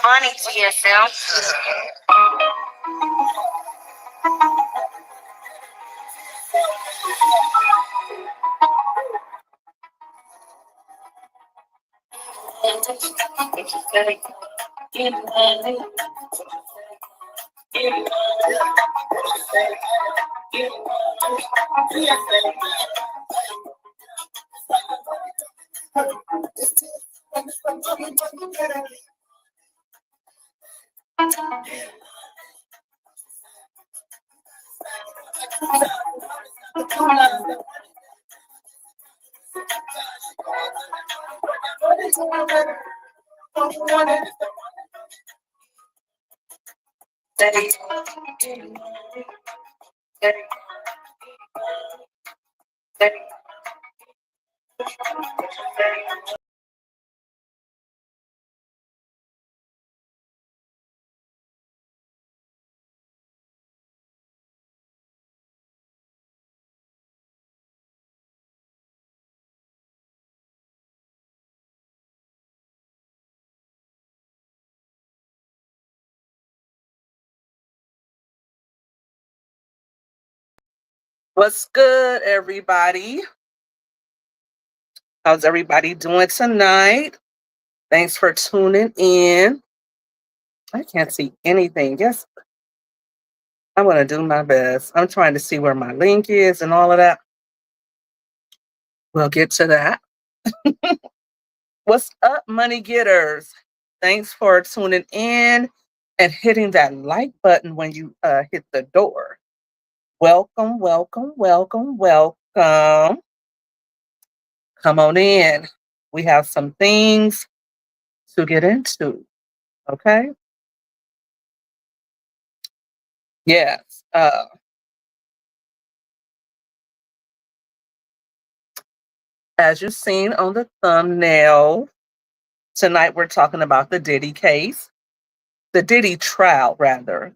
money to yourself. What's good, everybody? How's everybody doing tonight? Thanks for tuning in. I can't see anything. Yes, I'm going to do my best. I'm trying to see where my link is and all of that. We'll get to that. What's up, money getters? Thanks for tuning in and hitting that like button when you hit the door. Welcome, welcome, welcome, welcome. Come on in. We have some things to get into. Okay. Yes. As you've seen on the thumbnail, tonight we're talking about the Diddy case, the Diddy trial, rather.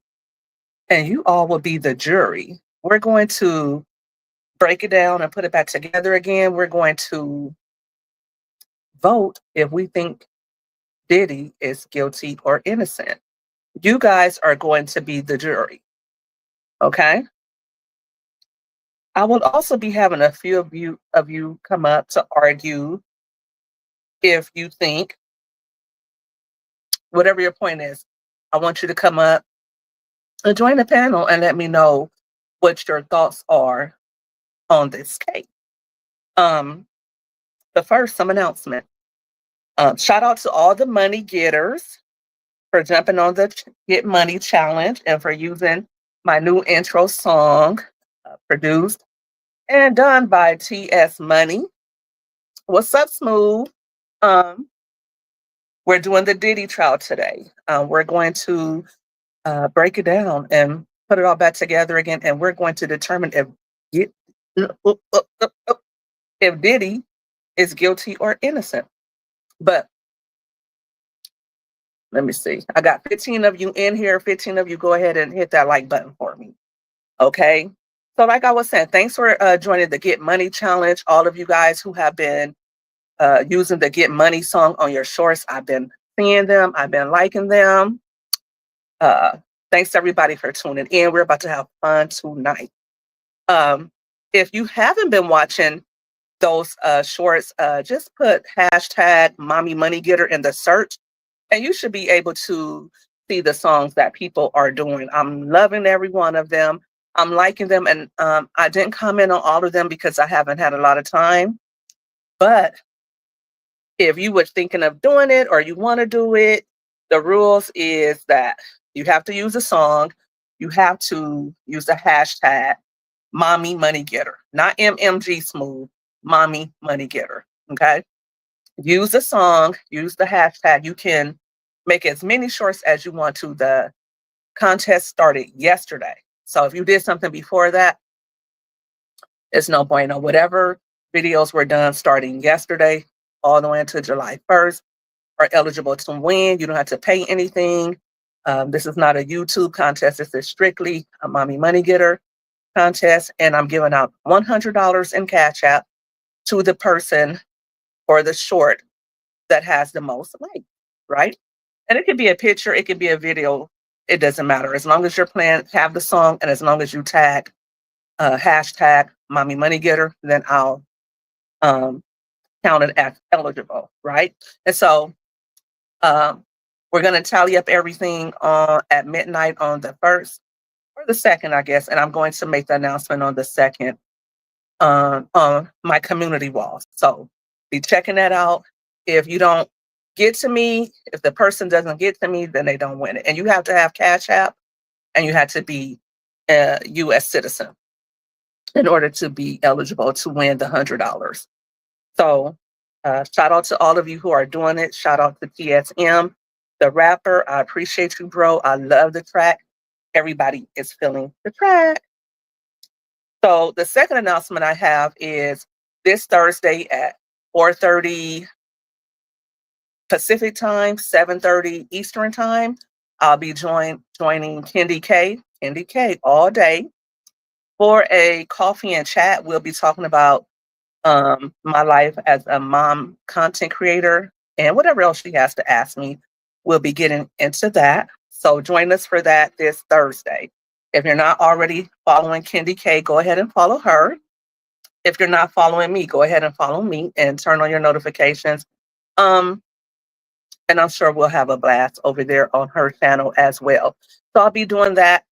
And you all will be the jury. We're going to break it down and put it back together again. We're going to vote if we think Diddy is guilty or innocent. You guys are going to be the jury. Okay? I will also be having a few of you come up to argue if you think, whatever your point is. I want you to come up and join the panel and let me know what your thoughts are on this case. But first, some announcement. Shout out to all the money getters for jumping on the Get Money Challenge and for using my new intro song, produced and done by TS Money. What's up, Smooth? We're doing the Diddy trial today. We're going to break it down and put it all back together again, and we're going to determine if Diddy is guilty or innocent. But let me see. I got 15 of you in here. 15 of you go ahead and hit that like button for me. Okay. So like I was saying, thanks for joining the Get Money Challenge. All of you guys who have been using the Get Money song on your shorts, I've been seeing them. I've been liking them. Thanks everybody for tuning in. We're about to have fun tonight. If you haven't been watching those shorts, just put hashtag Mommy Money Getter in the search, and you should be able to see the songs that people are doing. I'm loving every one of them. I'm liking them, and I didn't comment on all of them because I haven't had a lot of time. But if you were thinking of doing it or you want to do it, the rules is that you have to use a song. You have to use the hashtag Mommy Money Getter, not MMG Smooth, Mommy Money Getter. Okay. Use the song, use the hashtag. You can make as many shorts as you want to. The contest started yesterday. So if you did something before that, it's no bueno. Whatever videos were done starting yesterday, all the way until July 1st, are eligible to win. You don't have to pay anything. This is not a YouTube contest. This is strictly a Mommy Money Getter contest. And I'm giving out $100 in Cash App to the person or the short that has the most likes, right? And it could be a picture, it could be a video. It doesn't matter. As long as you're playing, have the song, and as long as you tag hashtag Mommy Money Getter, then I'll um, count it as eligible, right? And so um, we're going to tally up everything at midnight on the 1st or the 2nd, I guess. And I'm going to make the announcement on the 2nd on my community wall. So be checking that out. If you don't get to me, if the person doesn't get to me, then they don't win it. And you have to have Cash App, and you have to be a U.S. citizen in order to be eligible to win the $100. So shout out to all of you who are doing it. Shout out to TSM, the rapper. I appreciate you, bro. I love the track. Everybody is feeling the track. So the second announcement I have is this Thursday at 4:30 Pacific time, 7:30 Eastern time. I'll be joining Kendi K all day for a coffee and chat. We'll be talking about my life as a mom content creator and whatever else she has to ask me. We'll be getting into that. So join us for that this Thursday. If you're not already following Kendi K, go ahead and follow her. If you're not following me, go ahead and follow me and turn on your notifications. And I'm sure we'll have a blast over there on her channel as well. So I'll be doing that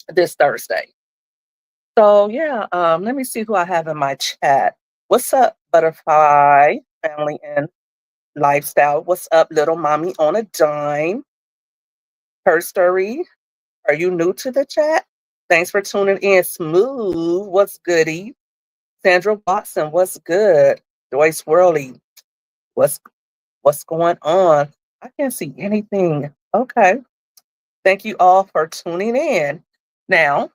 this Thursday. So yeah, let me see who I have in my chat. What's up, Butterfly Family and Lifestyle? What's up, Little Mommy on a Dime? Her story. Are you new to the chat? Thanks for tuning in. Smooth, what's goody? Sandra Watson, what's good? Joyce Worley, what's going on? I can't see anything. Okay. Thank you all for tuning in. Now,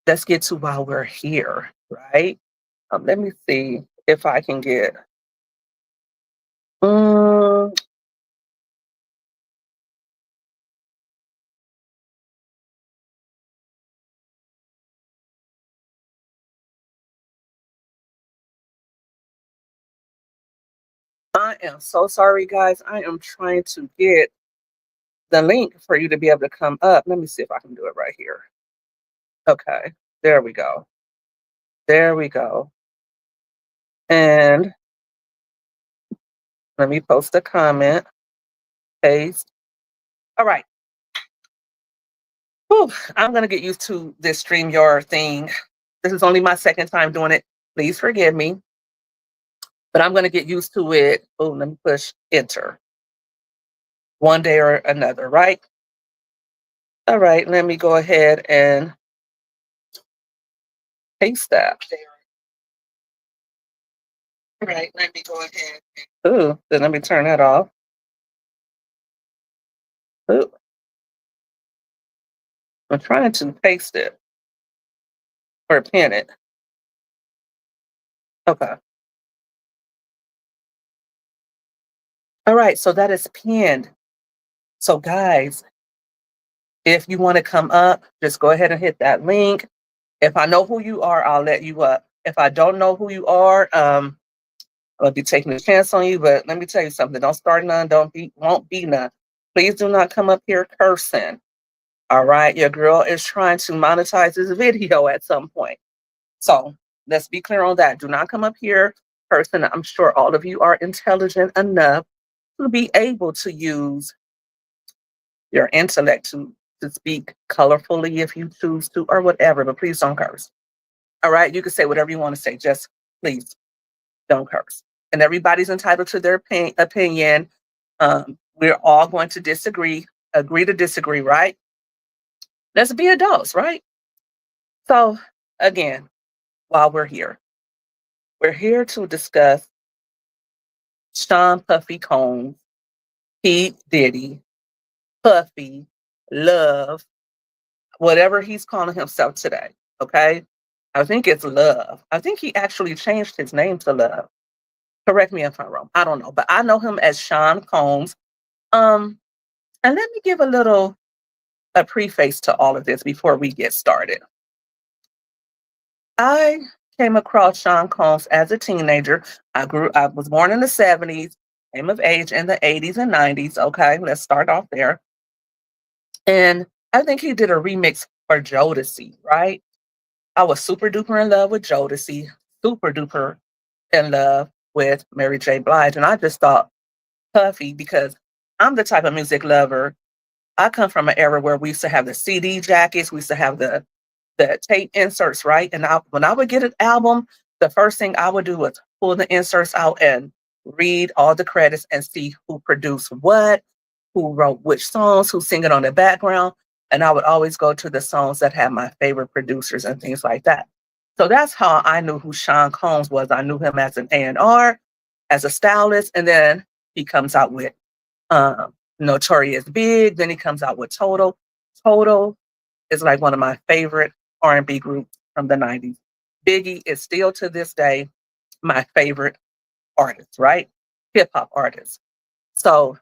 let's get to why we're here, right? Let me see if I can get. I am so sorry, guys. I am trying to get the link for you to be able to come up. Let me see if I can do it right here. Okay, there we go. There we go. And let me post a comment. Paste. All right. Whew, I'm going to get used to this StreamYard thing. This is only my second time doing it. Please forgive me. But I'm going to get used to it. Oh, let me push enter. One day or another, right? All right, let me go ahead and paste that. All right, let me go ahead. Ooh, then let me turn that off. Ooh. I'm trying to paste it or pin it. Okay. All right, so that is pinned. So guys, if you want to come up, just go ahead and hit that link. If I know who you are, I'll let you up. If I don't know who you are, I'll be taking a chance on you. But let me tell you something: don't start none, won't be none. Please do not come up here cursing. All right, your girl is trying to monetize this video at some point. So let's be clear on that. Do not come up here cursing. I'm sure all of you are intelligent enough to be able to use your intellect to speak colorfully if you choose to, or whatever, but please don't curse. All right, you can say whatever you want to say, just please don't curse. And everybody's entitled to their opinion. We're all going to agree to disagree, right? Let's be adults, right? So again, while we're here to discuss Sean Puffy Combs, Pete Diddy, Puffy, Love, whatever he's calling himself today. Okay. I think it's Love. I think he actually changed his name to Love. Correct me if I'm wrong. I don't know, but I know him as Sean Combs. And let me give a preface to all of this before we get started. I came across Sean Combs as a teenager. I was born in the 70s, came of age in the 80s and 90s. Okay, let's start off there. And I think he did a remix for Jodeci, right? I was super duper in love with Jodeci, super duper in love with Mary J. Blige. And I just thought Puffy, because I'm the type of music lover. I come from an era where we used to have the CD jackets, we used to have the tape inserts, right? And when I would get an album, the first thing I would do was pull the inserts out and read all the credits and see who produced what, who wrote which songs, who's singing on the background. And I would always go to the songs that had my favorite producers and things like that. So that's how I knew who Sean Combs was. I knew him as an A&R, as a stylist, and then he comes out with Notorious Big. Then he comes out with Total. Total is like one of my favorite R&B groups from the 90s. Biggie is still to this day my favorite artist, right? Hip hop artist. So,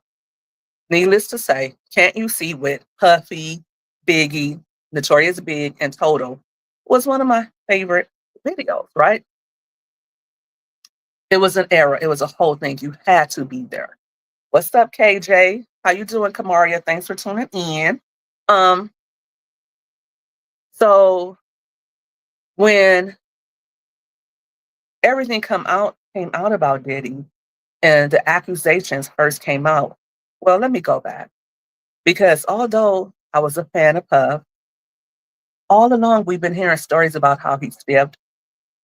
needless to say, Can't You See with Puffy, Biggie, Notorious Big, and Total was one of my favorite videos, right? It was an era. It was a whole thing. You had to be there. What's up, KJ? How you doing, Kamaria? Thanks for tuning in. Um, so when everything came out about Diddy and the accusations first came out, well, let me go back. Because although I was a fan of Puff, all along we've been hearing stories about how he stiffed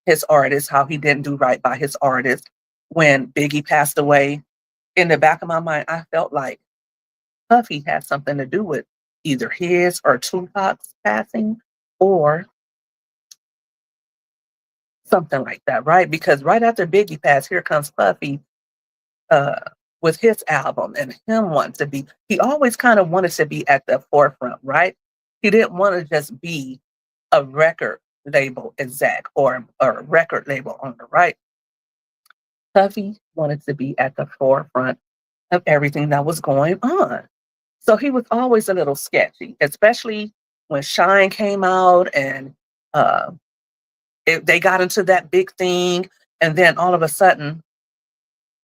his artist, how he didn't do right by his artist. When Biggie passed away, in the back of my mind, I felt like Puffy had something to do with either his or Tupac's passing or something like that, right? Because right after Biggie passed, here comes Puffy uh, with his album and him wanting to be, he always kind of wanted to be at the forefront, right? He didn't want to just be a record label exec or a record label owner, right? Puffy wanted to be at the forefront of everything that was going on. So he was always a little sketchy, especially when Shine came out and uh, they got into that big thing. And then all of a sudden,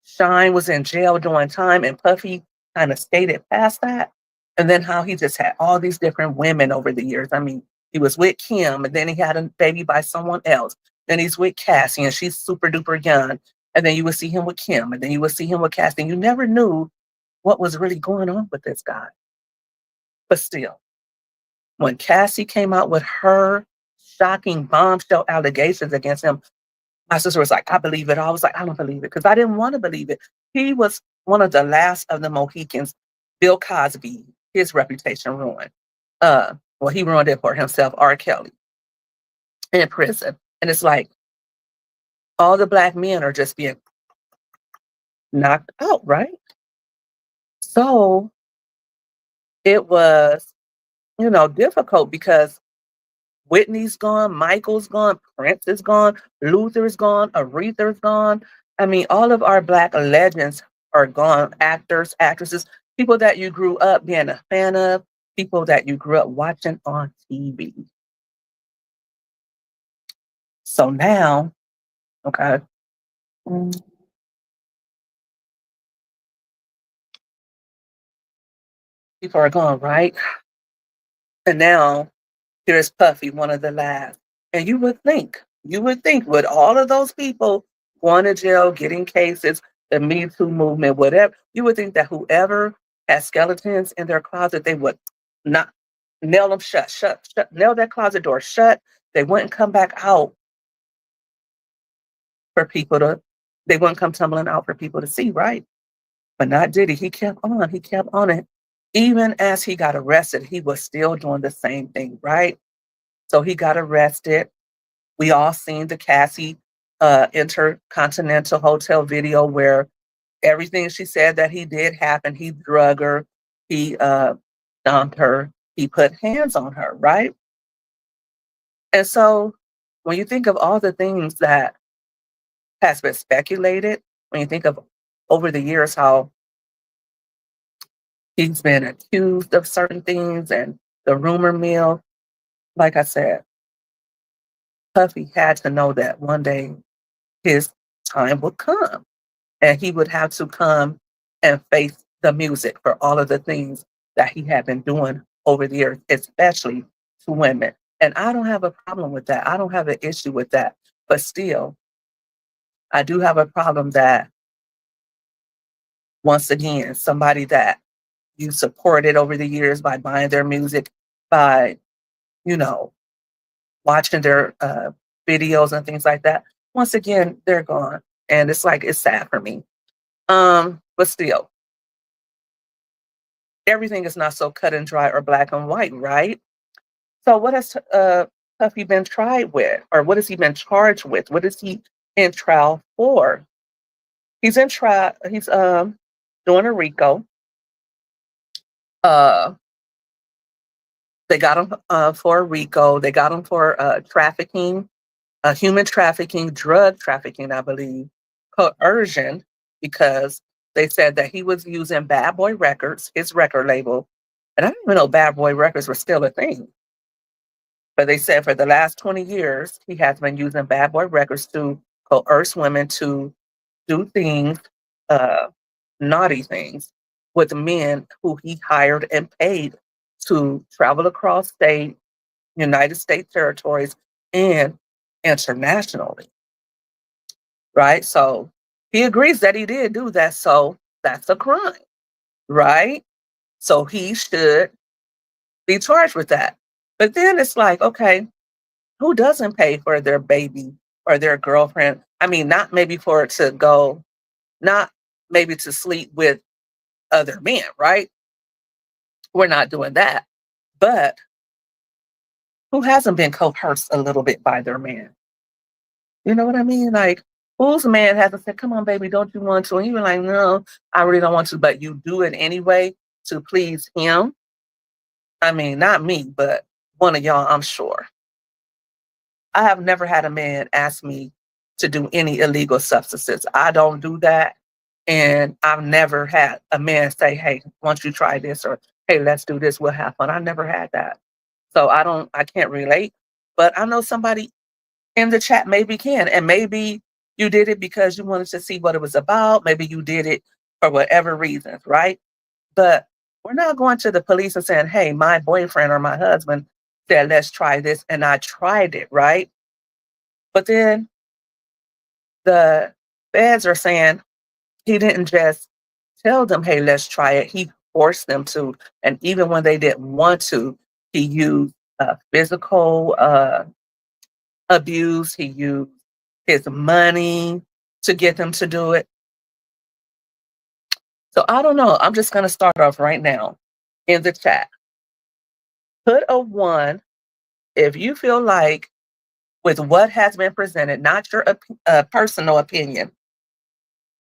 Shine was in jail doing time, and Puffy kind of skated past that. And then how he just had all these different women over the years. I mean, he was with Kim, and then he had a baby by someone else. Then he's with Cassie, and she's super duper young. And then you would see him with Kim, and then you would see him with Cassie. And you never knew what was really going on with this guy. But still, when Cassie came out with her shocking bombshell allegations against him, my sister was like, I believe it. I was like, I don't believe it because I didn't want to believe it. He was one of the last of the Mohicans. Bill Cosby, his reputation ruined. Well, he ruined it for himself, R. Kelly, in prison. And it's like all the black men are just being knocked out, right? So it was, difficult because Whitney's gone, Michael's gone, Prince is gone, Luther's gone, Aretha's gone. I mean, all of our black legends are gone. Actors, actresses, people that you grew up being a fan of, people that you grew up watching on TV. So now, okay, people are gone, right? And now here's Puffy, one of the last. And you would think with all of those people going to jail, getting cases, the Me Too movement, whatever, you would think that whoever has skeletons in their closet, they would not nail them shut, nail that closet door shut. They wouldn't come back out for people to, they wouldn't come tumbling out for people to see, right? But not Diddy. He kept on. He kept on it. Even as he got arrested, he was still doing the same thing, right? So he got arrested. We all seen the Cassie Intercontinental Hotel video where everything she said that he did happen. He drug her, he dumped her, he put hands on her, right? And so when you think of all the things that has been speculated, when you think of over the years how he's been accused of certain things and the rumor mill, like I said, Puffy had to know that one day his time would come and he would have to come and face the music for all of the things that he had been doing over the years, especially to women. And I don't have a problem with that. I don't have an issue with that. But still, I do have a problem that, once again, somebody that you supported over the years by buying their music, by, you know, watching their videos and things like that, once again, they're gone. And it's like, it's sad for me. But still, everything is not so cut and dry or black and white, right? So what has Puffy been tried with? Or what has he been charged with? What is he in trial for? He's in trial, he's doing a RICO. Uh they got him for a RICO. They got him for trafficking, human trafficking, drug trafficking, I believe, coercion, because they said that he was using Bad Boy Records, his record label. And I didn't even know Bad Boy Records was still a thing. But they said for the last 20 years, he has been using Bad Boy Records to coerce women to do things, uh, naughty things, with men who he hired and paid to travel across state, United States territories, and internationally, right? So he agrees that he did do that. So that's a crime, right? So he should be charged with that. But then it's like, okay, who doesn't pay for their baby or their girlfriend? I mean, not maybe for it to go, not maybe to sleep with other men, right? We're not doing that. But who hasn't been coerced a little bit by their man? You know what I mean? Like, whose man hasn't said, come on, baby, don't you want to? And you're like, no, I really don't want to, but you do it anyway to please him. I mean, not me, but one of y'all, I'm sure. I have never had a man ask me to do any illegal substances. I don't do that. And I've never had a man say, hey, why don't you try this? Or, hey, let's do this. We'll have fun. I never had that. So I can't relate. But I know somebody in the chat maybe can. And maybe you did it because you wanted to see what it was about. Maybe you did it for whatever reasons, right? But we're not going to the police and saying, hey, my boyfriend or my husband said, let's try this. And I tried it, right? But then the feds are saying he didn't just tell them, hey, let's try it. He forced them to. And even when they didn't want to, he used physical abuse. He used his money to get them to do it. So I don't know. I'm just going to start off right now in the chat. Put a 1 if you feel like, with what has been presented, not your personal opinion,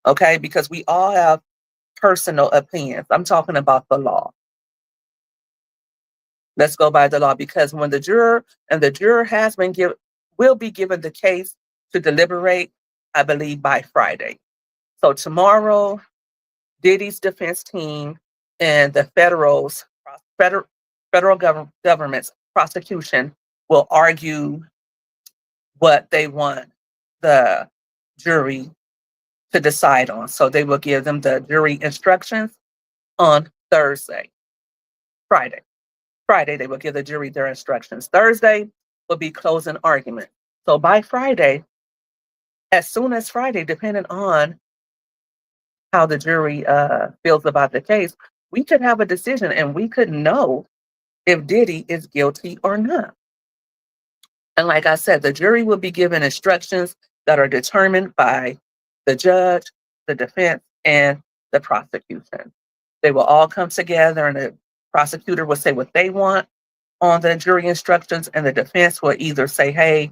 okay? Because we all have personal opinions. I'm talking about the law. Let's go by the law, because when the juror has been will be given the case to deliberate, I believe, by Friday. So tomorrow, Diddy's defense team and the federal government's prosecution will argue what they want the jury to decide on. So they will give them the jury instructions on Thursday. Friday, they will give the jury their instructions. Thursday will be closing argument. So by Friday, as soon as Friday, depending on how the jury feels about the case, we could have a decision and we could know if Diddy is guilty or not. And like I said, the jury will be given instructions that are determined by the judge, the defense, and the prosecution. They will all come together and the prosecutor will say what they want on the jury instructions, and the defense will either say, hey,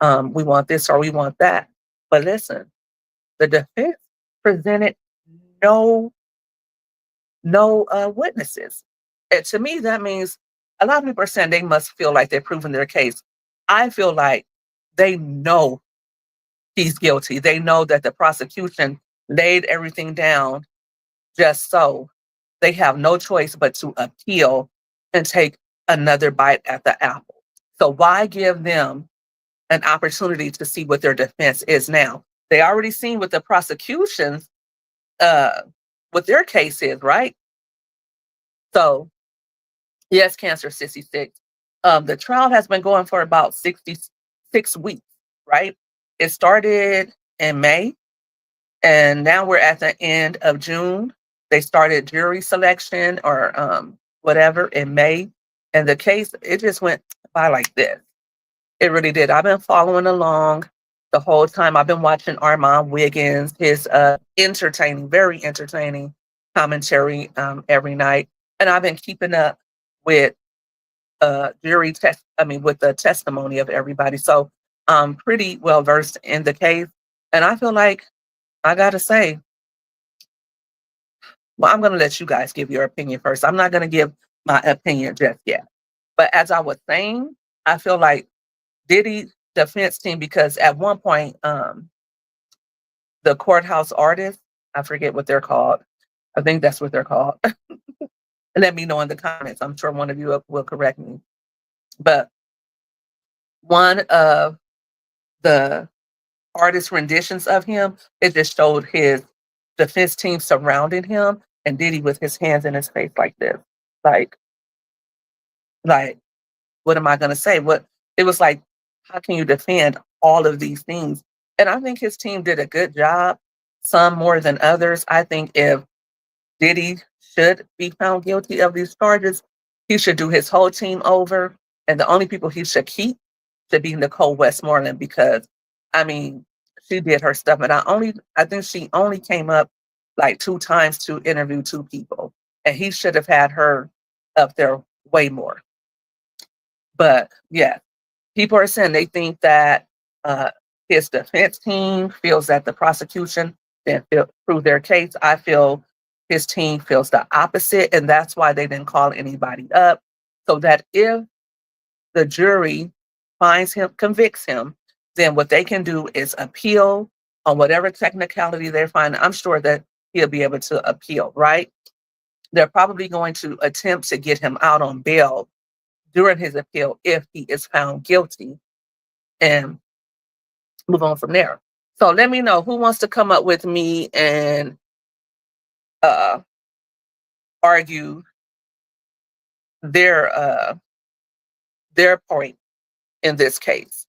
we want this or we want that. But listen, the defense presented no witnesses. And to me, that means a lot of people are saying they must feel like they're proving their case. I feel like they know he's guilty. They know that the prosecution laid everything down just so. They have no choice but to appeal and take another bite at the apple. So why give them an opportunity to see what their defense is now? They already seen what the prosecution's uh, what their case is, right? So yes, Cancer 66. The trial has been going for about 66 weeks, right? It started in May, and now we're at the end of June. They started jury selection or whatever in May, and the case, it just went by like this. It really did. I've been following along the whole time. I've been watching Armand Wiggins, his entertaining, very entertaining commentary every night, and I've been keeping up with jury test. I mean, with the testimony of everybody. So I'm pretty well versed in the case, and I feel like I gotta say, well, I'm gonna let you guys give your opinion first. I'm not gonna give my opinion just yet. But as I was saying, I feel like Diddy defense team, because at one point, the courthouse artists, I forget what they're called. I think that's what they're called. Let me know in the comments. I'm sure one of you will correct me. But one of the artist renditions of him, it just showed his defense team surrounding him and Diddy with his hands in his face like this. Like, like, what am I gonna say? What it was like, how can you defend all of these things? And I think his team did a good job, some more than others. I think if Diddy should be found guilty of these charges, he should do his whole team over. And the only people he should keep should be Nicole Westmoreland, because I mean, she did her stuff. And I think she only came up like 2 times to interview 2 people. And he should have had her up there way more. But yeah, people are saying they think that his defense team feels that the prosecution didn't prove their case. I feel his team feels the opposite, and that's why they didn't call anybody up. So that if the jury finds him, convicts him, then what they can do is appeal on whatever technicality they're finding. I'm sure that he'll be able to appeal, right? They're probably going to attempt to get him out on bail during his appeal if he is found guilty, and move on from there. So let me know who wants to come up with me and uh, argue their point in this case.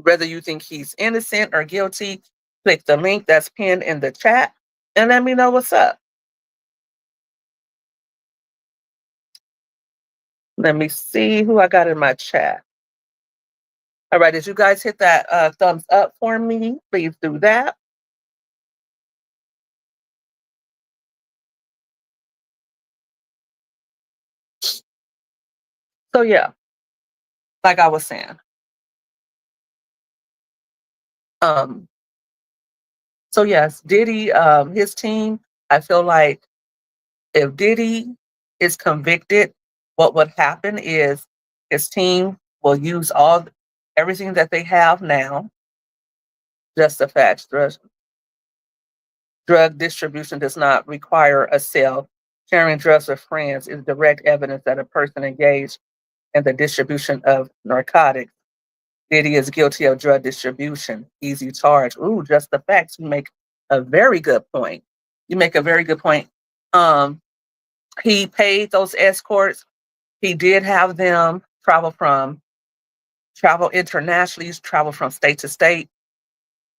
Whether you think he's innocent or guilty, click the link that's pinned in the chat and let me know what's up. Let me see who I got in my chat. All right, did you guys hit that thumbs up for me? Please do that. So yeah, like I was saying. So yes, Diddy, his team, I feel like if Diddy is convicted, what would happen is his team will use everything that they have now. Just the facts. Drug distribution does not require a sale. Sharing drugs with friends is direct evidence that a person engaged in the distribution of narcotics. Diddy is guilty of drug distribution. Easy charge. Ooh, just the facts. You make a very good point. You make a very good point. He paid those escorts. He did have them travel internationally, travel from state to state.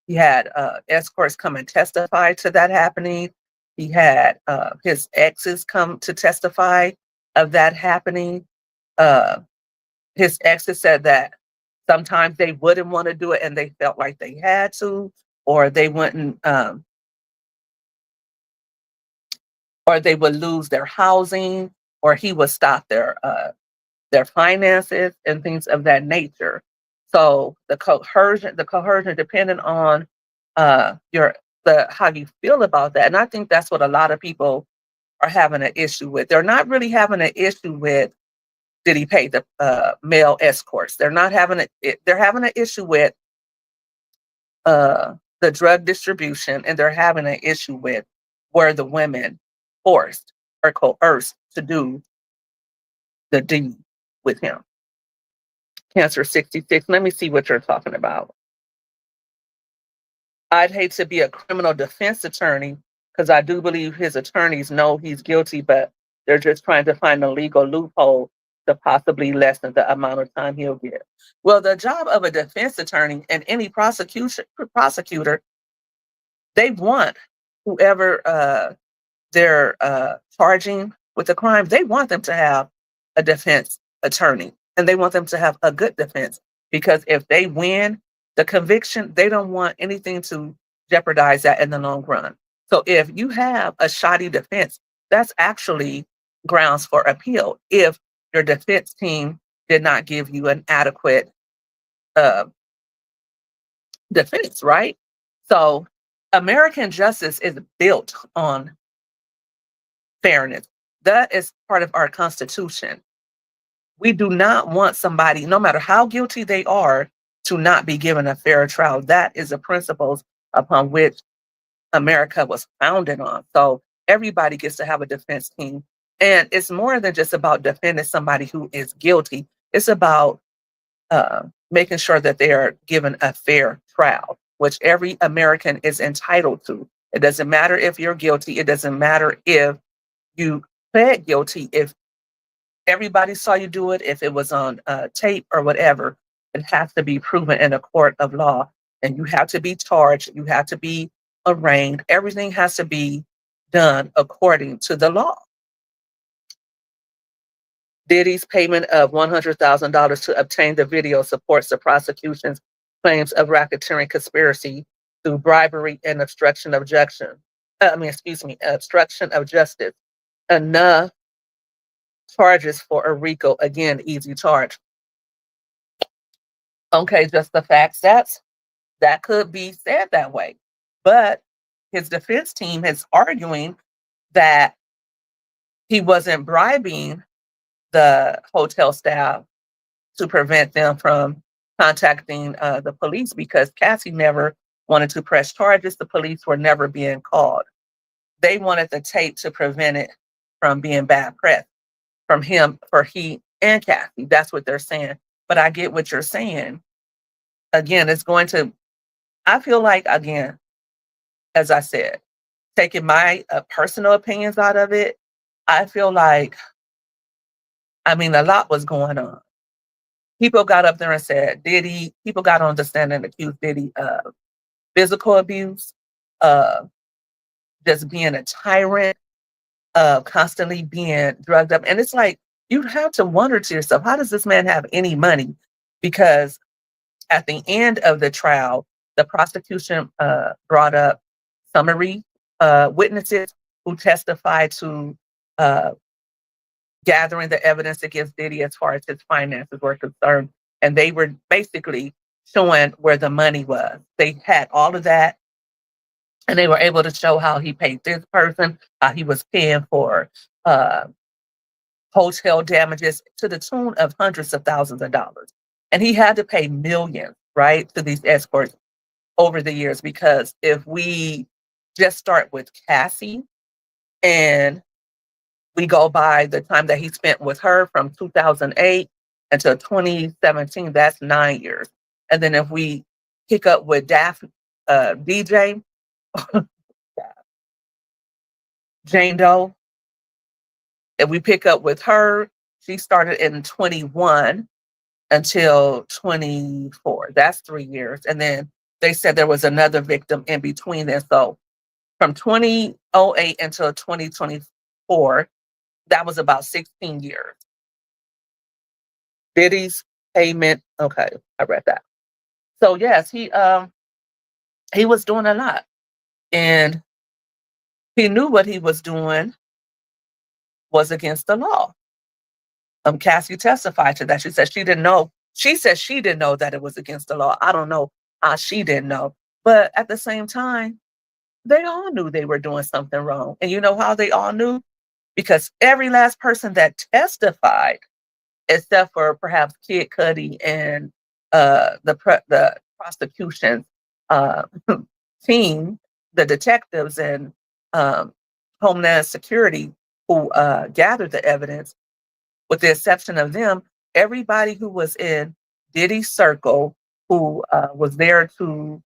He had escorts come and testify to that happening. He had his exes come to testify of that happening. His exes said that sometimes they wouldn't want to do it and they felt like they had to, or they wouldn't, or they would lose their housing, or he would stop their finances and things of that nature. So the coercion, depending on how you feel about that. And I think that's what a lot of people are having an issue with. They're not really having an issue with, did he pay the male escorts? They're not having they're having an issue with the drug distribution, and they're having an issue with were the women forced or coerced to do the deed with him. Cancer 66. Let me see what you're talking about. I'd hate to be a criminal defense attorney because I do believe his attorneys know he's guilty, but they're just trying to find a legal loophole to possibly lessen the amount of time he'll get. Well, the job of a defense attorney and any prosecutor, they want whoever they're charging with the crime, they want them to have a defense attorney, and they want them to have a good defense, because if they win the conviction, they don't want anything to jeopardize that in the long run. So if you have a shoddy defense, that's actually grounds for appeal if your defense team did not give you an adequate uh, defense, right? So American justice is built on fairness. That is part of our Constitution. We do not want somebody, no matter how guilty they are, to not be given a fair trial. That is the principles upon which America was founded on. So everybody gets to have a defense team. And it's more than just about defending somebody who is guilty. It's about making sure that they are given a fair trial, which every American is entitled to. It doesn't matter if you're guilty. It doesn't matter if you pled guilty. If everybody saw you do it, if it was on tape or whatever, it has to be proven in a court of law. And you have to be charged. You have to be arraigned. Everything has to be done according to the law. Diddy's payment of $100,000 to obtain the video supports the prosecution's claims of racketeering conspiracy through bribery and obstruction of justice. Obstruction of justice. Enough charges for a RICO, again, easy charge. Okay, just the facts. That could be said that way. But his defense team is arguing that he wasn't bribing the hotel staff to prevent them from contacting the police, because Cassie never wanted to press charges. The police were never being called. They wanted the tape to prevent it from being bad press from him, for he and Cassie. That's what they're saying. But I get what you're saying. Again, I feel like, again, as I said, taking my personal opinions out of it, I feel like, a lot was going on. People got up there and said people got on the stand and accused Diddy of physical abuse, just being a tyrant, constantly being drugged up. And it's like, you have to wonder to yourself, how does this man have any money? Because at the end of the trial, the prosecution brought up summary witnesses who testified to gathering the evidence against Diddy as far as his finances were concerned. And they were basically showing where the money was. They had all of that. And they were able to show how he paid this person, how he was paying for hotel damages to the tune of hundreds of thousands of dollars. And he had to pay millions, right, to these escorts over the years. Because if we just start with Cassie and we go by the time that he spent with her from 2008 until 2017, that's 9 years. And then if we pick up with DJ, Jane Doe, if we pick up with her, she started in 21 until 24. That's 3 years. And then they said there was another victim in between there. So from 2008 until 2024, that was about 16 years. Diddy's payment, okay, I read that. So yes, he was doing a lot. And he knew what he was doing was against the law. Cassie testified to that. She said she didn't know. She said she didn't know that it was against the law. I don't know how she didn't know. But at the same time, they all knew they were doing something wrong. And you know how they all knew? Because every last person that testified, except for perhaps Kid Cudi and the prosecution team, the detectives and Homeland Security who gathered the evidence, with the exception of them, everybody who was in Diddy's circle, who was there to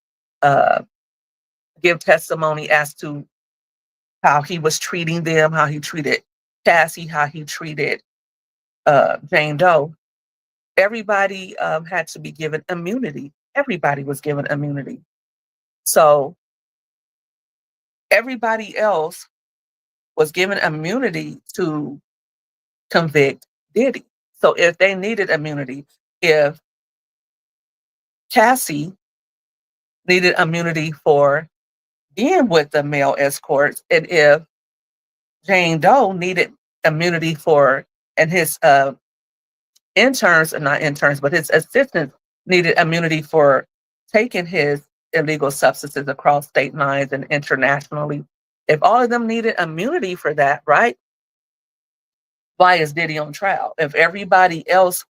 give testimony as to how he was treating them, how he treated Cassie, how he treated Jane Doe. Everybody had to be given immunity. Everybody was given immunity. So everybody else was given immunity to convict Diddy. So if they needed immunity, if Cassie needed immunity for being with the male escorts, and if Jane Doe needed immunity for, and his interns, not interns, but his assistants needed immunity for taking his illegal substances across state lines and internationally. If all of them needed immunity for that, right? Why is Diddy on trial? If everybody else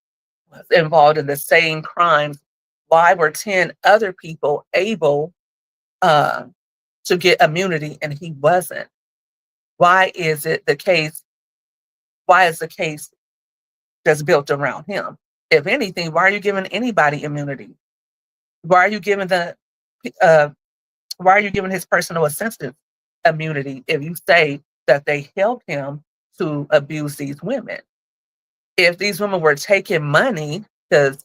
was involved in the same crimes, why were 10 other people able uh, to get immunity and he wasn't? Why is it the case? Why is the case just built around him? If anything, why are you giving anybody immunity? Why are you giving uh, why are you giving his personal assistant immunity if you say that they helped him to abuse these women? If these women were taking money, because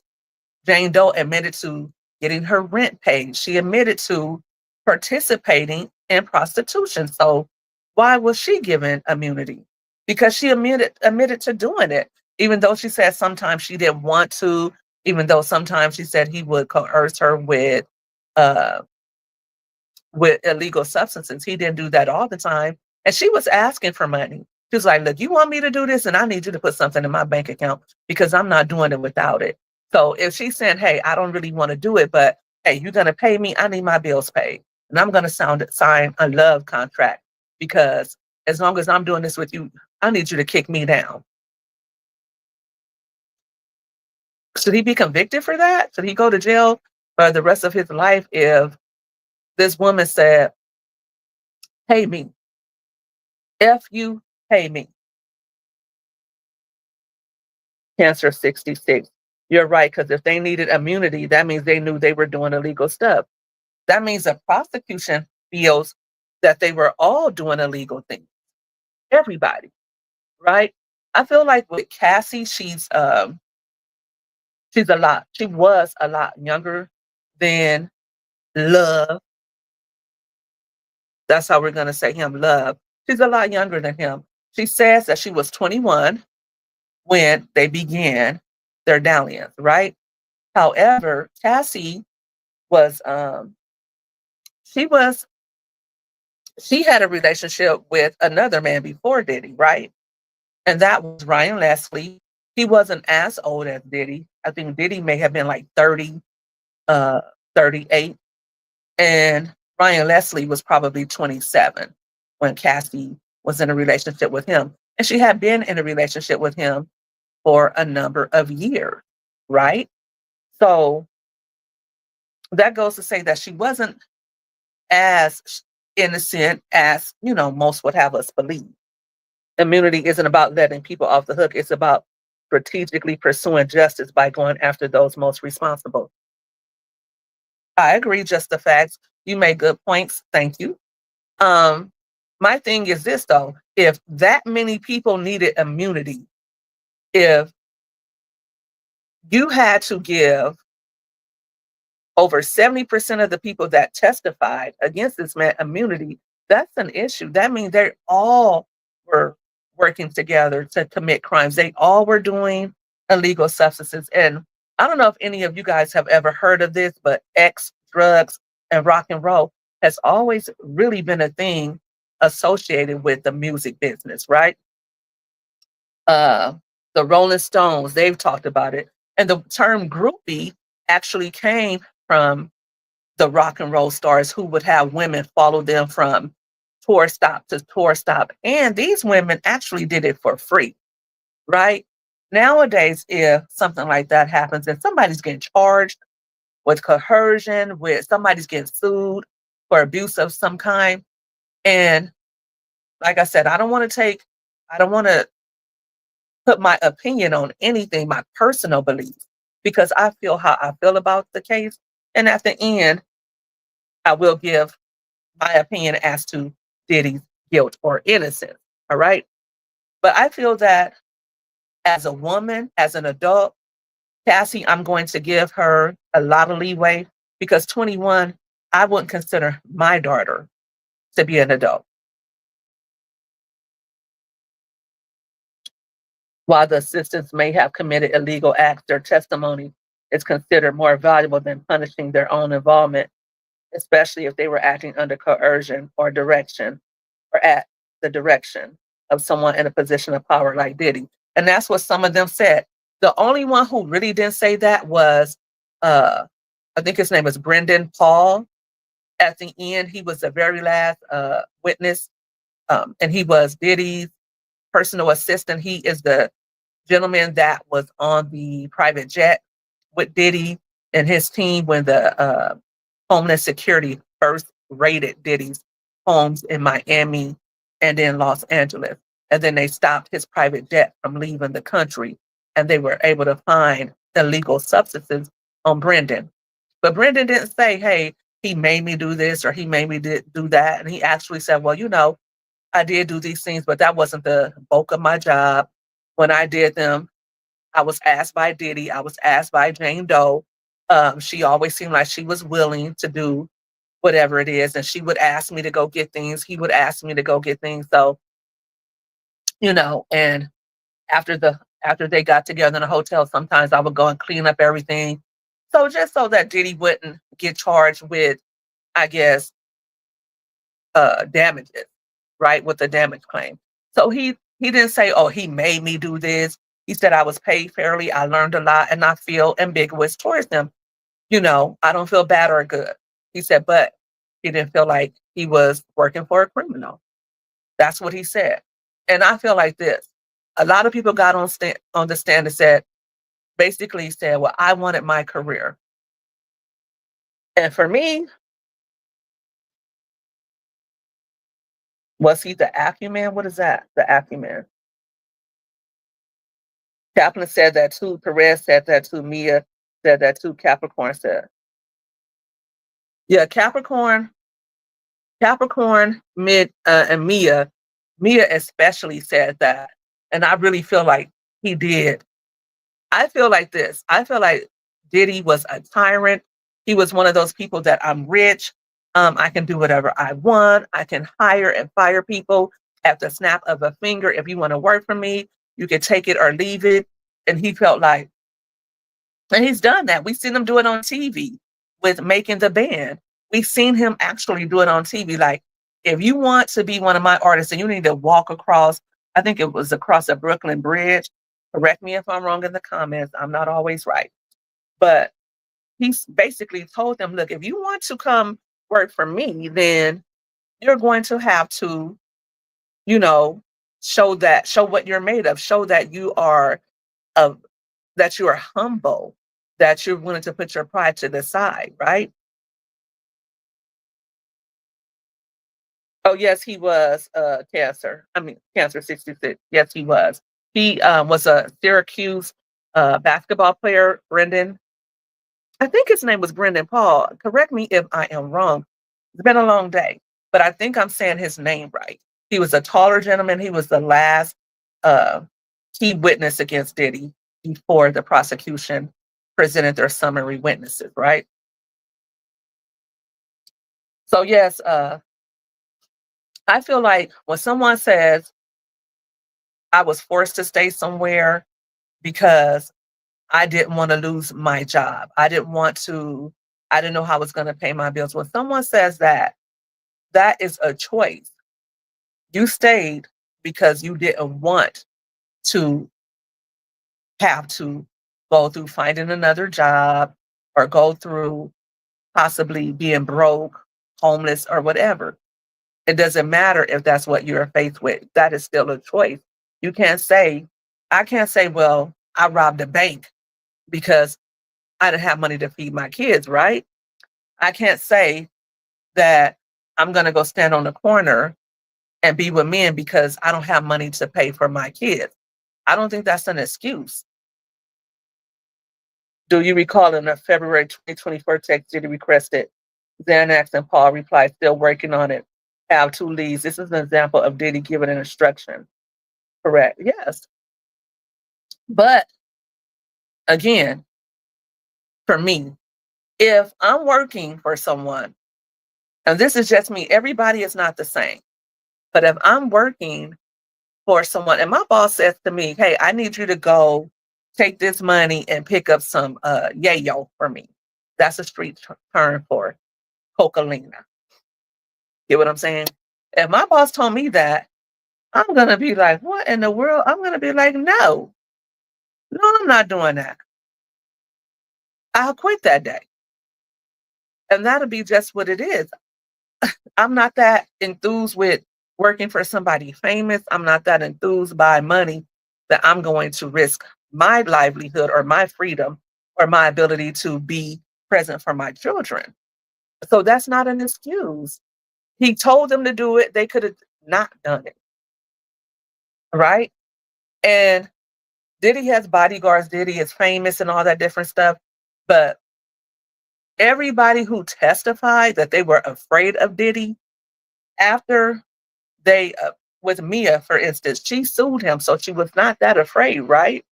Jane Doe admitted to getting her rent paid, she admitted to participating in prostitution. So why was she given immunity? Because she admitted to doing it, even though she said sometimes she didn't want to, even though sometimes she said he would coerce her uh, with illegal substances. He didn't do that all the time. And she was asking for money. She was like, look, you want me to do this? And I need you to put something in my bank account because I'm not doing it without it. So if she's saying, hey, I don't really want to do it, but hey, you're going to pay me. I need my bills paid. And I'm going to sign a love contract because as long as I'm doing this with you, I need you to kick me down. Should he be convicted for that? Should he go to jail for the rest of his life if this woman said, pay me? If you pay me. Cancer 66. You're right, because if they needed immunity, that means they knew they were doing illegal stuff. That means the prosecution feels that they were all doing illegal things. Everybody, right? I feel like with Cassie, she was a lot younger than Love. That's how we're gonna say him, Love. She's a lot younger than him. She says that she was 21 when they began their dalliance, right? However, Cassie was she was she had a relationship with another man before Diddy, right? And that was Ryan Leslie. He wasn't as old as Diddy. I think Diddy may have been like 30, uh, 38. And Ryan Leslie was probably 27 when Cassie was in a relationship with him. And she had been in a relationship with him for a number of years, right? So that goes to say that she wasn't as innocent as, most would have us believe. Immunity isn't about letting people off the hook. It's about strategically pursuing justice by going after those most responsible. I agree, just the facts. You made good points. Thank you. Um, my thing is this though, if that many people needed immunity, if you had to give over 70% of the people that testified against this man immunity, that's an issue. That means they all were working together to commit crimes. They all were doing illegal substances. And I don't know if any of you guys have ever heard of this, but X, drugs, and rock and roll has always really been a thing associated with the music business, right? Uh, the Rolling Stones, they've talked about it. And the term groupie actually came from the rock and roll stars who would have women follow them from tour stop to tour stop. And these women actually did it for free, right? Nowadays, if something like that happens and somebody's getting charged with coercion, with somebody's getting sued for abuse of some kind. And like I said, I don't want to put my opinion on anything, my personal beliefs, because I feel how I feel about the case. And at the end, I will give my opinion as to Diddy's guilt or innocence. All right. But I feel that as a woman, as an adult, Cassie, I'm going to give her a lot of leeway because 21, I wouldn't consider my daughter to be an adult. While the assistants may have committed illegal acts, their testimony is considered more valuable than punishing their own involvement, especially if they were acting under coercion or direction or at the direction of someone in a position of power like Diddy. And that's what some of them said. The only one who really didn't say that was, uh, I think his name was Brendan Paul. At the end, he was the very last witness, and he was Diddy's personal assistant. He is the gentleman that was on the private jet with Diddy and his team when the Homeland Security first raided Diddy's homes in Miami and in Los Angeles. And then they stopped his private jet from leaving the country. And they were able to find illegal substances on Brendan. But Brendan didn't say, hey, he made me do this or he made me do that. And he actually said, well, I did do these things, but that wasn't the bulk of my job. When I did them, I was asked by Diddy. I was asked by Jane Doe. She always seemed like she was willing to do whatever it is. And she would ask me to go get things. He would ask me to go get things. So, and after they got together in a hotel, sometimes I would go and clean up everything. So just so that Diddy wouldn't get charged with, I guess, damages, right? With the damage claim. So he didn't say, oh, he made me do this. He said I was paid fairly. I learned a lot and I feel ambiguous towards him. I don't feel bad or good. He said, but he didn't feel like he was working for a criminal. That's what he said. And I feel like this. A lot of people got on the stand and basically said, well, I wanted my career. And for me, was he the acumen? What is that? The acumen. Kaplan said that too. Perez said that too. Mia said that too. Capricorn said. Yeah, Capricorn, Mid, and Mia. Mia especially said that. And I really feel like he did. I feel like this. I feel like Diddy was a tyrant. He was one of those people that I'm rich. I can do whatever I want. I can hire and fire people at the snap of a finger. If you want to work for me, you can take it or leave it. And he felt like, and he's done that. We've seen him do it on TV with Making the Band. We've seen him actually do it on TV. Like, if you want to be one of my artists and you need to walk across, I think it was across the Brooklyn Bridge. Correct me if I'm wrong in the comments. I'm not always right. But he's basically told them, look, if you want to come work for me, then you're going to have to, you know, show what you're made of, show that you are that you are humble, that you're willing to put your pride to the side, right? Oh, yes, he was Cancer 66. Yes, he was. He was a Syracuse basketball player, Brendan. I think his name was Brendan Paul. Correct me if I am wrong. It's been a long day, but I think I'm saying his name right. He was a taller gentleman. He was the last uh, key witness against Diddy before the prosecution presented their summary witnesses, right? So yes, I feel like when someone says I was forced to stay somewhere because I didn't want to lose my job. I didn't know how I was going to pay my bills. When someone says that, that is a choice. You stayed because you didn't want to have to go through finding another job or go through possibly being broke, homeless, or whatever. It doesn't matter if that's what you're faced with. That is still a choice. You can't say, I can't say, well, I robbed a bank because I didn't have money to feed my kids, right? I can't say that I'm going to go stand on the corner and be with men because I don't have money to pay for my kids. I don't think that's an excuse. Do you recall in the February 2024 text, Diddy requested Xanax and Paul replied, still working on it. have two leads. This is an example of Diddy giving an instruction. Correct. Yes. But again, for me, if I'm working for someone, and this is just me, everybody is not the same. But if I'm working for someone and my boss says to me, hey, I need you to go take this money and pick up some yayo for me. That's a street term for cocaine. Get what I'm saying? If my boss told me that, I'm going to be like, what in the world? I'm going to be like, no, I'm not doing that. I'll quit that day. And that'll be just what it is. I'm not that enthused with working for somebody famous. I'm not that enthused by money that I'm going to risk my livelihood or my freedom or my ability to be present for my children. So that's not an excuse. He told them to do it. They could have not done it. Right. And Diddy has bodyguards. Diddy is famous and all that different stuff. But everybody who testified that they were afraid of Diddy after they, with Mia, for instance, she sued him. So she was not that afraid, right?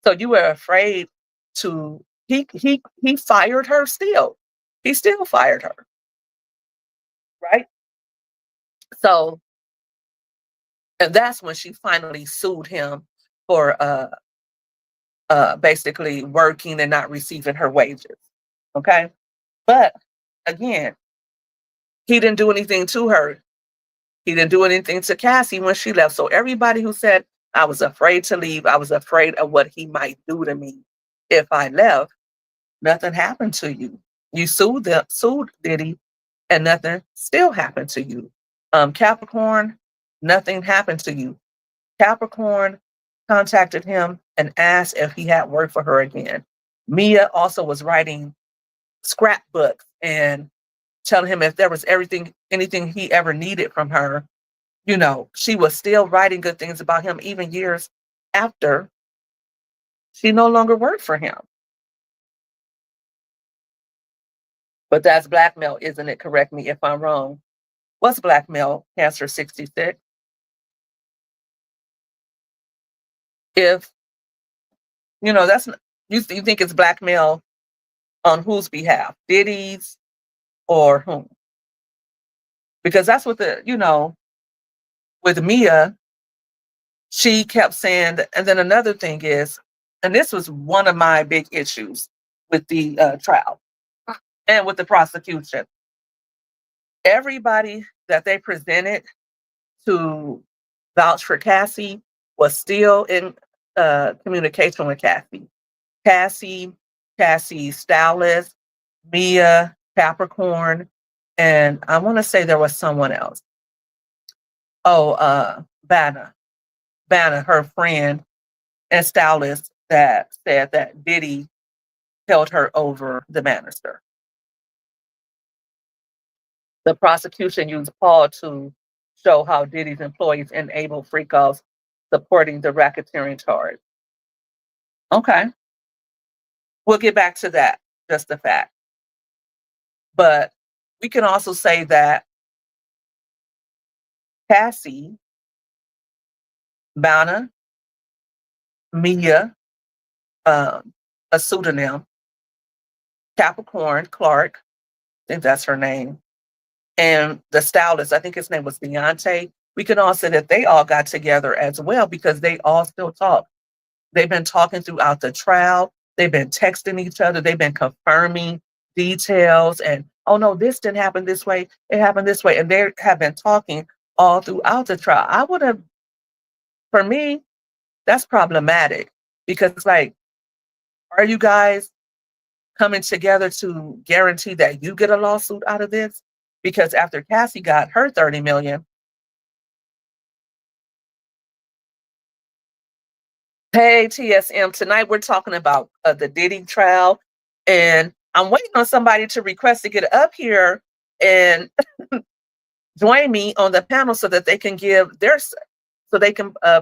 So you were afraid to, he fired her still. He still fired her, right? So, and that's when she finally sued him for basically working and not receiving her wages. Okay. But again, he didn't do anything to her. He didn't do anything to Cassie when she left. So everybody who said, I was afraid to leave, I was afraid of what he might do to me if I left, nothing happened to you. You sued Diddy, and nothing still happened to you. Capricorn, nothing happened to you. Capricorn contacted him and asked if he had work for her again. Mia also was writing scrapbooks and telling him if there was anything he ever needed from her, she was still writing good things about him even years after she no longer worked for him. But that's blackmail, isn't it? Correct me if I'm wrong. What's blackmail, Cancer 66? If, that's, you think it's blackmail on whose behalf? Diddy's or whom? Because that's what with Mia, she kept saying, and then another thing is, and this was one of my big issues with the trial and with the prosecution. Everybody that they presented to vouch for Cassie was still in communication with Cassie. Cassie's stylist, Mia, Capricorn, and I want to say there was someone else. Oh, Banna, her friend and stylist that said that Diddy held her over the banister. The prosecution used Paul to show how Diddy's employees enabled freak-offs supporting the racketeering charge. Okay. We'll get back to that, just a fact. But we can also say that Cassie, Banna, Mia, a pseudonym, Capricorn, Clark, I think that's her name, and the stylist, I think his name was Deontay. We can all say that they all got together as well because they all still talk. They've been talking throughout the trial. They've been texting each other. They've been confirming details and, oh no, this didn't happen this way. It happened this way. And they have been talking all throughout the trial. For me, that's problematic because it's like, are you guys coming together to guarantee that you get a lawsuit out of this? Because after Cassie got her 30 million, hey, TSM, tonight we're talking about the Diddy trial, and I'm waiting on somebody to request to get up here and join me on the panel so that they can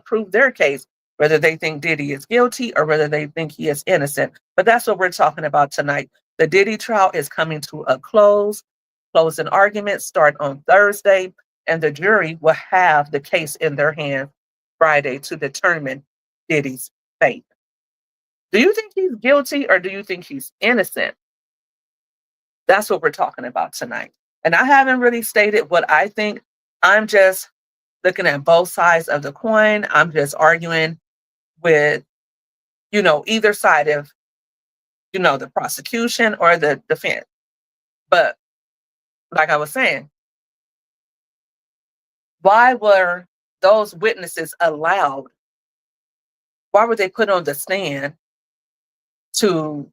prove their case, whether they think Diddy is guilty or whether they think he is innocent. But that's what we're talking about tonight. The Diddy trial is coming to a close. Closing arguments start on Thursday. and the jury will have the case in their hands Friday to determine Diddy's fate. Do you think he's guilty or do you think he's innocent? That's what we're talking about tonight. And I haven't really stated what I think. I'm just looking at both sides of the coin. I'm just arguing with, either side of, the prosecution or the defense. But like I was saying, why were those witnesses allowed? Why were they put on the stand to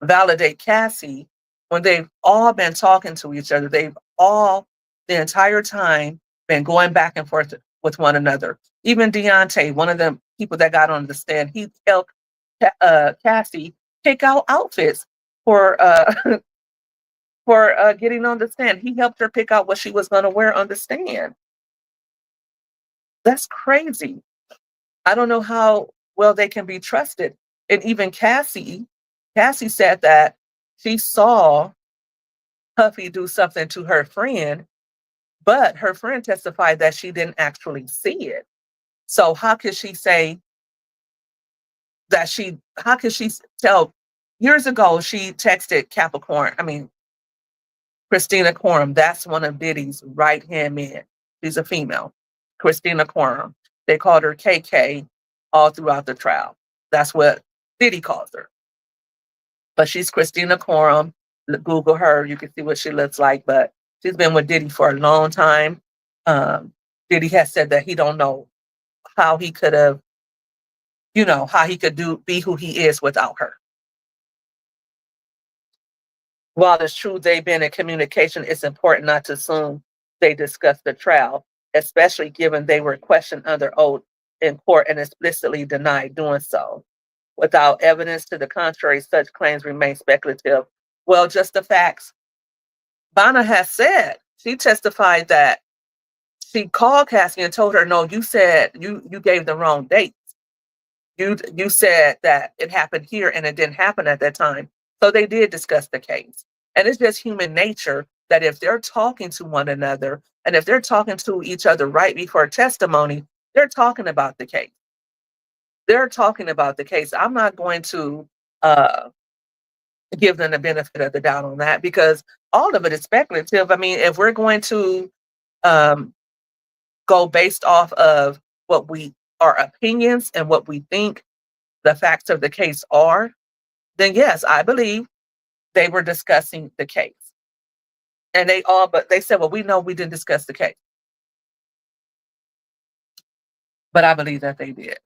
validate Cassie when they've all been talking to each other? They've all, the entire time, been going back and forth with one another. Even Deontay, one of the people that got on the stand, he helped Cassie pick out outfits for for getting on the stand. He helped her pick out what she was going to wear on the stand. That's crazy. I don't know how well they can be trusted. And even Cassie said that she saw Puffy do something to her friend, but her friend testified that she didn't actually see it. So how could she say that how could she tell? Years ago, she texted Christina Quorum. That's one of Diddy's right-hand men. She's a female, Christina Quorum. They called her KK all throughout the trial. That's what Diddy calls her. But she's Christina Quorum. Google her. You can see what she looks like. But she's been with Diddy for a long time. Diddy has said that he don't know how he could have, how he could be who he is without her. While it's true they've been in communication, it's important not to assume they discussed the trial, especially given they were questioned under oath in court and explicitly denied doing so. Without evidence to the contrary, such claims remain speculative. Well, just the facts. Vanna has said, she testified that she called Cassie and told her, no, you said you gave the wrong date. You said that it happened here and it didn't happen at that time. So they did discuss the case. And it's just human nature that if they're talking to one another and if they're talking to each other right before testimony, they're talking about the case. They're talking about the case. I'm not going to give them the benefit of the doubt on that because all of it is speculative. I mean, if we're going to go based off of our opinions and what we think the facts of the case are, then yes, I believe they were discussing the case. And but they said, well, we know we didn't discuss the case. But I believe that they did.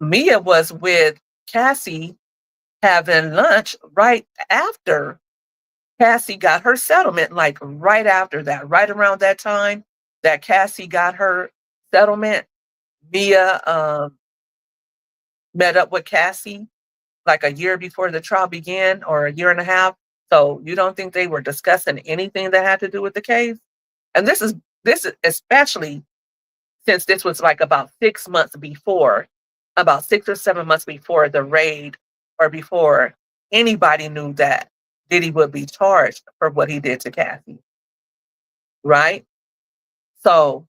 Mia was with Cassie having lunch right after Cassie got her settlement, like right after that, right around that time that Cassie got her settlement, Mia met up with Cassie like a year before the trial began or a year and a half. So you don't think they were discussing anything that had to do with the case? And this is especially since this was like about 6 months before, about 6 or 7 months before the raid or before anybody knew that Diddy would be charged for what he did to Cassie. Right? So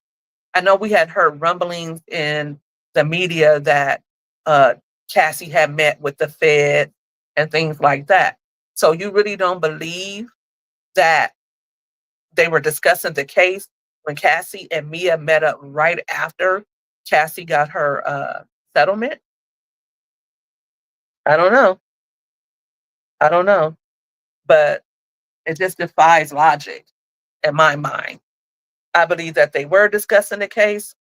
I know we had heard rumblings in the media that Cassie had met with the Fed and things like that. So you really don't believe that they were discussing the case when Cassie and Mia met up right after Cassie got her settlement? I don't know. But it just defies logic in my mind. I believe that they were discussing the case.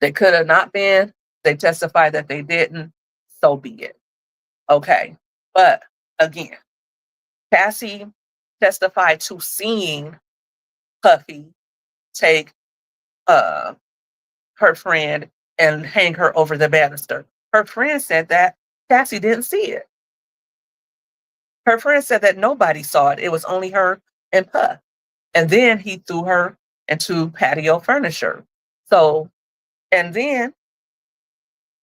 They could have not been. They testified that they didn't. So be it. Okay. But again, Cassie testified to seeing Puffy take her friend and hang her over the banister. Her friend said that Cassie didn't see it. Her friend said that nobody saw it. It was only her and Puff. And then he threw her into patio furniture. So, and then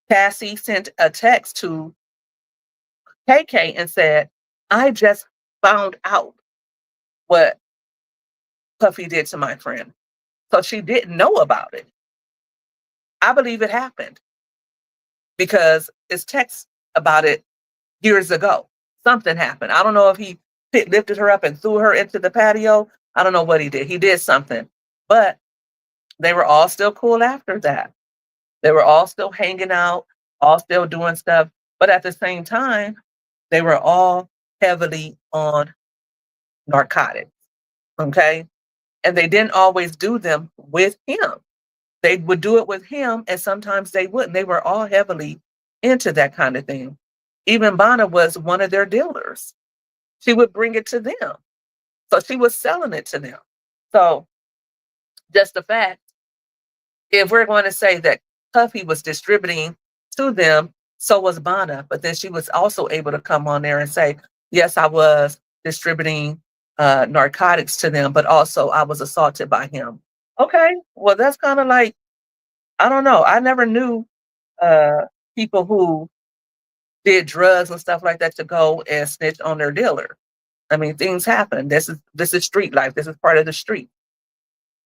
Cassie sent a text to KK and said, I just found out what Puffy did to my friend. So she didn't know about it. I believe it happened because it's text about it years ago. Something happened. I don't know if he lifted her up and threw her into the patio. I don't know what he did. He did something. But they were all still cool after that. They were all still hanging out, all still doing stuff. But at the same time, they were all heavily on narcotics. Okay. And they didn't always do them with him. They would do it with him, and sometimes they wouldn't. They were all heavily into that kind of thing. Even Bonna was one of their dealers. She would bring it to them. So she was selling it to them. So just the fact, if we're going to say that Puffy was distributing to them, so was Bonna. But then she was also able to come on there and say, yes, I was distributing narcotics to them, but also I was assaulted by him. Okay, well, that's kind of like, I don't know. I never knew uh, people who did drugs and stuff like that to go and snitch on their dealer. I mean, things happen. This is street life. This is part of the street.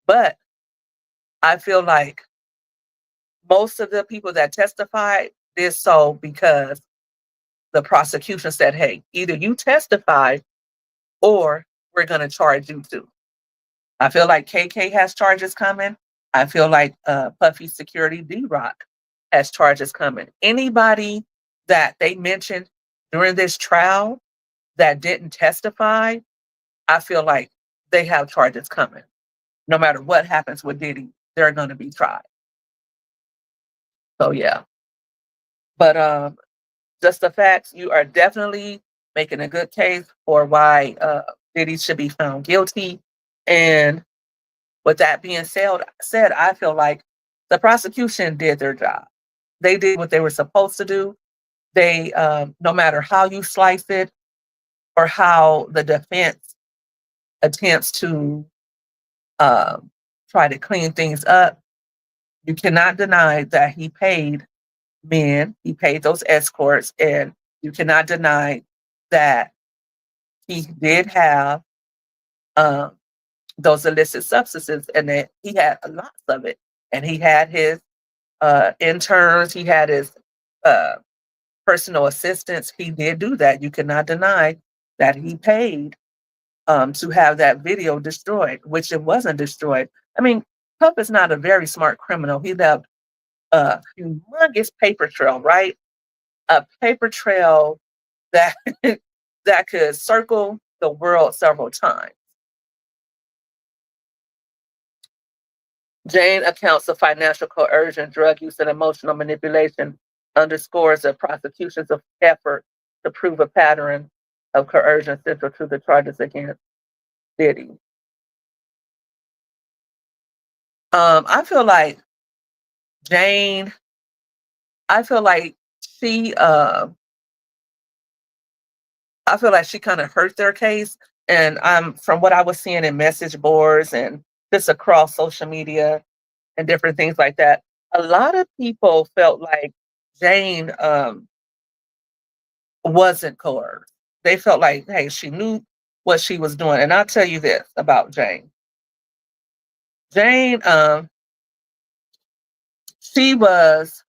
But I feel like most of the people that testified did so because the prosecution said, hey, either you testify or we're going to charge you too. I feel like KK has charges coming. I feel like Puffy Security D-Rock has charges coming. Anybody that they mentioned during this trial that didn't testify, I feel like they have charges coming. No matter what happens with Diddy, they're going to be tried. So yeah. But just the facts, you are definitely making a good case for why Diddy should be found guilty. And with that being said, I feel like the prosecution did their job. They did what they were supposed to do. They, no matter how you slice it or how the defense attempts to try to clean things up, you cannot deny that he paid men, he paid those escorts, and you cannot deny that he did have um, those illicit substances and that he had lots of it. And he had his interns, he had his uh, personal assistants. He did do that. You cannot deny that he paid to have that video destroyed, which it wasn't destroyed. I mean, Puff is not a very smart criminal. He left a humongous paper trail, right? A paper trail that that could circle the world several times. Jane accounts of financial coercion, drug use, and emotional manipulation underscores the prosecution's effort to prove a pattern of coercion central to the charges against Diddy. I feel like Jane, I feel like she, I feel like she kind of hurt their case. And from what I was seeing in message boards and just across social media and different things like that, a lot of people felt like Jane wasn't coerced. They felt like, hey, she knew what she was doing. And I'll tell you this about Jane. Jane, she was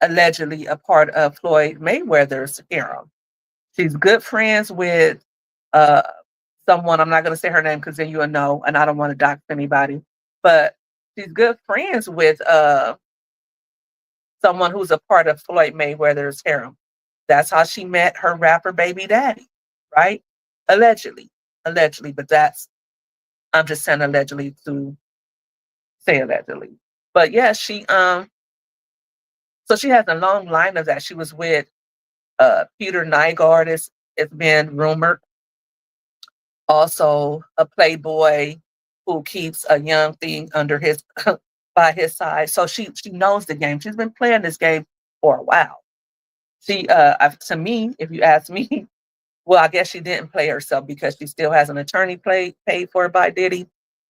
allegedly a part of Floyd Mayweather's harem. She's good friends with uh, someone. I'm not going to say her name because then you'll know, and I don't want to dox anybody. But she's good friends with someone who's a part of Floyd Mayweather's harem. That's how she met her rapper baby daddy, right? Allegedly, but I'm just saying allegedly to say allegedly. But yeah, so she has a long line of that. She was with Peter Nygaard, it's been rumored. Also, a playboy who keeps a young thing under his by his side. So she knows the game. She's been playing this game for a while. To me, if you ask me, well, I guess she didn't play herself because she still has an attorney paid for by Diddy.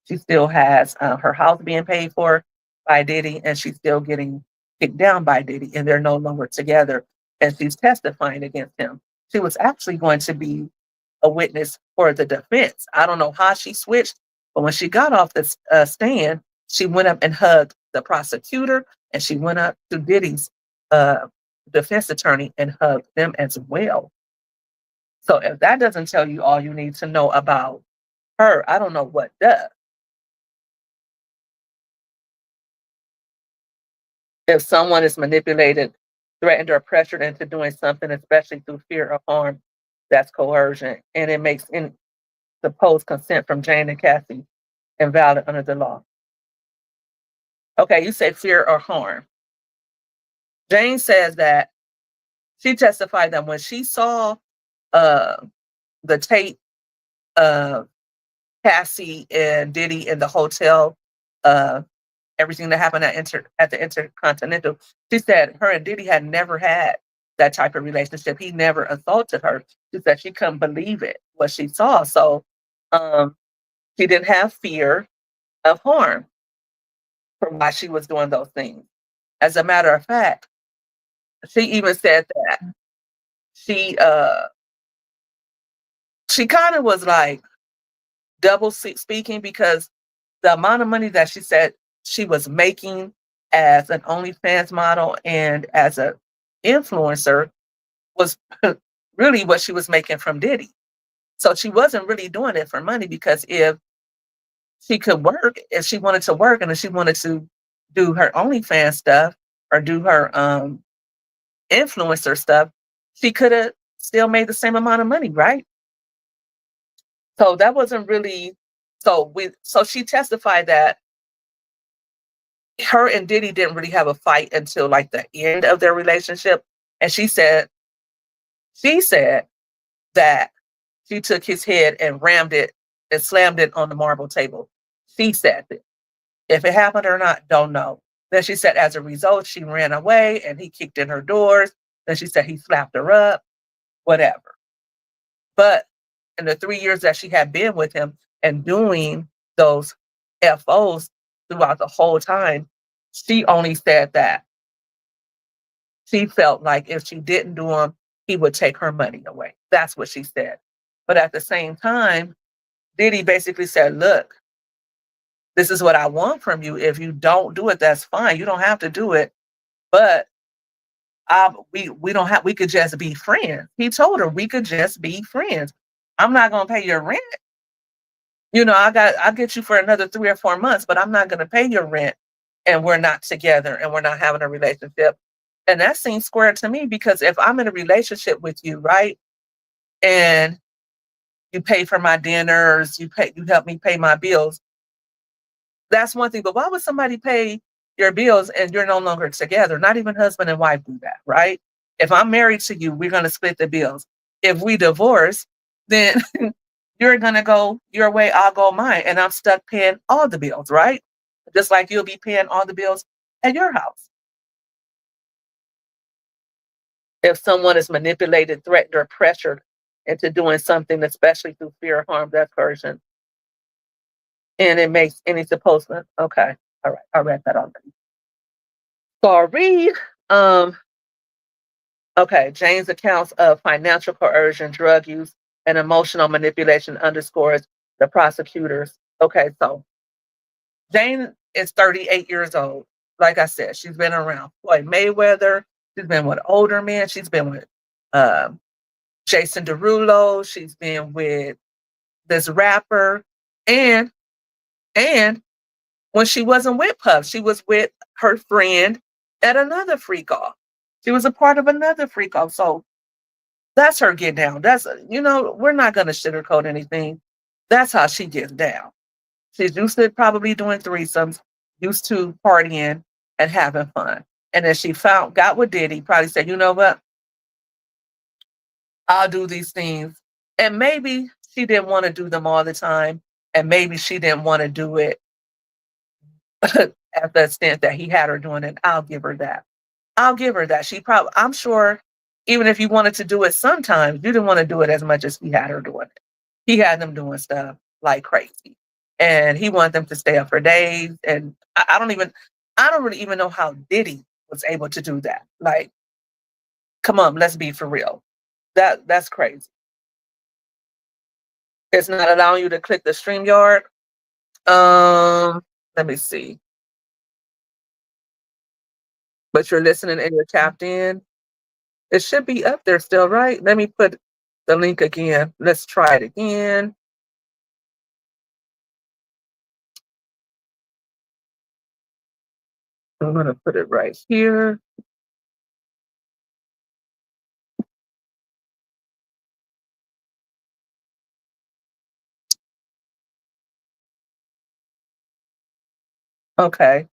She still has her house being paid for by Diddy, and she's still getting kicked down by Diddy, and they're no longer together. And she's testifying against him. She was actually going to be a witness for the defense. I don't know how she switched, but when she got off the stand, she went up and hugged the prosecutor, and she went up to Diddy's uh, defense attorney and hugged them as well. So if that doesn't tell you all you need to know about her, I don't know what does. If someone is manipulated, threatened, or pressured into doing something, especially through fear of harm, that's coercion, and it makes any supposed consent from Jane and Cassie invalid under the law. Okay, you say fear or harm. Jane says that she testified that when she saw uh, the tape of Cassie and Diddy in the hotel, uh, everything that happened at the Intercontinental, she said her and Diddy had never had that type of relationship. He never assaulted her. She said she couldn't believe it, what she saw. So um, she didn't have fear of harm for why she was doing those things. As a matter of fact, she even said that she uh she kind of was like double speaking, because the amount of money that she said she was making as an OnlyFans model and as a influencer was really what she was making from Diddy. So she wasn't really doing it for money, because if she could work, if she wanted to work and if she wanted to do her OnlyFans stuff or do her influencer stuff, she could have still made the same amount of money, right? So that wasn't really so she testified that her and Diddy didn't really have a fight until like the end of their relationship. And she said that she took his head and rammed it and slammed it on the marble table. She said that. If it happened or not, don't know. Then she said as a result, she ran away and he kicked in her doors. Then she said he slapped her up, whatever. But in the 3 years that she had been with him and doing those FOs throughout the whole time, she only said that she felt like if she didn't do them, he would take her money away. That's what she said. But at the same time, Diddy basically said, look, this is what I want from you. If you don't do it, that's fine. You don't have to do it. But we don't have, we could just be friends. He told her we could just be friends. I'm not gonna pay your rent. I'll get you for another 3 or 4 months, but I'm not gonna pay your rent and we're not together and we're not having a relationship. And that seems square to me, because if I'm in a relationship with you, right? And you pay for my dinners, you help me pay my bills. That's one thing. But why would somebody pay your bills and you're no longer together? Not even husband and wife do that, right? If I'm married to you, we're gonna split the bills. If we divorce, then you're gonna go your way, I'll go mine, and I'm stuck paying all the bills, right? Just like you'll be paying all the bills at your house. If someone is manipulated, threatened, or pressured into doing something, especially through fear of harm, that's coercion. And it makes any supposed, okay. All right, I read that already. So I'll read okay, Jane's accounts of financial coercion, drug use, and emotional manipulation underscores the prosecutors. Okay, so Jane is 38 years old. Like I said, she's been around Floyd Mayweather. She's been with older men. She's been with um, Jason Derulo. She's been with this rapper, and and when she wasn't with Puff, she was with her friend at another freak off. She was a part of another freak off. So that's her get down. We're not going to sugarcoat anything. That's how she gets down. She's used to probably doing threesomes, used to partying and having fun. And then she got with Diddy, probably said, you know what? I'll do these things. And maybe she didn't want to do them all the time. And maybe she didn't want to do it at the extent that he had her doing it. I'll give her that. I'll give her that. I'm sure, even if you wanted to do it sometimes, you didn't want to do it as much as he had her doing it. He had them doing stuff like crazy. And he wanted them to stay up for days. And I don't really even know how Diddy was able to do that. Like, come on, let's be for real. That's crazy. It's not allowing you to click the StreamYard. Let me see. But you're listening and you're tapped in. It should be up there still, right? Let me put the link again. Let's try it again. I'm going to put it right here. Okay.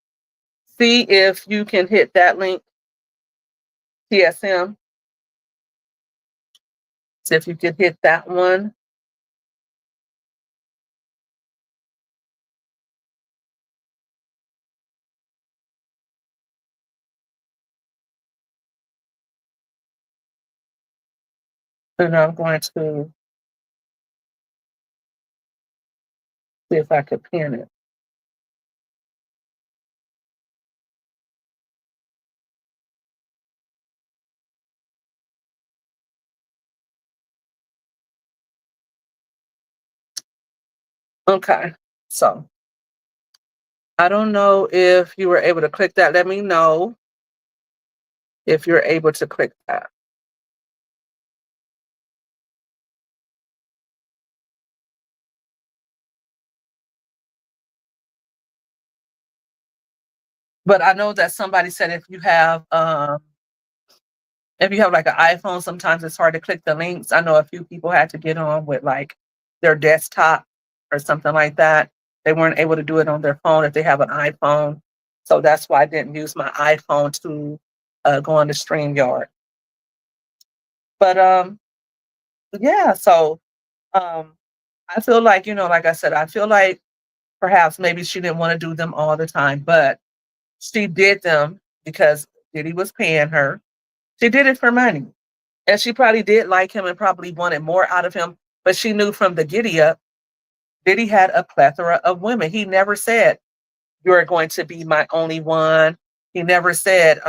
See if you can hit that link, TSM. See if you can hit that one. And I'm going to see if I could pin it. Okay. So I don't know if you were able to click that. Let me know if you're able to click that. But I know that somebody said if you have like an iPhone, sometimes it's hard to click the links. I know a few people had to get on with like their desktop or something like that. They weren't able to do it on their phone if they have an iPhone. So that's why I didn't use my iPhone to go on the StreamYard. But yeah, so um I feel like, like I said, I feel like perhaps maybe she didn't want to do them all the time, but she did them because Diddy was paying her. She did it for money. And she probably did like him and probably wanted more out of him, but she knew from the giddy up, Diddy had a plethora of women. He never said, "You're going to be my only one." He never said,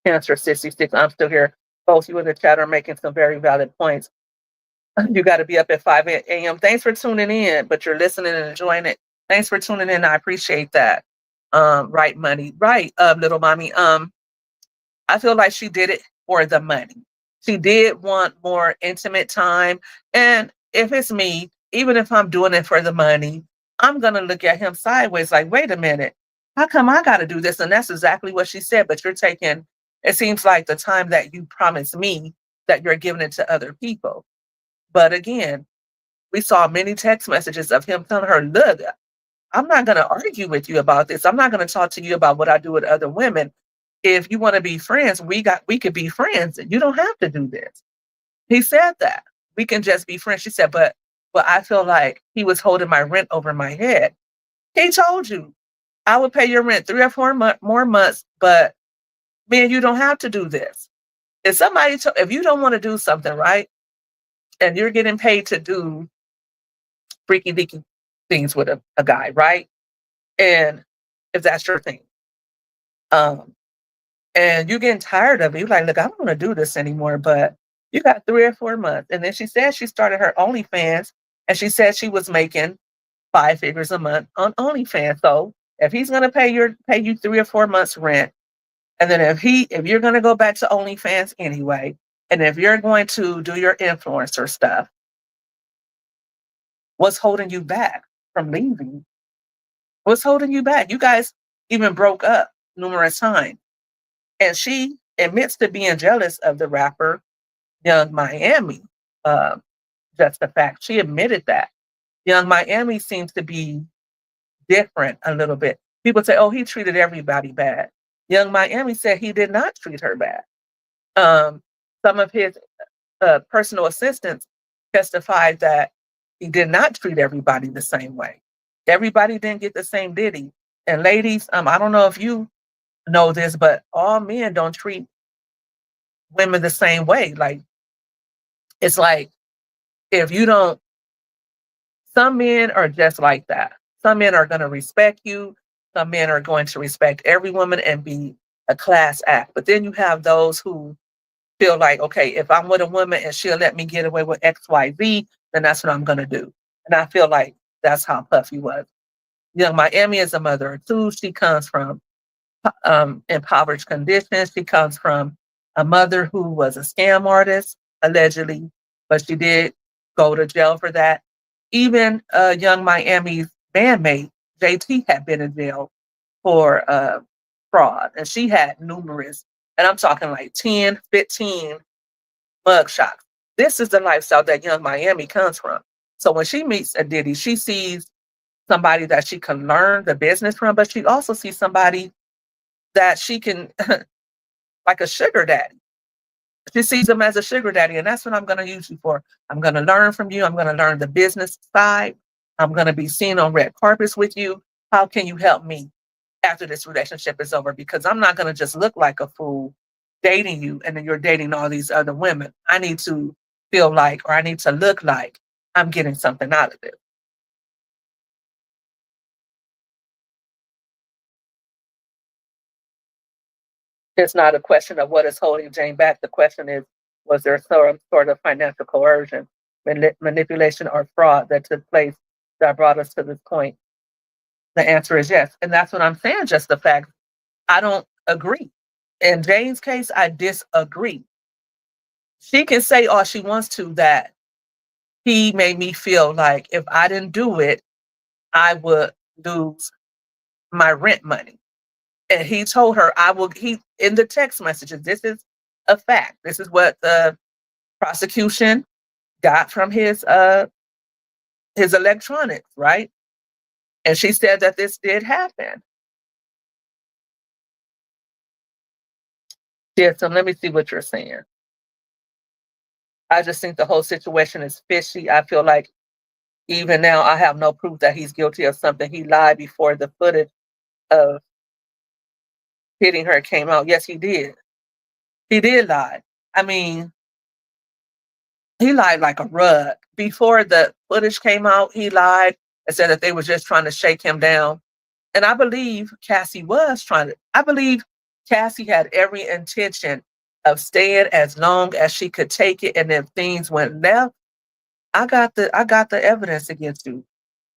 Cancer 66, I'm still here. Both you in the chat are making some very valid points. You got to be up at 5 a.m. Thanks for tuning in, but you're listening and enjoying it. Thanks for tuning in. I appreciate that. Right, money. Right, little mommy. I feel like she did it for the money. She did want more intimate time. And if it's me, even if I'm doing it for the money, I'm going to look at him sideways like, wait a minute, how come I got to do this? And that's exactly what she said. But you're taking, it seems like the time that you promised me that you're giving it to other people. But again, we saw many text messages of him telling her, look, I'm not going to argue with you about this. I'm not going to talk to you about what I do with other women. If you want to be friends, we could be friends. You don't have to do this. He said that. We can just be friends. She said, but I feel like he was holding my rent over my head. He told you I would pay your rent 3 or 4 more months, but man, you don't have to do this. If you don't want to do something, right, and you're getting paid to do freaky deaky things with a guy, right? And if that's your thing, um, and you're getting tired of it, you're like, look, I don't want to do this anymore, but you got 3 or 4 months. And then she said she started her OnlyFans and she said she was making 5 figures a month on OnlyFans. So if he's gonna pay you 3 or 4 months rent, and then if you're gonna go back to OnlyFans anyway, and if you're going to do your influencer stuff, what's holding you back from leaving? What's holding you back? You guys even broke up numerous times. And she admits to being jealous of the rapper Young Miami. Uh, that's the fact. She admitted that. Young Miami seems to be different a little bit. People say, oh, he treated everybody bad. Young Miami said he did not treat her bad. Some of his personal assistants testified that he did not treat everybody the same way. Everybody didn't get the same Diddy. And ladies, I don't know if you know this, but all men don't treat women the same way. Like, it's like if you don't, some men are just like that. Some men are going to respect you. Some men are going to respect every woman and be a class act. But then you have those who feel like, okay, if I'm with a woman and she'll let me get away with XYZ, then that's what I'm going to do. And I feel like that's how Puffy was. Young Miami is a mother of two. She comes from impoverished conditions. She comes from a mother who was a scam artist, allegedly, but she did go to jail for that. Even Young Miami's bandmate, JT, had been in jail for fraud, and she had numerous, and I'm talking like 10, 15 mugshots. This is the lifestyle that Young Miami comes from. So when she meets a Diddy, she sees somebody that she can learn the business from, but she also sees somebody that she can, like a sugar daddy. She sees him as a sugar daddy, and that's what I'm going to use you for. I'm going to learn from you. I'm going to learn the business side. I'm going to be seen on red carpets with you. How can you help me after this relationship is over? Because I'm not going to just look like a fool dating you, and then you're dating all these other women. I need to feel like, or I need to look like I'm getting something out of it. It's not a question of what is holding Jane back. The question is, was there some sort of financial coercion, manipulation, or fraud that took place that brought us to this point? The answer is yes. And that's what I'm saying, just the fact I don't agree. In Jane's case, I disagree. She can say all she wants to that he made me feel like if I didn't do it, I would lose my rent money. And he told her he in the text messages, this is a fact. This is what the prosecution got from his electronics, right? And she said that this did happen. Yeah, so let me see what you're saying. I just think the whole situation is fishy. I feel like even now I have no proof that he's guilty of something. He lied before the footage of hitting her came out. Yes, he did. He did lie. I mean, he lied like a rug. Before the footage came out, he lied and said that they were just trying to shake him down. And I believe I believe Cassie had every intention of staying as long as she could take it. And if things went left, I got the evidence against you.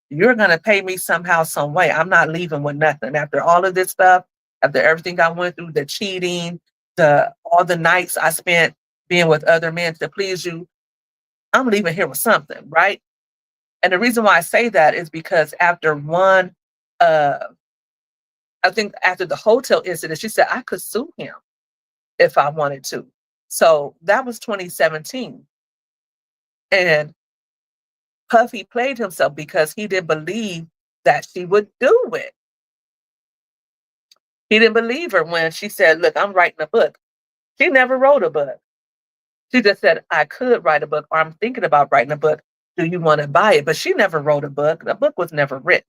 You're gonna pay me somehow, some way. I'm not leaving with nothing. After all of this stuff, after everything I went through, the cheating, all the nights I spent being with other men to please you, I'm leaving here with something, right? And the reason why I say that is because after uh, I think after the hotel incident, she said I could sue him if I wanted to. So that was 2017. And Puffy played himself because he didn't believe that she would do it. He didn't believe her when she said, look, I'm writing a book. She never wrote a book. She just said, I could write a book, or I'm thinking about writing a book. Do you want to buy it? But she never wrote a book. The book was never written.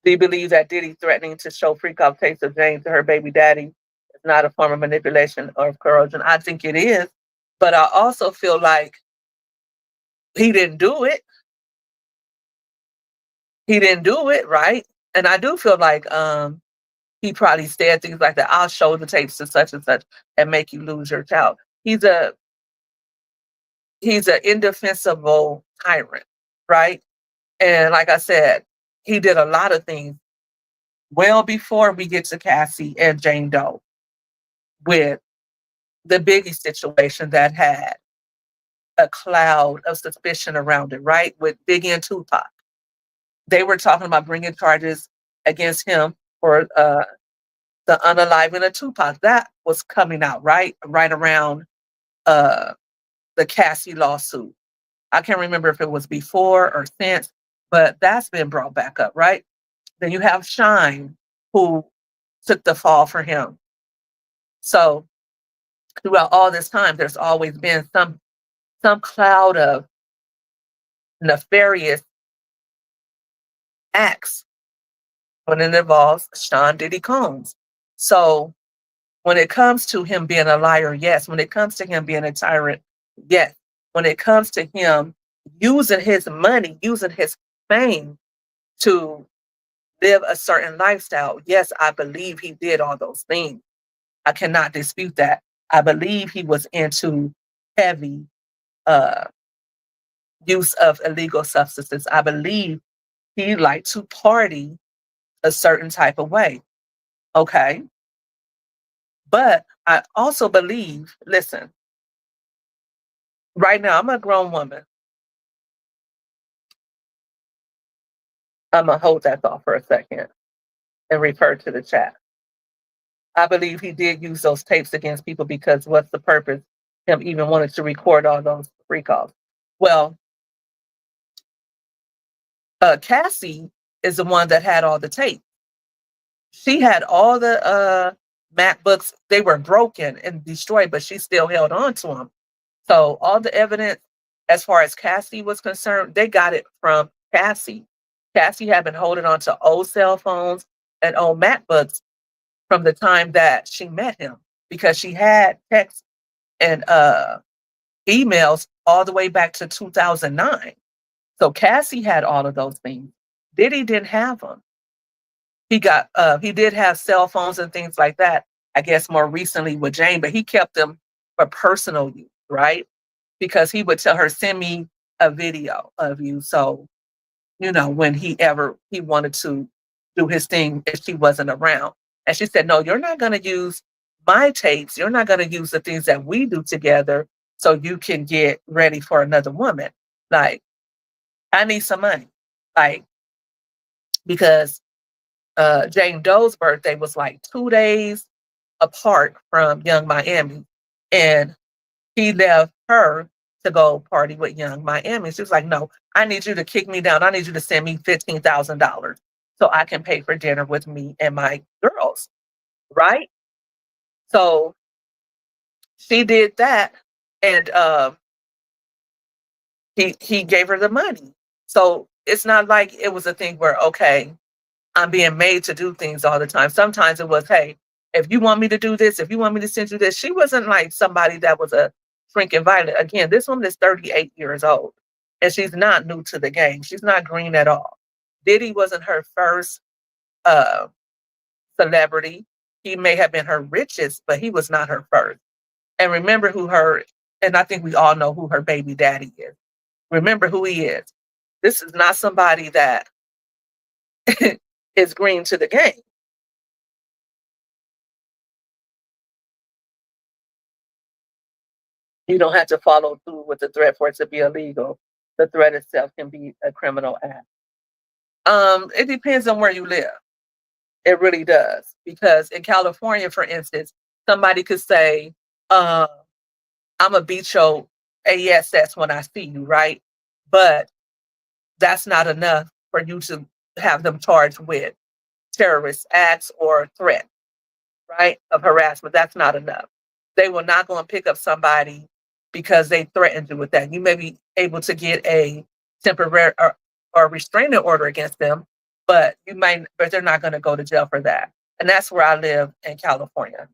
Do you believe that Diddy threatening to show freak out tapes of Jane to her baby daddy is not a form of manipulation or coercion? I think it is. But I also feel like he didn't do it. He didn't do it, right? And I do feel like he probably said things like that. I'll show the tapes to such and such and make you lose your child. He's an indefensible tyrant, right? And like I said, he did a lot of things well before we get to Cassie and Jane Doe with the Biggie situation that had a cloud of suspicion around it, right? With Biggie and Tupac. They were talking about bringing charges against him for the unaliving of Tupac. That was coming out, right? Right around the Cassie lawsuit. I can't remember if it was before or since, but that's been brought back up, right? Then you have Shine, who took the fall for him. So throughout all this time, there's always been some cloud of nefarious acts when it involves Sean Diddy Combs. So when it comes to him being a liar, yes. When it comes to him being a tyrant, yes. When it comes to him using his money, using his fame to live a certain lifestyle. Yes, I believe he did all those things. I cannot dispute that. I believe he was into heavy uh, use of illegal substances. I believe he liked to party a certain type of way. Okay. But I also believe, listen, right now I'm a grown woman. I'm going to hold that thought for a second and refer to the chat. I believe he did use those tapes against people because what's the purpose? Him even wanted to record all those free calls. Well, Cassie is the one that had all the tape. She had all the MacBooks. They were broken and destroyed, but she still held on to them. So all the evidence, as far as Cassie was concerned, they got it from Cassie. Cassie had been holding on to old cell phones and old MacBooks from the time that she met him because she had texts and emails all the way back to 2009. So Cassie had all of those things. Diddy didn't have them. He did have cell phones and things like that, I guess more recently with Jane, but he kept them for personal use, right? Because he would tell her, send me a video of you. So, when he wanted to do his thing if she wasn't around. And she said, no, you're not going to use my tapes. You're not going to use the things that we do together so you can get ready for another woman. Like, I need some money. Like, because Jane Doe's birthday was like 2 days apart from Young Miami. And he left her to go party with Young Miami. She was like, no, I need you to kick me down. I need you to send me $15,000 so I can pay for dinner with me and my girls. Right? So she did that. And he gave her the money. So it's not like it was a thing where, okay, I'm being made to do things all the time. Sometimes it was, hey, if you want me to do this, if you want me to send you this. She wasn't like somebody that was a freaking violent. Again, this woman is 38 years old and she's not new to the game. She's not green at all. Diddy wasn't her first uh, celebrity. He may have been her richest, but he was not her first. And remember and I think we all know who her baby daddy is. Remember who he is. This is not somebody that is green to the game. You don't have to follow through with the threat for it to be illegal. The threat itself can be a criminal act. It depends on where you live. It really does. Because in California, for instance, somebody could say, I'm going to beat your ass when I see you, right? But that's not enough for you to have them charged with terrorist acts or threat, right? Of harassment. That's not enough. They will not go and pick up somebody because they threatened you with that. You may be able to get a temporary or restraining order against them, but they're not going to go to jail for that. And that's where I live in California.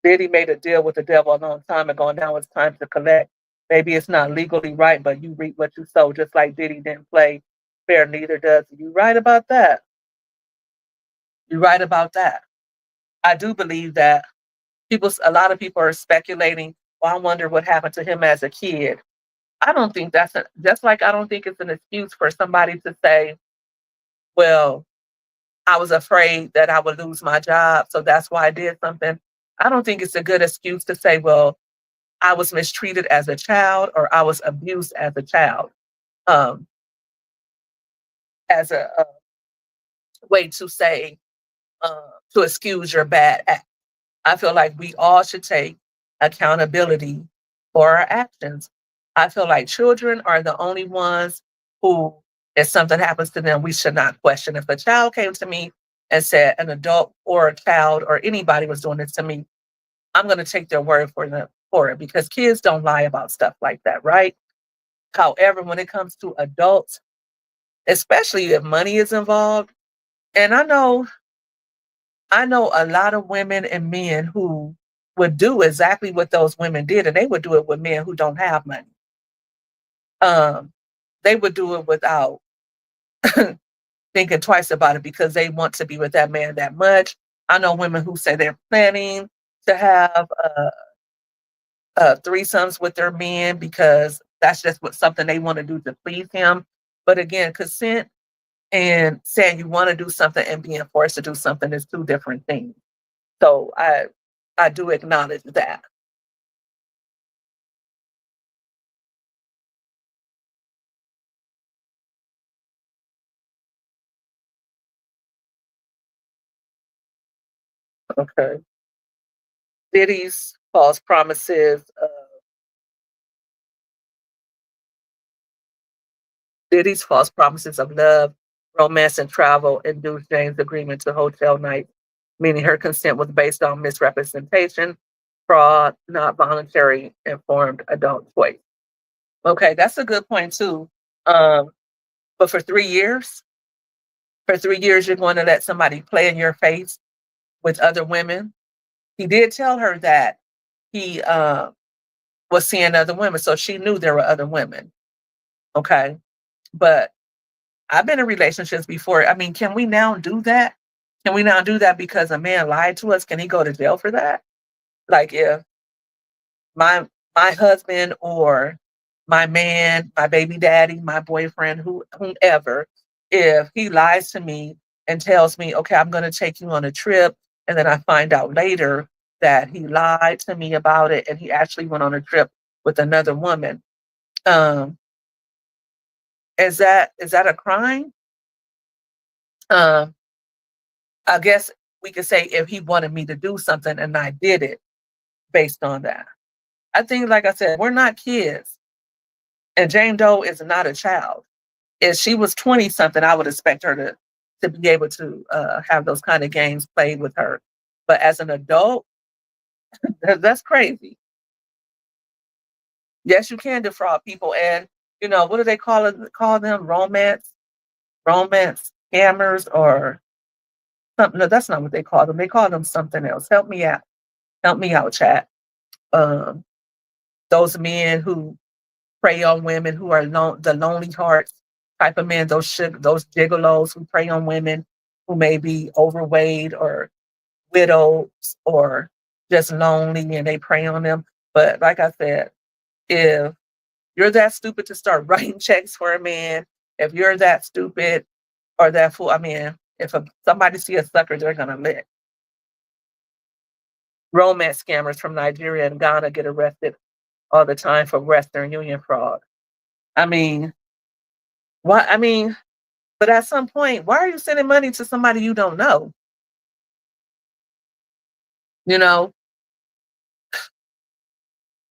Diddy made a deal with the devil a long time ago, and now it's time to collect. Maybe it's not legally right, but you reap what you sow, just like Diddy didn't play fair, neither does he. You right about that. You're right about that. I do believe that a lot of people are speculating, well, I wonder what happened to him as a kid. I don't think just like I don't think it's an excuse for somebody to say, well, I was afraid that I would lose my job, so that's why I did something. I don't think it's a good excuse to say, well, I was mistreated as a child or I was abused as a child, um, as a way to say, to excuse your bad act. I feel like we all should take accountability for our actions. I feel like children are the only ones who, if something happens to them, we should not question. If a child came to me and said an adult or a child or anybody was doing this to me, I'm going to take their word for it because kids don't lie about stuff like that, right? However, when it comes to adults, especially if money is involved, and I know a lot of women and men who would do exactly what those women did, and they would do it with men who don't have money. Um, they would do it without thinking twice about it because they want to be with that man that much. I know women who say they're planning to have threesomes with their men because that's just what something they want to do to please him. But again, consent and saying you want to do something and being forced to do something is two different things. So I do acknowledge that. Okay. Diddy's false promises. Diddy's false promises of love, romance, and travel induced Jane's agreement to hotel nights, meaning her consent was based on misrepresentation, fraud, not voluntary, informed adult choice. Okay, that's a good point too. Um, but for 3 years, you're going to let somebody play in your face with other women. He did tell her that he was seeing other women, so she knew there were other women. Okay, but I've been in relationships before. I mean, can we now do that? Can we now do that because a man lied to us? Can he go to jail for that? Like if my my husband or my man, my baby daddy, my boyfriend, whomever, if he lies to me and tells me, okay, I'm going to take you on a trip, and then I find out later that he lied to me about it and he actually went on a trip with another woman. Um, is that a crime? Um, I guess we could say if he wanted me to do something and I did it based on that. I think, like I said, we're not kids, and Jane Doe is not a child. If she was 20 something, I would expect her to be able to have those kind of games played with her. But as an adult, that's crazy. Yes, you can defraud people, and what do they call it? Call them romance scammers or something. No, that's not what they call them. They call them something else. Help me out. Help me out, chat. Um, those men who prey on women who are the lonely hearts type of men, those gigolos who prey on women who may be overweight or widows or just lonely and they prey on them. But like I said, if you're that stupid to start writing checks for a man, if you're that stupid or that fool, I mean, if somebody see a sucker, they're gonna lick. Romance scammers from Nigeria and Ghana get arrested all the time for Western Union fraud. I mean, why? I mean, but at some point, why are you sending money to somebody you don't know? You know,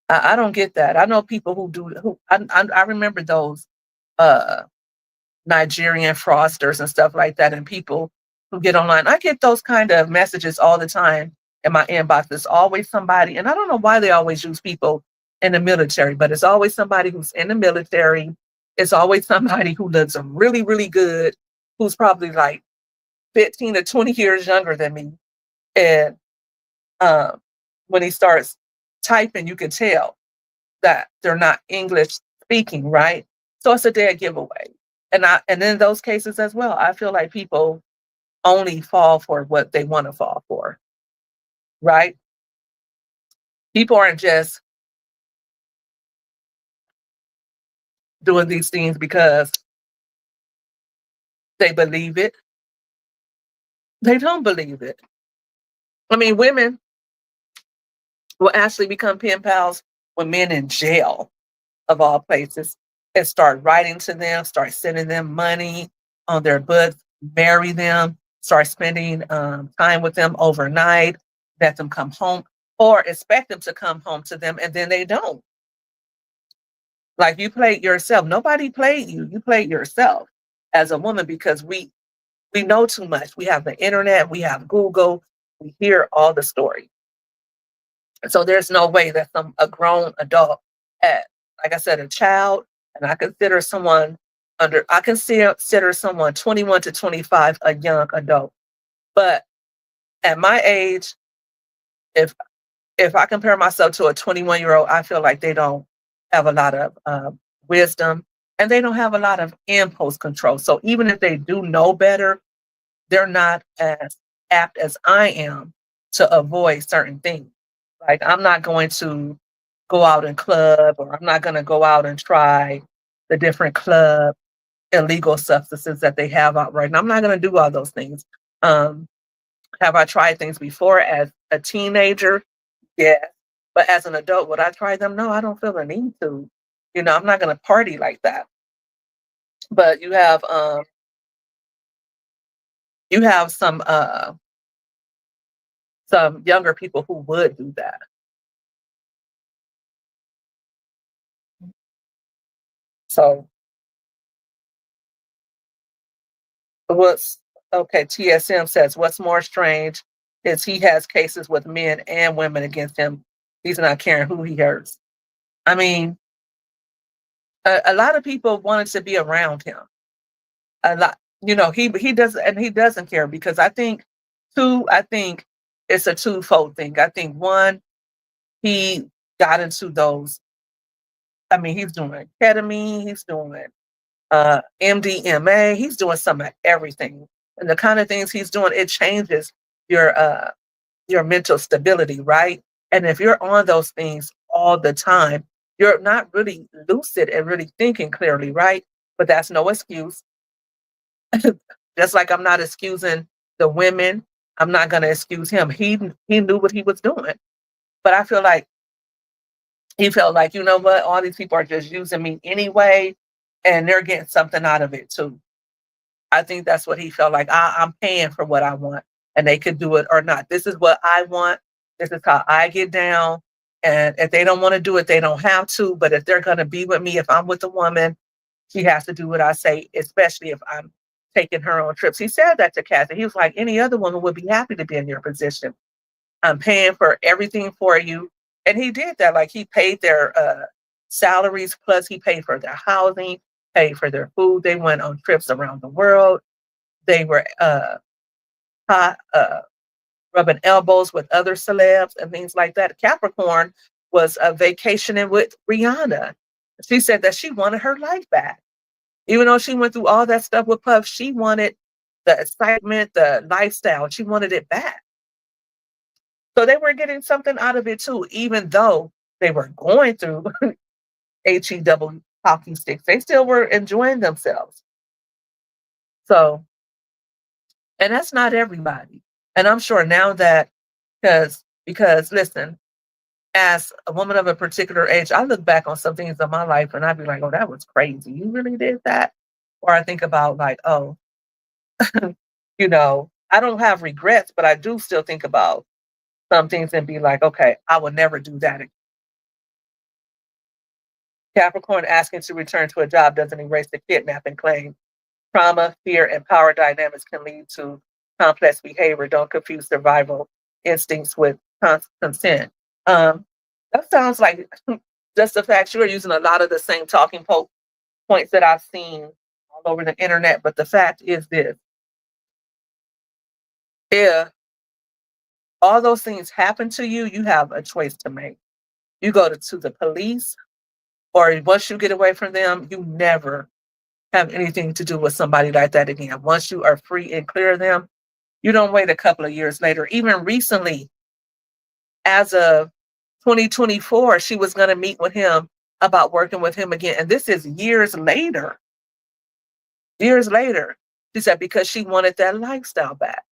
I don't get that. I know people who do. I remember those uh, Nigerian fraudsters and stuff like that, and people who get online. I get those kind of messages all the time in my inbox. There's always somebody, and I don't know why they always use people in the military, but it's always somebody who's in the military. It's always somebody who looks really, really good, who's probably like 15 to 20 years younger than me. And um, when he starts typing, you can tell that they're not English speaking, right? So it's a dead giveaway. And in those cases as well, I feel like people only fall for what they want to fall for, right? People aren't just doing these things because they believe it. They don't believe it. I mean, women will actually become pen pals with men in jail, of all places, and start writing to them, start sending them money on their books, marry them, start spending time with them overnight, let them come home, or expect them to come home to them, and then they don't. Like you played yourself. Nobody played you. You played yourself as a woman because we know too much. We have the internet, we have Google, we hear all the stories. So there's no way that a grown adult, at, like I said, a child, and I consider someone 21 to 25 a young adult. But at my age, if if I compare myself to a 21-year-old, I feel like they don't have a lot of wisdom. and they don't have a lot of impulse control. So even if they do know better, they're not as apt as I am to avoid certain things. Like I'm not going to go out and club, or I'm not going to go out and try the different club illegal substances that they have out right now. I'm not going to do all those things. Um, have I tried things before as a teenager? Yeah. But as an adult, would I try them? No, I don't feel the need to. I'm not going to party like that. But you have some younger people who would do that. So what's okay? TSM says what's more strange is he has cases with men and women against him. He's not caring who he hurts. I mean, a lot of people wanted to be around him. A lot, he doesn't care because I think it's a twofold thing. I think one, he got into those. I mean, he's doing ketamine, he's doing MDMA, he's doing some of everything, and the kind of things he's doing, it changes your your mental stability, right? And if you're on those things all the time, you're not really lucid and really thinking clearly, right? But that's no excuse. Just like I'm not excusing the women, I'm not going to excuse him. He knew what he was doing, but I feel like he felt like, you know what, all these people are just using me anyway, and they're getting something out of it too. I think that's what he felt like. I'm paying for what I want, and they could do it or not. This is what I want. This is how I get down. And if they don't want to do it, they don't have to. But if they're going to be with me, if I'm with a woman, she has to do what I say, especially if I'm taking her on trips. He said that to Kathy. He was like, any other woman would be happy to be in your position. I'm paying for everything for you. And he did that. Like he paid their salaries, plus he paid for their housing, paid for their food. They went on trips around the world. They were hot, rubbing elbows with other celebs and things like that. Capricorn was vacationing with Rihanna. She said that she wanted her life back. Even though she went through all that stuff with Puff, she wanted the excitement, the lifestyle. She wanted it back. So they were getting something out of it too, even though they were going through HEW hockey sticks. They still were enjoying themselves. So, and that's not everybody. And I'm sure now that because listen, as a woman of a particular age, I look back on some things in my life and I'd be like, oh, that was crazy. You really did that? Or I think about like, oh, I don't have regrets, but I do still think about some things and be like, okay, I would never do that again. Capricorn asking to return to a job doesn't erase the kidnapping claim. Trauma, fear, and power dynamics can lead to complex behavior. Don't confuse survival instincts with consent. Um, that sounds like just the fact you're using a lot of the same talking points that I've seen all over the internet. But the fact is this: if all those things happen to you, you have a choice to make. You go to the police, or once you get away from them, you never have anything to do with somebody like that again. Once you are free and clear of them, you don't wait a couple of years later. Even recently, as of 2024, she was going to meet with him about working with him again. And this is years later. Years later, she said because she wanted that lifestyle back.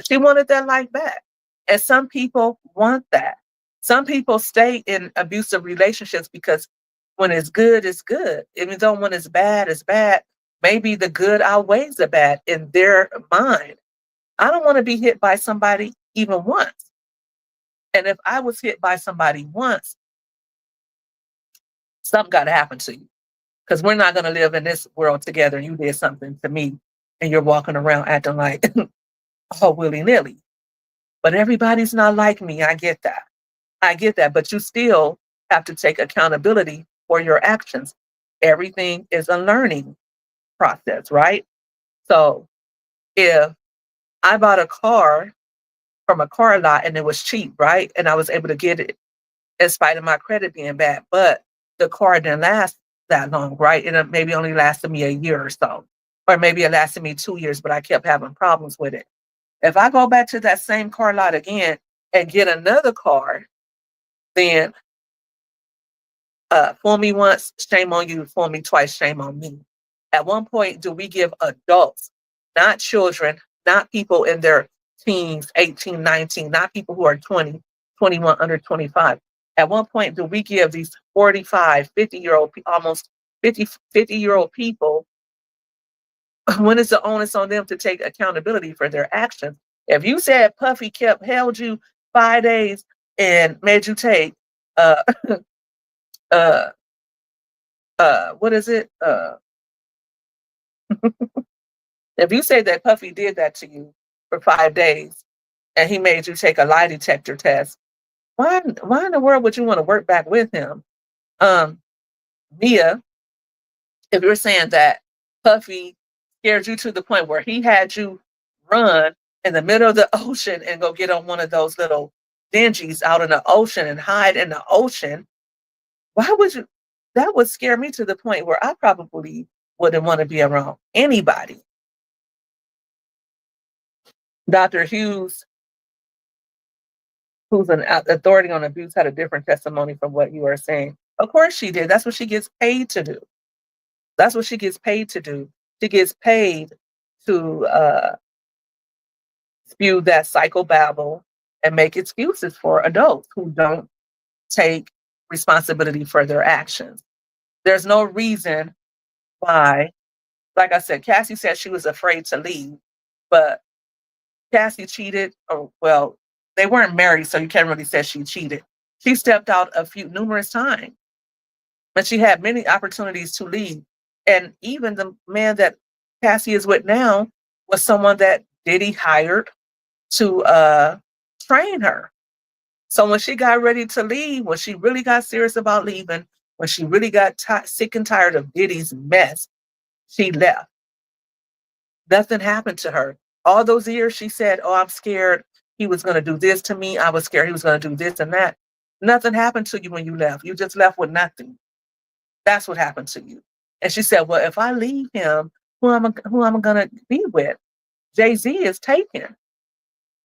She wanted that life back. And some people want that. Some people stay in abusive relationships because when it's good, it's good. Even though when it's bad, it's bad. Maybe the good outweighs the bad in their mind. I don't want to be hit by somebody even once. And if I was hit by somebody once, something got to happen to you because we're not going to live in this world together. And you did something to me and you're walking around acting like, oh, willy nilly. But everybody's not like me. I get that. I get that. But you still have to take accountability for your actions. Everything is a learning process, right? So if I bought a car from a car lot and it was cheap, right? And I was able to get it in spite of my credit being bad, but the car didn't last that long, right? It maybe only lasted me a year or so, or maybe it lasted me 2 years, but I kept having problems with it. If I go back to that same car lot again and get another car, then fool me once, shame on you. Fool me twice, shame on me. At one point, do we give adults, not children, not people in their teens, 18, 19, not people who are 20, 21, under 25. At one point, do we give these 45, 50-year-old, almost 50-year-old people, when is the onus on them to take accountability for their actions? If you said Puffy held you 5 days and made you take uh uh what is it? If you say that Puffy did that to you for 5 days and he made you take a lie detector test, why in the world would you want to work back with him? Um, Mia, if you're saying that Puffy scared you to the point where he had you run in the middle of the ocean and go get on one of those little dingies out in the ocean and hide in the ocean, why would you? That would scare me to the point where I probably wouldn't want to be around anybody. Dr. Hughes, who's an authority on abuse, had a different testimony from what you are saying. Of course she did. That's what she gets paid to do. That's what she gets paid to do. She gets paid to spew that psychobabble and make excuses for adults who don't take responsibility for their actions. There's no reason why, like I said, Cassie said she was afraid to leave, but Cassie cheated, or well, they weren't married, so you can't really say she cheated. She stepped out numerous times, but she had many opportunities to leave. And even the man that Cassie is with now was someone that Diddy hired to train her. So when she got ready to leave, when she really got serious about leaving, when she really got sick and tired of Diddy's mess, she left. Nothing happened to her. All those years she said, "Oh, I'm scared he was going to do this to me. I was scared he was going to do this and that." Nothing happened to you when you left. You just left with nothing. That's what happened to you. And she said, "Well, if I leave him, who am I going to be with? Jay-Z is taken."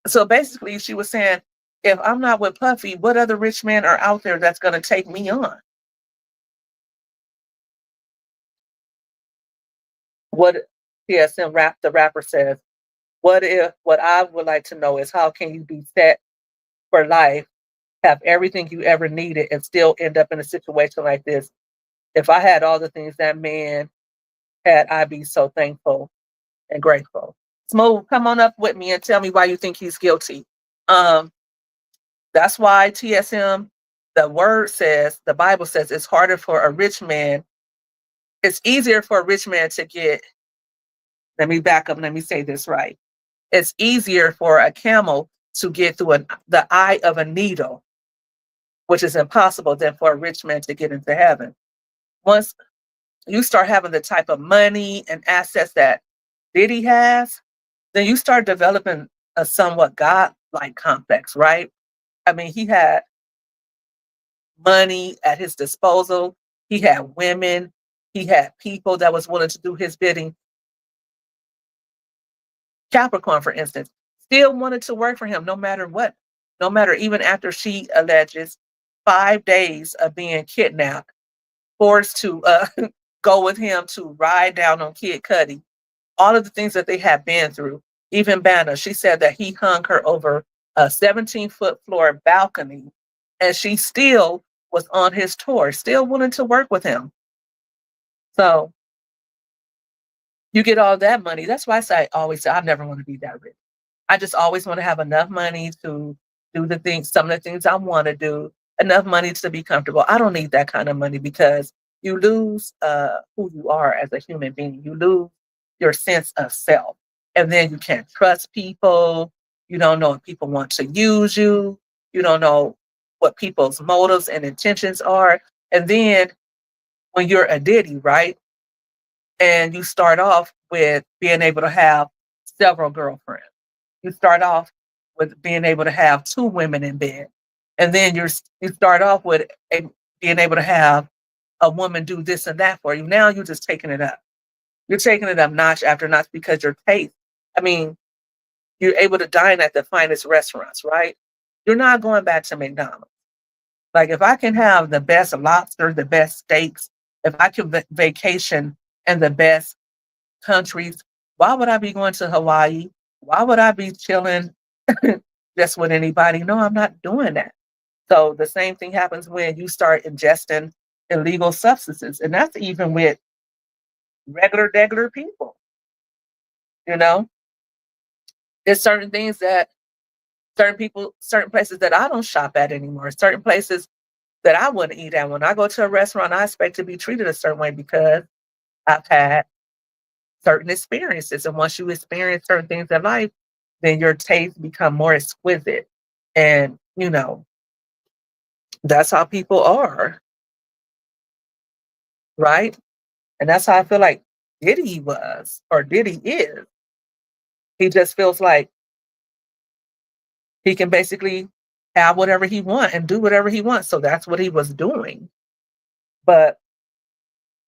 So basically, she was saying, if I'm not with Puffy, what other rich men are out there that's going to take me on? What the rapper says, what I would like to know is, how can you be set for life, have everything you ever needed, and still end up in a situation like this? If I had all the things that man had, I'd be so thankful and grateful. Smooth, come on up with me and tell me why you think he's guilty. Um, that's why TSM, the Bible says it's harder for a rich man. It's easier for a rich man to get, let me back up, let me say this right. It's easier for a camel to get through the eye of a needle, which is impossible, than for a rich man to get into heaven. Once you start having the type of money and assets that Diddy has, then you start developing a somewhat God-like complex, right? I mean, he had money at his disposal. He had women. He had people that was willing to do his bidding. Capricorn, for instance, still wanted to work for him no matter what, no matter, even after she alleges 5 days of being kidnapped, forced to go with him to ride down on Kid Cudi, all of the things that they had been through. Even Banner, she said that he hung her over a 17-foot floor balcony, and she still was on his tour, still willing to work with him. So you get all that money. That's why I always say I never want to be that rich. I just always want to have enough money to do some of the things I want to do, enough money to be comfortable. I don't need that kind of money, because you lose who you are as a human being. You lose your sense of self. And then you can't trust people. You don't know if people want to use you. You don't know what people's motives and intentions are. And then when you're a Diddy, right? And you start off with being able to have several girlfriends. You start off with being able to have two women in bed. And then you start off with being able to have a woman do this and that for you. Now you're just taking it up. You're taking it up notch after notch because your taste. I mean, you're able to dine at the finest restaurants, right? You're not going back to McDonald's. Like if I can have the best lobster, the best steaks, if I can vacation in the best countries, why would I be going to Hawaii? Why would I be chilling just with anybody? No, I'm not doing that. So the same thing happens when you start ingesting illegal substances. And that's even with regular people, you know? There's certain things that certain people, certain places that I don't shop at anymore, certain places that I wouldn't eat at. When I go to a restaurant, I expect to be treated a certain way because I've had certain experiences. And once you experience certain things in life, then your taste become more exquisite. And, that's how people are, right? And that's how I feel like Diddy was, or Diddy is. He just feels like he can basically have whatever he wants and do whatever he wants. So that's what he was doing. But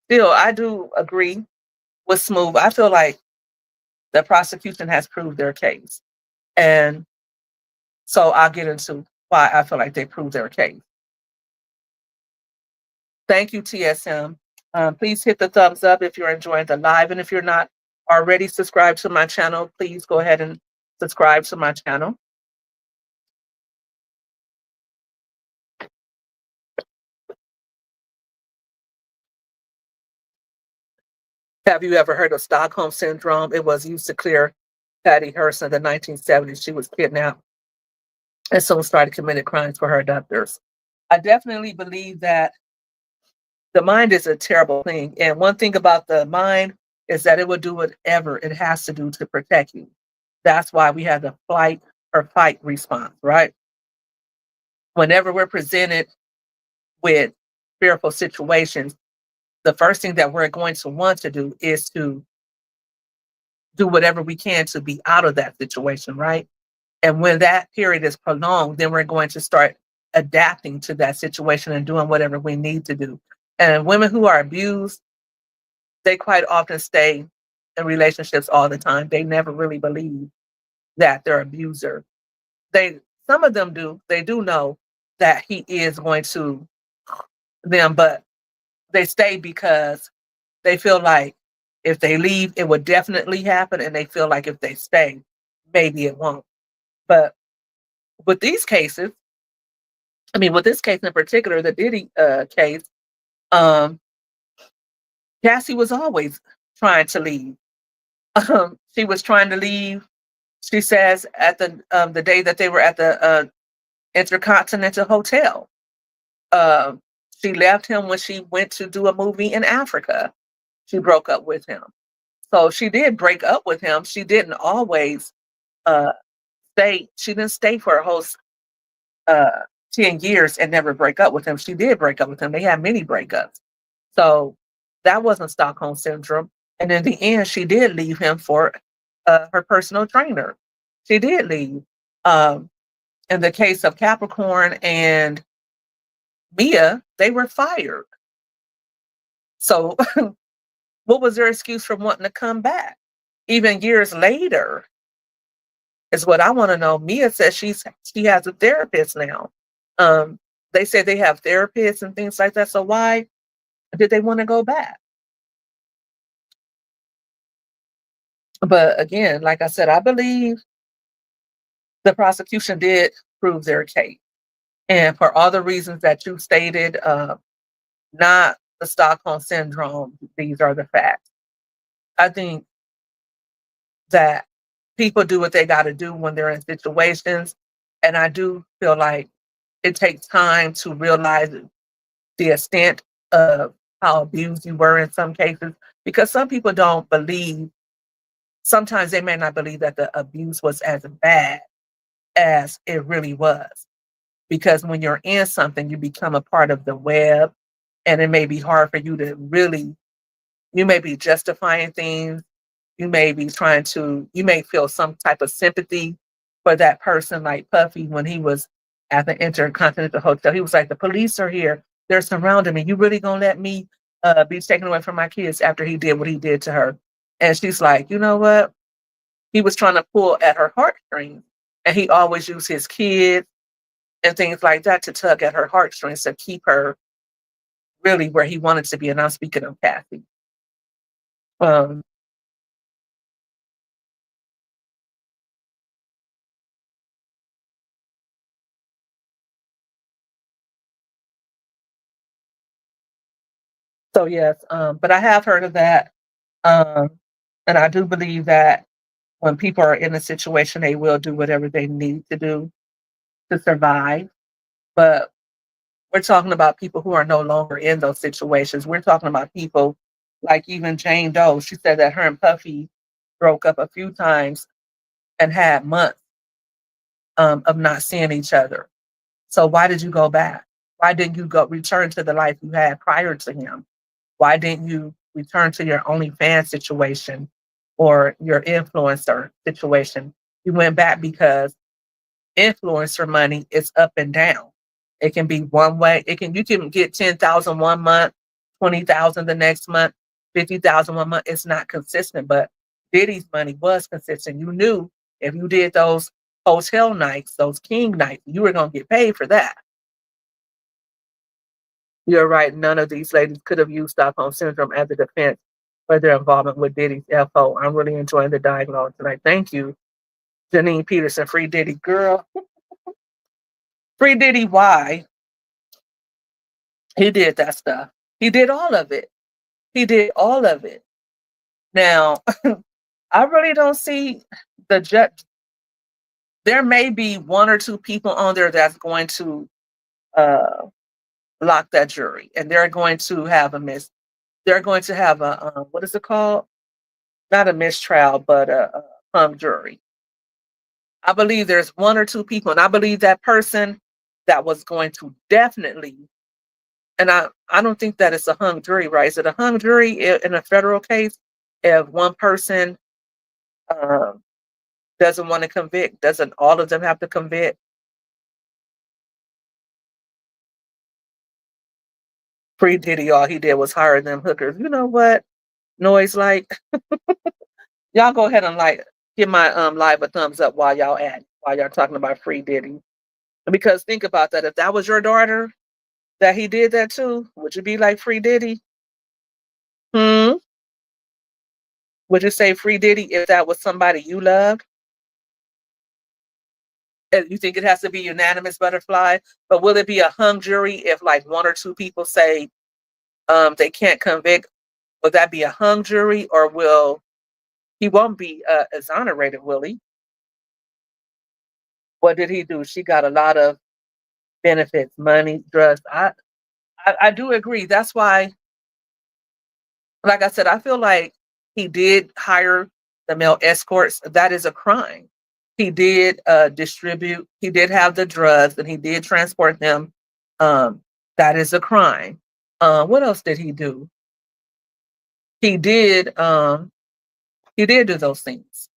still, I do agree with Smooth. I feel like the prosecution has proved their case. And so I'll get into why I feel like they proved their case. Thank you, TSM. Please hit the thumbs up if you're enjoying the live. And if you're not already subscribed to my channel, please go ahead and subscribe to my channel. Have you ever heard of Stockholm Syndrome? It was used to clear Patty Hearst in the 1970s. She was kidnapped and soon started committing crimes for her abductors. I definitely believe that the mind is a terrible thing. And one thing about the mind is that it will do whatever it has to do to protect you. That's why we have the flight or fight response, right? Whenever we're presented with fearful situations, the first thing that we're going to want to do is to do whatever we can to be out of that situation, right? And when that period is prolonged, then we're going to start adapting to that situation and doing whatever we need to do. And women who are abused, they quite often stay in relationships all the time. They never really believe that their abuser. Some of them do. They do know that he is going to them, but they stay because they feel like if they leave, it would definitely happen, and they feel like if they stay, maybe it won't. But with these cases, with this case in particular, the Diddy case, Cassie was always trying to leave. She was trying to leave. She says at the day that they were at the Intercontinental Hotel. She left him when she went to do a movie in Africa. She broke up with him. So she did break up with him. She didn't always stay. She didn't stay for a whole 10 years and never break up with him. She did break up with him. They had many breakups. So that wasn't Stockholm Syndrome. And in the end, she did leave him for her personal trainer. She did leave. In the case of Capricorn and Mia, they were fired. So what was their excuse for wanting to come back? Even years later is what I want to know. Mia says she has a therapist now. They say they have therapists and things like that. So why did they want to go back? But again, like I said, I believe the prosecution did prove their case. And for all the reasons that you stated, not the Stockholm Syndrome, these are the facts. I think that people do what they got to do when they're in situations. And I do feel like it takes time to realize the extent of how abused you were in some cases, because some people don't believe, sometimes they may not believe that the abuse was as bad as it really was. Because when you're in something, you become a part of the web, and it may be hard for you to really, you may be justifying things. You may feel some type of sympathy for that person, like Puffy when he was at the Intercontinental Hotel. He was like, the police are here. They're surrounding me. You really gonna let me be taken away from my kids after he did what he did to her? And she's like, you know what? He was trying to pull at her heartstrings, and he always used his kids and things like that to tug at her heartstrings to keep her really where he wanted to be. And I'm speaking of Kathy. Um, so yes, but I have heard of that. Um, and I do believe that when people are in a situation, they will do whatever they need to do to survive. But we're talking about people who are no longer in those situations. We're talking about people like even Jane Doe. She said that her and Puffy broke up a few times and had months of not seeing each other. So why did you go back? Why didn't you go return to the life you had prior to him? Why didn't you return to your OnlyFans situation or your influencer situation? You went back because influencer money is up and down. It can be one way. You can get 10,000 one month, 20,000 the next month, 50,000 one month. It's not consistent, but Diddy's money was consistent. You knew if you did those hotel nights, those king nights, you were gonna get paid for that. You're right. None of these ladies could have used Stockholm syndrome as a defense for their involvement with Diddy's FO. I'm really enjoying the dialogue tonight. Thank you, Janine Peterson. Free Diddy, girl. Free Diddy. Why? He did that stuff. He did all of it. He did all of it. Now, I really don't see the judge. There may be one or two people on there that's going to uh, lock that jury, and they're going to have a They're going to have a what is it called? Not a mistrial, but a hung jury. I believe there's one or two people, and I believe that person that was going to definitely. And I don't think that it's a hung jury, right? Is it a hung jury in a federal case if one person um, doesn't want to convict? Doesn't all of them have to convict? Free Diddy, all he did was hire them hookers. You know what? Noise like y'all go ahead and like give my live a thumbs up while y'all talking about Free Diddy. Because think about that. If that was your daughter that he did that to, would you be like Free Diddy? Hmm? Would you say Free Diddy if that was somebody you loved? You think it has to be unanimous, Butterfly? But will it be a hung jury if like one or two people say they can't convict? Would that be a hung jury, or will he won't be exonerated? Will he? What did he do? She got a lot of benefits, money, drugs. I do agree. That's why, like I said, I feel like he did hire the male escorts. That is a crime. He did distribute. He did have the drugs, and he did transport them. Um, that is a crime. What else did he do? He did. He did do those things.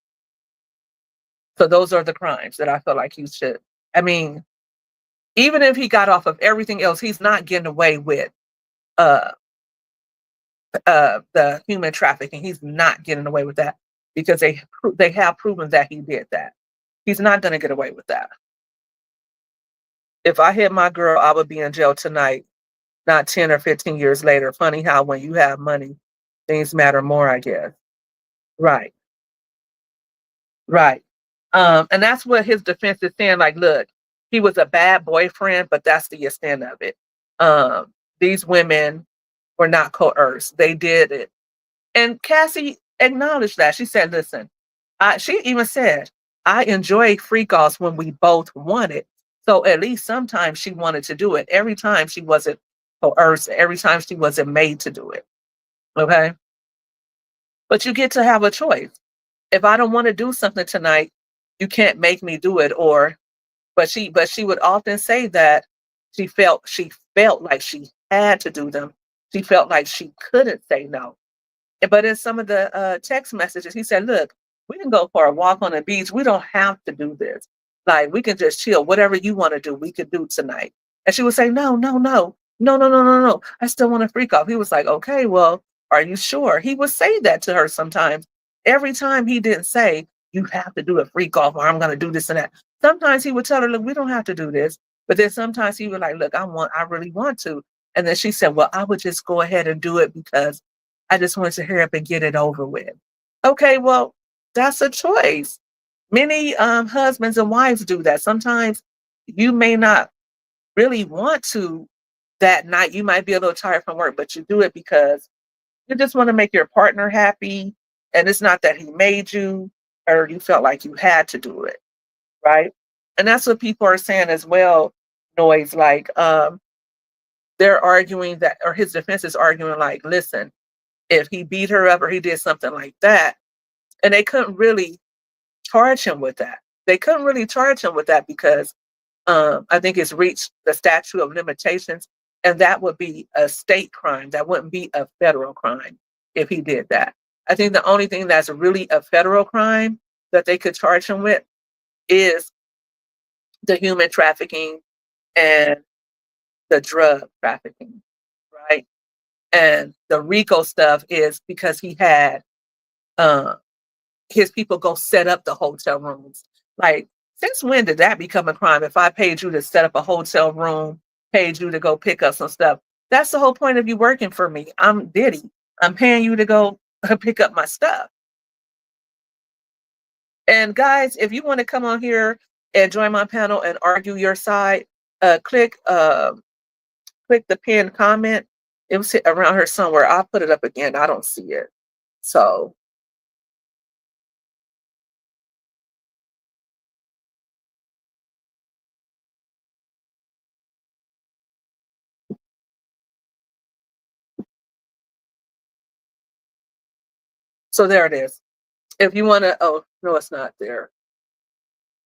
So those are the crimes that I feel like he should. I mean, even if he got off of everything else, he's not getting away with uh the human trafficking. He's not getting away with that because they have proven that he did that. He's not going to get away with that. If I hit my girl, I would be in jail tonight, not 10 or 15 years later. Funny how when you have money, things matter more, I guess. Right, right. And that's what his defense is saying. Like, look, he was a bad boyfriend, but that's the extent of it. These women were not coerced. They did it. And Cassie acknowledged that. She said, listen, she even said, I enjoy freak offs when we both wanted. So at least sometimes she wanted to do it. Every time she wasn't coerced, every time she wasn't made to do it. Okay. But you get to have a choice. If I don't want to do something tonight, you can't make me do it. But she would often say that she felt like she had to do them. She felt like she couldn't say no. But in some of the text messages, he said, look, we can go for a walk on the beach. We don't have to do this. Like, we can just chill. Whatever you want to do, we could do tonight. And she would say, no, no, no. No, no, no, no, no. I still want to freak off. He was like, okay, well, are you sure? He would say that to her sometimes. Every time he didn't say, you have to do a freak off or I'm going to do this and that. Sometimes he would tell her, look, we don't have to do this. But then sometimes he would like, look, I really want to. And then she said, well, I would just go ahead and do it because I just want to hurry up and get it over with. Okay, well, that's a choice. Many husbands and wives do that. Sometimes you may not really want to that night. You might be a little tired from work, but you do it because you just want to make your partner happy. And it's not that he made you or you felt like you had to do it. Right. And that's what people are saying as well. Noise like they're arguing that, or his defense is arguing like, listen, if he beat her up or he did something like that, and they couldn't really charge him with that. They couldn't really charge him with that because I think it's reached the statute of limitations, and that would be a state crime. That wouldn't be a federal crime if he did that. I think the only thing that's really a federal crime that they could charge him with is the human trafficking and the drug trafficking, right? And the RICO stuff is because he had uh, his people go set up the hotel rooms. Like, since when did that become a crime? If I paid you to set up a hotel room, paid you to go pick up some stuff, that's the whole point of you working for me. I'm Diddy. I'm paying you to go pick up my stuff. And guys, if you want to come on here and join my panel and argue your side, click the pinned comment. It was around here somewhere. I'll put it up again. I don't see it. So there it is. If you want to, oh no, it's not there.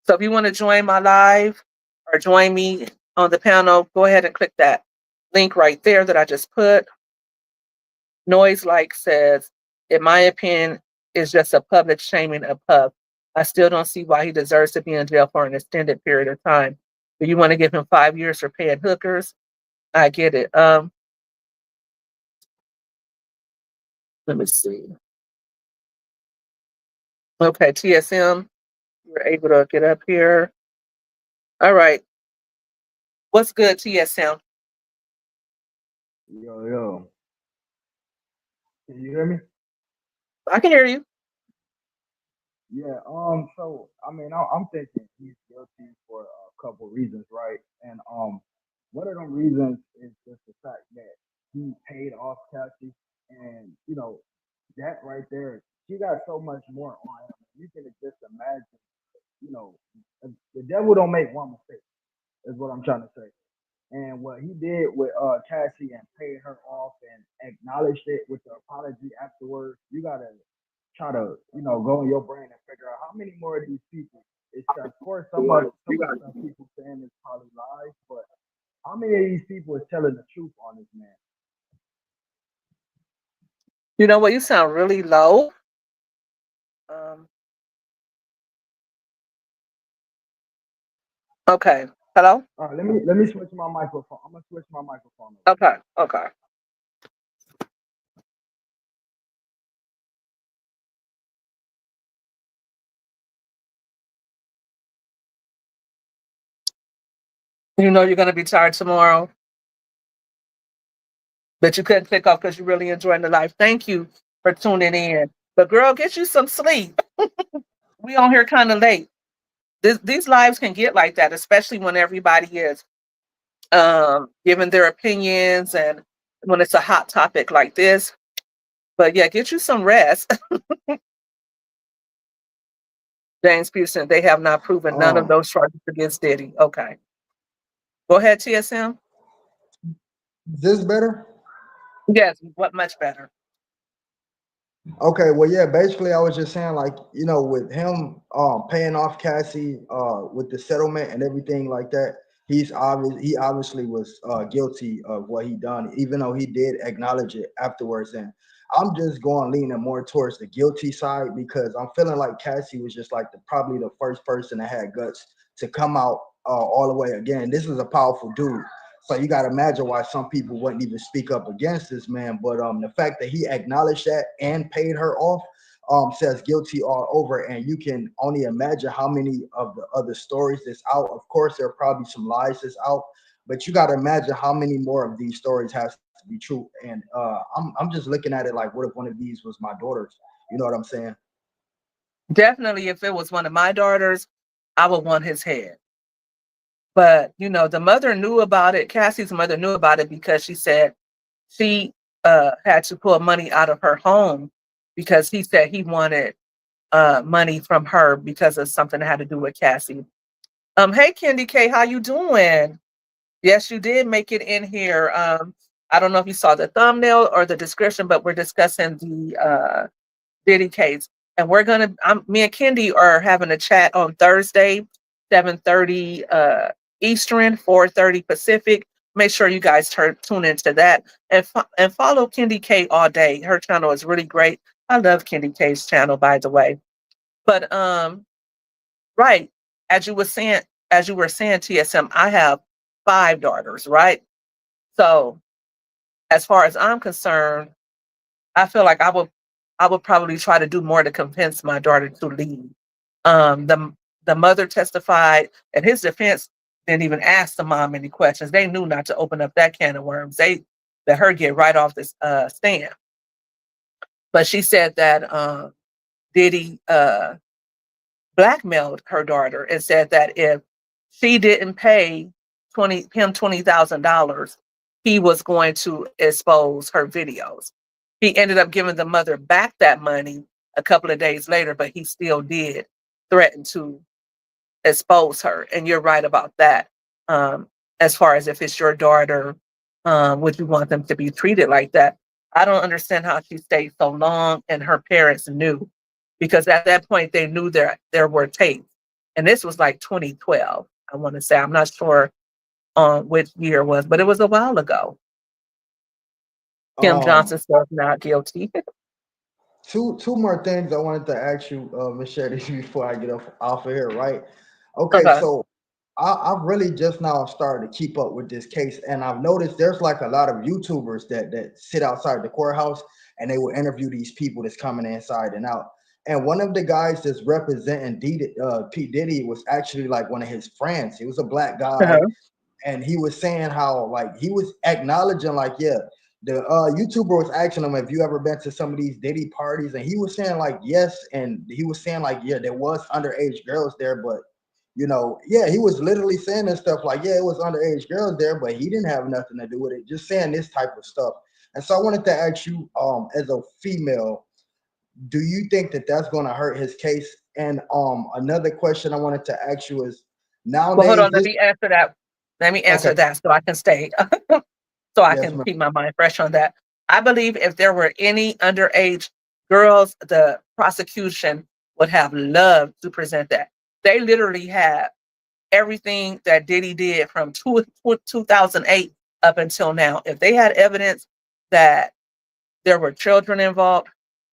So if you want to join my live or join me on the panel, go ahead and click that link right there that I just put. Noise like says, in my opinion, is just a public shaming of Puff. I still don't see why he deserves to be in jail for an extended period of time. Do you want to give him 5 years for paying hookers? I get it. Let me see. Okay, TSM, you're able to get up here. All right. What's good, TSM? Yo, yo, can you hear me? I can hear you. Yeah. So I mean, I'm thinking he's guilty for a couple reasons, right? And one of them reasons is just the fact that he paid off Cassie, and that right there, she got so much more on him. You can just imagine, you know, the devil don't make one mistake. Is what I'm trying to say. And what he did with Cassie and paid her off and acknowledged it with the apology afterwards, you gotta try to, go in your brain and figure out how many more of these people. It's of course some of the stuff people saying is probably lies, but how many of these people is telling the truth on this man? You know what? You sound really low. Um, okay. Hello? All right, let me switch my microphone. I'm gonna switch my microphone over. Okay. Okay. You know you're going to be tired tomorrow, but you couldn't click off because you're really enjoying the life. Thank you for tuning in. But girl, get you some sleep. We on here kind of late. These lives can get like that, especially when everybody is giving their opinions and when it's a hot topic like this. But yeah, get you some rest. James Peterson, they have not proven none of Um, those charges against Diddy. Okay. Go ahead, TSM. This better? Yes, what much better. Okay, well, yeah, basically, I was just saying, like, with him paying off Cassie with the settlement and everything like that, he obviously was guilty of what he done, even though he did acknowledge it afterwards. And I'm just going leaning more towards the guilty side because I'm feeling like Cassie was just like probably the first person that had guts to come out all the way again. This is a powerful dude. So you got to imagine why some people wouldn't even speak up against this man. But the fact that he acknowledged that and paid her off says guilty all over. And you can only imagine how many of the other stories that's out. Of course, there are probably some lies that's out, but you got to imagine how many more of these stories has to be true. And I'm just looking at it like, what if one of these was my daughters? You know what I'm saying? Definitely, if it was one of my daughters, I would want his head. But, you know, the mother knew about it. Cassie's mother knew about it because she said she had to pull money out of her home because he said he wanted money from her because of something that had to do with Cassie. Hey, Kendi K, how you doing? Yes, you did make it in here. I don't know if you saw the thumbnail or the description, but we're discussing the Diddy case. And we're gonna, me and Kendi are having a chat on Thursday, 7:30 Eastern, 4:30 Pacific. Make sure you guys tune into that and follow Kendi K all day. Her channel is really great. I love Kendi K's channel, by the way. But right, as you were saying, TSM, I have 5 daughters, right? So as far as I'm concerned, I feel like I would probably try to do more to convince my daughter to leave. The mother testified, and his defense didn't even ask the mom any questions. They knew not to open up that can of worms. They let her get right off this stand. But she said that Diddy blackmailed her daughter and said that if she didn't pay $20,000, he was going to expose her videos. He ended up giving the mother back that money a couple of days later, but he still did threaten to expose her. And you're right about that. As far as if it's your daughter, would you want them to be treated like that? I don't understand how she stayed so long and her parents knew, because at that point they knew there were tapes. And this was like 2012, I want to say. I'm not sure which year it was, but it was a while ago. Kim Um, Johnson says not guilty. two more things I wanted to ask you, Miss Shetty, before I get off of here, right? Okay, Okay. so I've really just now started to keep up with this case, and I've noticed there's like a lot of YouTubers that sit outside the courthouse and they will interview these people that's coming inside and out. And one of the guys that's representing P. Diddy was actually like one of his friends. He was a black guy, Uh-huh. and he was saying how like he was acknowledging like, yeah, the YouTuber was asking him, have you ever been to some of these Diddy parties? And he was saying like yes, and he was saying like, yeah, there was underage girls there, but you know, yeah, he was literally saying this stuff like, yeah, it was underage girls there, but he didn't have nothing to do with it, just saying this type of stuff. And so I wanted to ask you, as a female, do you think that that's going to hurt his case? And another question I wanted to ask you is, Well, hold nowadays on. Let this, me answer that. Let me okay, answer that so I can stay, so I yes, can ma'am. keep my mind fresh on that. I believe if there were any underage girls, the prosecution would have loved to present that. They literally had everything that Diddy did from 2008 up until now. If they had evidence that there were children involved,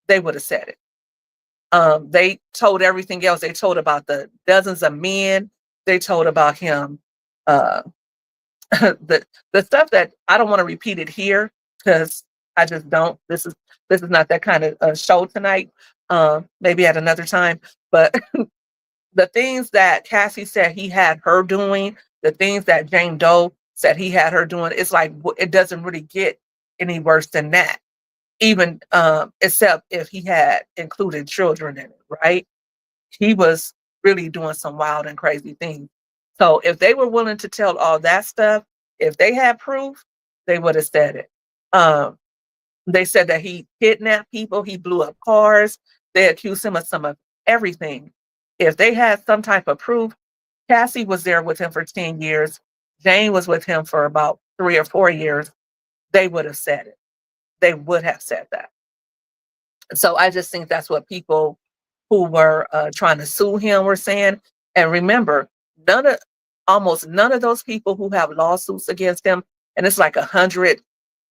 they would have said it. They told everything else. They told about the dozens of men. They told about him. Uh, the stuff that I don't want to repeat it here because I just don't. This is not that kind of show tonight. Maybe at another time. But the things that Cassie said he had her doing, the things that Jane Doe said he had her doing, it's like it doesn't really get any worse than that. Even except if he had included children in it, right? He was really doing some wild and crazy things. So if they were willing to tell all that stuff, if they had proof, they would have said it. Um, they said that he kidnapped people, he blew up cars. They accused him of some of everything. If they had some type of proof, Cassie was there with him for 10 years. Jane was with him for about 3 or 4 years. They would have said it. They would have said that. So I just think that's what people who were trying to sue him were saying. And remember, almost none of those people who have lawsuits against him, and it's like 100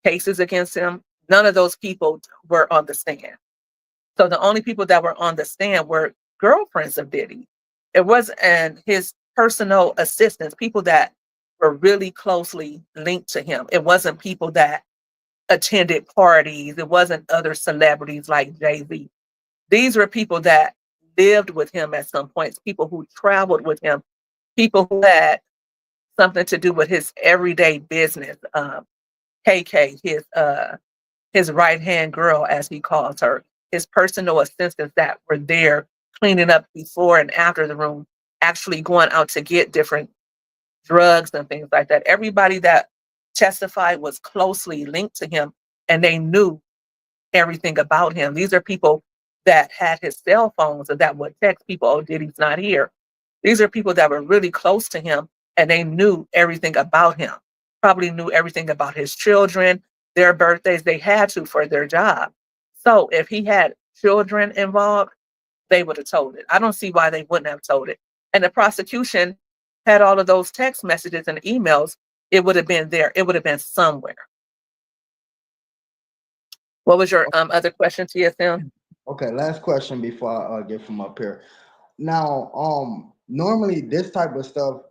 cases against him, none of those people were on the stand. So the only people that were on the stand were girlfriends of Diddy. It was and his personal assistants, people that were really closely linked to him. It wasn't people that attended parties. It wasn't other celebrities like Jay-Z. These were people that lived with him at some points, people who traveled with him, people who had something to do with his everyday business. KK, his right hand girl, as he calls her, his personal assistants that were there cleaning up before and after the room, actually going out to get different drugs and things like that. Everybody that testified was closely linked to him, and they knew everything about him. These are people that had his cell phones and that would text people, oh, Diddy's not here. These are people that were really close to him, and they knew everything about him, probably knew everything about his children, their birthdays. They had to for their job. So if he had children involved, they would have told it. I don't see why they wouldn't have told it. And the prosecution had all of those text messages and emails. It would have been there. It would have been somewhere. What was your other question, TSM? Okay, last question before I get from up here. Now, normally this type of stuff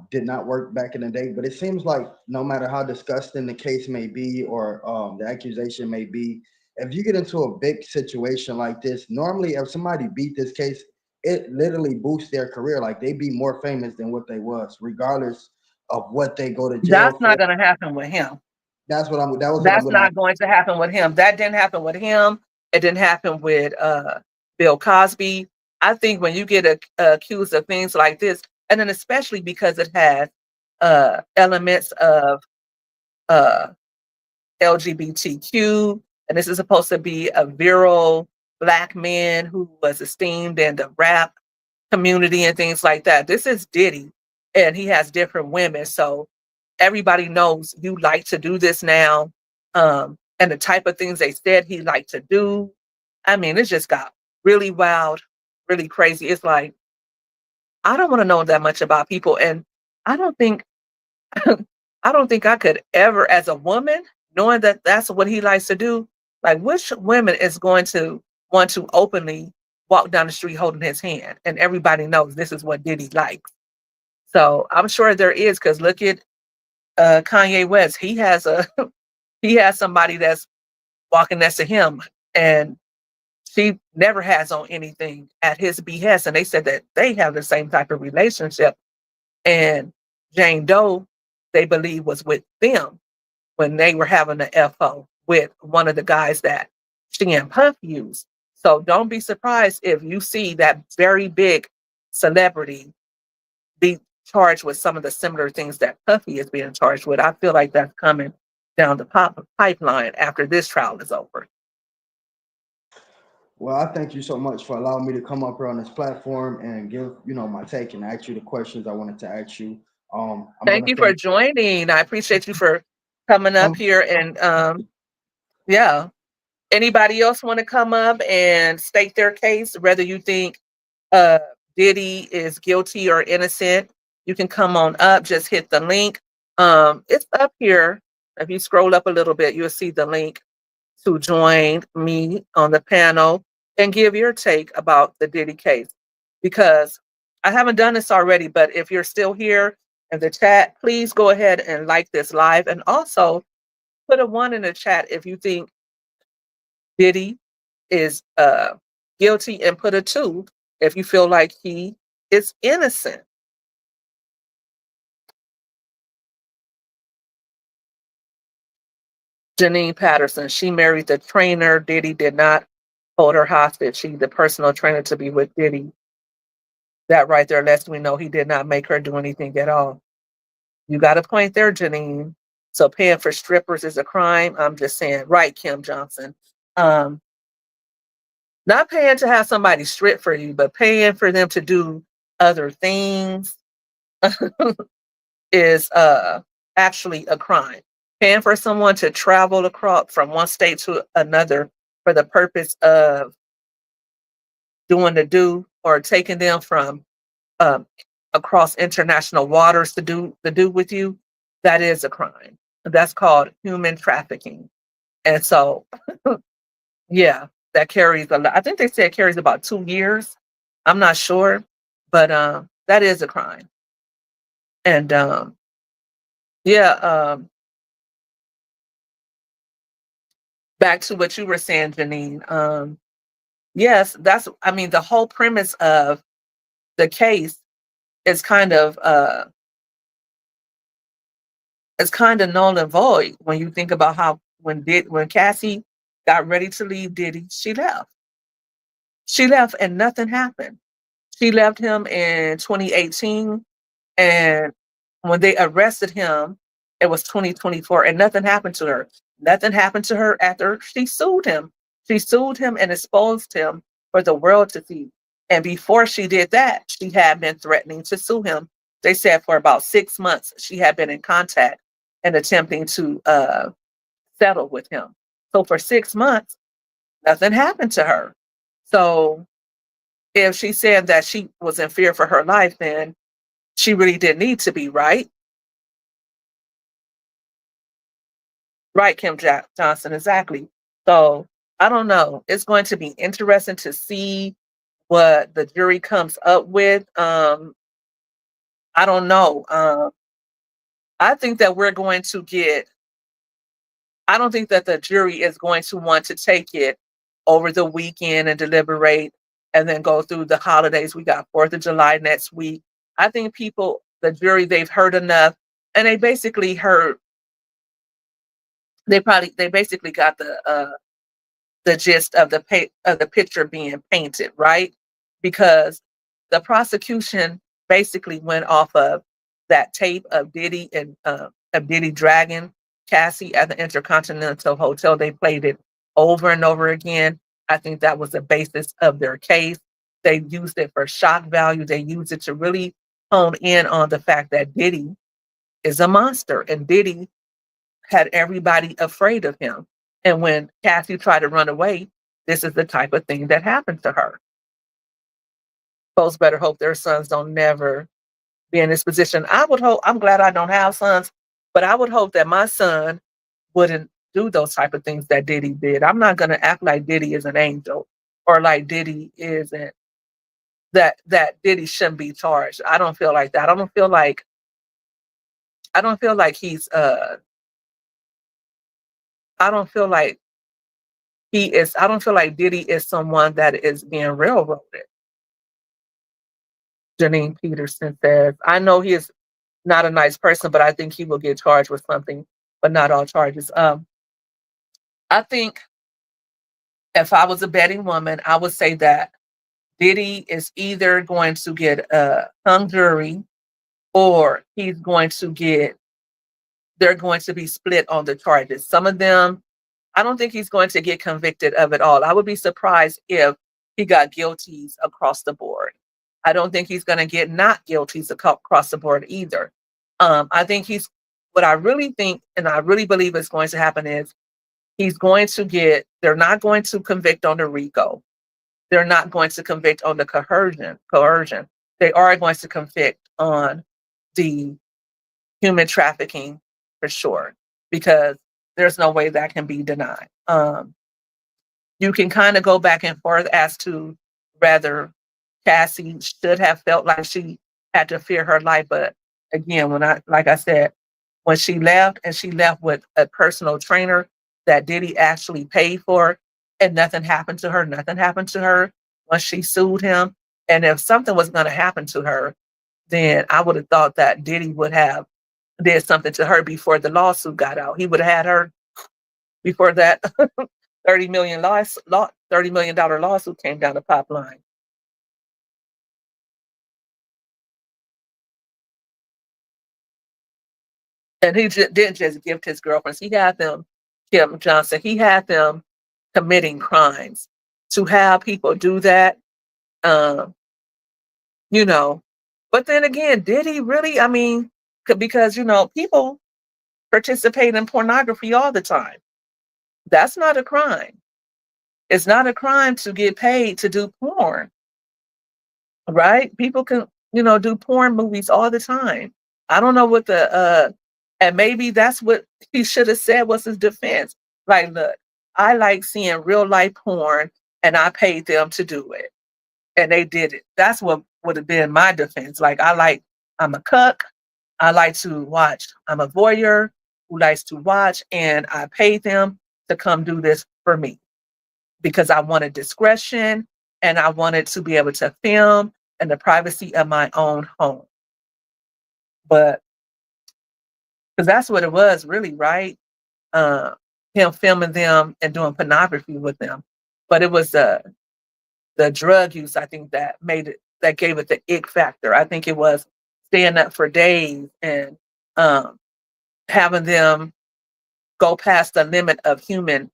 did not work back in the day, but it seems like no matter how disgusting the case may be or the accusation may be, if you get into a big situation like this, normally if somebody beat this case, it literally boosts their career. Like they be more famous than what they was, regardless of what they go to jail That's for. not going to happen with him. That was what I'm That's gonna. not going to happen with him. That didn't happen with him. It didn't happen with Bill Cosby. I think when you get accused of things like this, and then especially because it has elements of uh, LGBTQ, and this is supposed to be a virile black man who was esteemed in the rap community and things like that. This is Diddy, and he has different women. So everybody knows you like to do this now. And the type of things they said he liked to do. I mean, it just got really wild, really crazy. It's like, I don't want to know that much about people. And I don't think, I don't think I could ever, as a woman, knowing that that's what he likes to do, like which women is going to want to openly walk down the street holding his hand? And everybody knows this is what Diddy likes. So I'm sure there is, because look at Kanye West. He has a he has somebody that's walking next to him, and she never has on anything at his behest. And they said that they have the same type of relationship. And Jane Doe, they believe, was with them when they were having the FO with one of the guys that she and Puff used. So don't be surprised if you see that very big celebrity be charged with some of the similar things that Puffy is being charged with. I feel like that's coming down the pipeline after this trial is over. Well, I thank you so much for allowing me to come up here on this platform and give, my take and ask you the questions I wanted to ask you. I'm Thank gonna you for thank. joining. I appreciate you for coming up here. And yeah, anybody else want to come up and state their case, whether you think uh, Diddy is guilty or innocent? You can come on up. Just hit the link. It's up here. If you scroll up a little bit, you'll see the link to join me on the panel and give your take about the Diddy case. Because I haven't done this already, but if you're still here in the chat, please go ahead and like this live, and also put a 1 in the chat if you think Diddy is guilty, and put a 2 if you feel like he is innocent. Janine Patterson, she married the trainer. Diddy did not hold her hostage. She's the personal trainer to be with Diddy. That right there lets me know he did not make her do anything at all. You got a point there, Janine. So paying for strippers is a crime. I'm just saying, right, Kim Johnson. Not paying to have somebody strip for you, but paying for them to do other things is actually a crime. Paying for someone to travel across from one state to another for the purpose of doing the do, or taking them from um, across international waters to do the do with you, that is a crime. That's called human trafficking. And so, yeah, that carries a lot. I think they say it carries about 2 years. I'm not sure, but that is a crime. And Yeah, back to what you were saying, Janine. Yes, I mean, the whole premise of the case is kind of null and void when you think about how when Cassie got ready to leave Diddy, she left. She left and nothing happened. She left him in 2018, and when they arrested him, it was 2024, and nothing happened to her. Nothing happened to her after she sued him. She sued him and exposed him for the world to see. And before she did that, she had been threatening to sue him. They said for about 6 months she had been in contact and attempting to settle with him. So for 6 months, nothing happened to her. So if she said that she was in fear for her life, then she really didn't need to be, right? Right, Johnson, exactly. So I don't know. It's going to be interesting to see what the jury comes up with. I don't know. I think that we're going to get, I don't think that the jury is going to want to take it over the weekend and deliberate and then go through the holidays. We got 4th of July next week. I think the jury, they've heard enough, and they basically heard, they basically got the gist of the picture being painted, right? Because the prosecution basically went off of that tape of Diddy and of Diddy dragging Cassie at the Intercontinental Hotel. They played it over and over again. I think that was the basis of their case. They used it for shock value. They used it to really hone in on the fact that Diddy is a monster, and Diddy had everybody afraid of him. And when Cassie tried to run away, this is the type of thing that happened to her. Folks better hope their sons don't never be in this position. I would hope, I'm glad I don't have sons, but I would hope that my son wouldn't do those type of things that Diddy did. I'm not going to act like Diddy is an angel or like Diddy isn't, that Diddy shouldn't be charged. I don't feel like that. I don't feel like he's I don't feel like I don't feel like Diddy is someone that is being railroaded. Janine Peterson says, I know he is not a nice person, but I think he will get charged with something, but not all charges. I think if I was a betting woman, I would say that Diddy is either going to get a hung jury, or they're going to be split on the charges. Some of them, I don't think he's going to get convicted of it all. I would be surprised if he got guilties across the board. I don't think he's going to get not guilties across the board either. I think what I really think, and I really believe is going to happen is they're not going to convict on the RICO. They're not going to convict on the coercion. They are going to convict on the human trafficking for sure, because there's no way that can be denied. You can kind of go back and forth as to whether Cassie should have felt like she had to fear her life. But again, like I said, when she left, and she left with a personal trainer that Diddy actually paid for, and nothing happened to her when she sued him. And if something was going to happen to her, then I would have thought that Diddy would have did something to her before the lawsuit got out. He would have had her before that $30 million lawsuit came down the pipeline. And he didn't just gift his girlfriends. He had them, Kim Johnson, he had them committing crimes. To have people do that, um, you know. But then again, did he really? I mean, because, people participate in pornography all the time. That's not a crime. It's not a crime to get paid to do porn, right? People can, do porn movies all the time. I don't know what and maybe that's what he should have said was his defense. Like, look, I like seeing real life porn, and I paid them to do it, and they did it. That's what would have been my defense. Like, I'm a cuck, I like to watch. I'm a voyeur who likes to watch, and I paid them to come do this for me because I wanted discretion and I wanted to be able to film in the privacy of my own home. But because that's what it was, really, right? Uh, him filming them and doing pornography with them. But it was the drug use, I think, that made it, that gave it the ick factor. I think it was staying up for days and um, having them go past the limit of human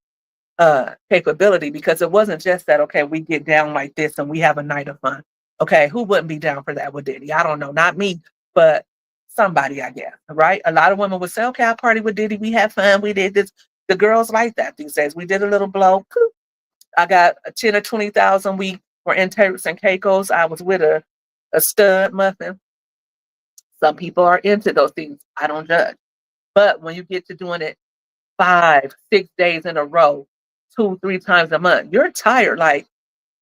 capability, because it wasn't just that, okay, we get down like this and we have a night of fun. Okay, who wouldn't be down for that with Diddy? I don't know, not me, but somebody, I guess, right? A lot of women would say, okay, I party with Diddy, we had fun, we did this. The girls like that these days. We did a little blow. I got a 10 or 20,000. We were in Turks and Caicos. I was with a stud muffin. Some people are into those things. I don't judge. But when you get to doing it 5, 6 days in a row, 2, 3 times a month, you're tired. Like,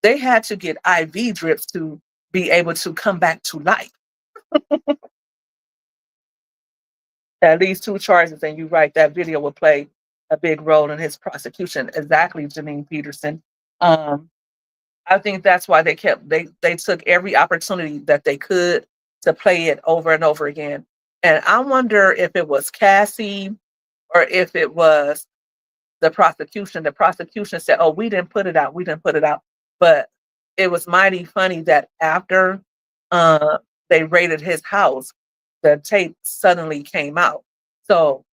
they had to get IV drips to be able to come back to life. At least 2 charges, and you're right, that video will play a big role in his prosecution. Exactly, Janine Peterson. I think that's why they took every opportunity that they could to play it over and over again. And I wonder if it was Cassie or if it was the prosecution. The prosecution said, "Oh, we didn't put it out. We didn't put it out." But it was mighty funny that after uh, they raided his house, the tape suddenly came out. So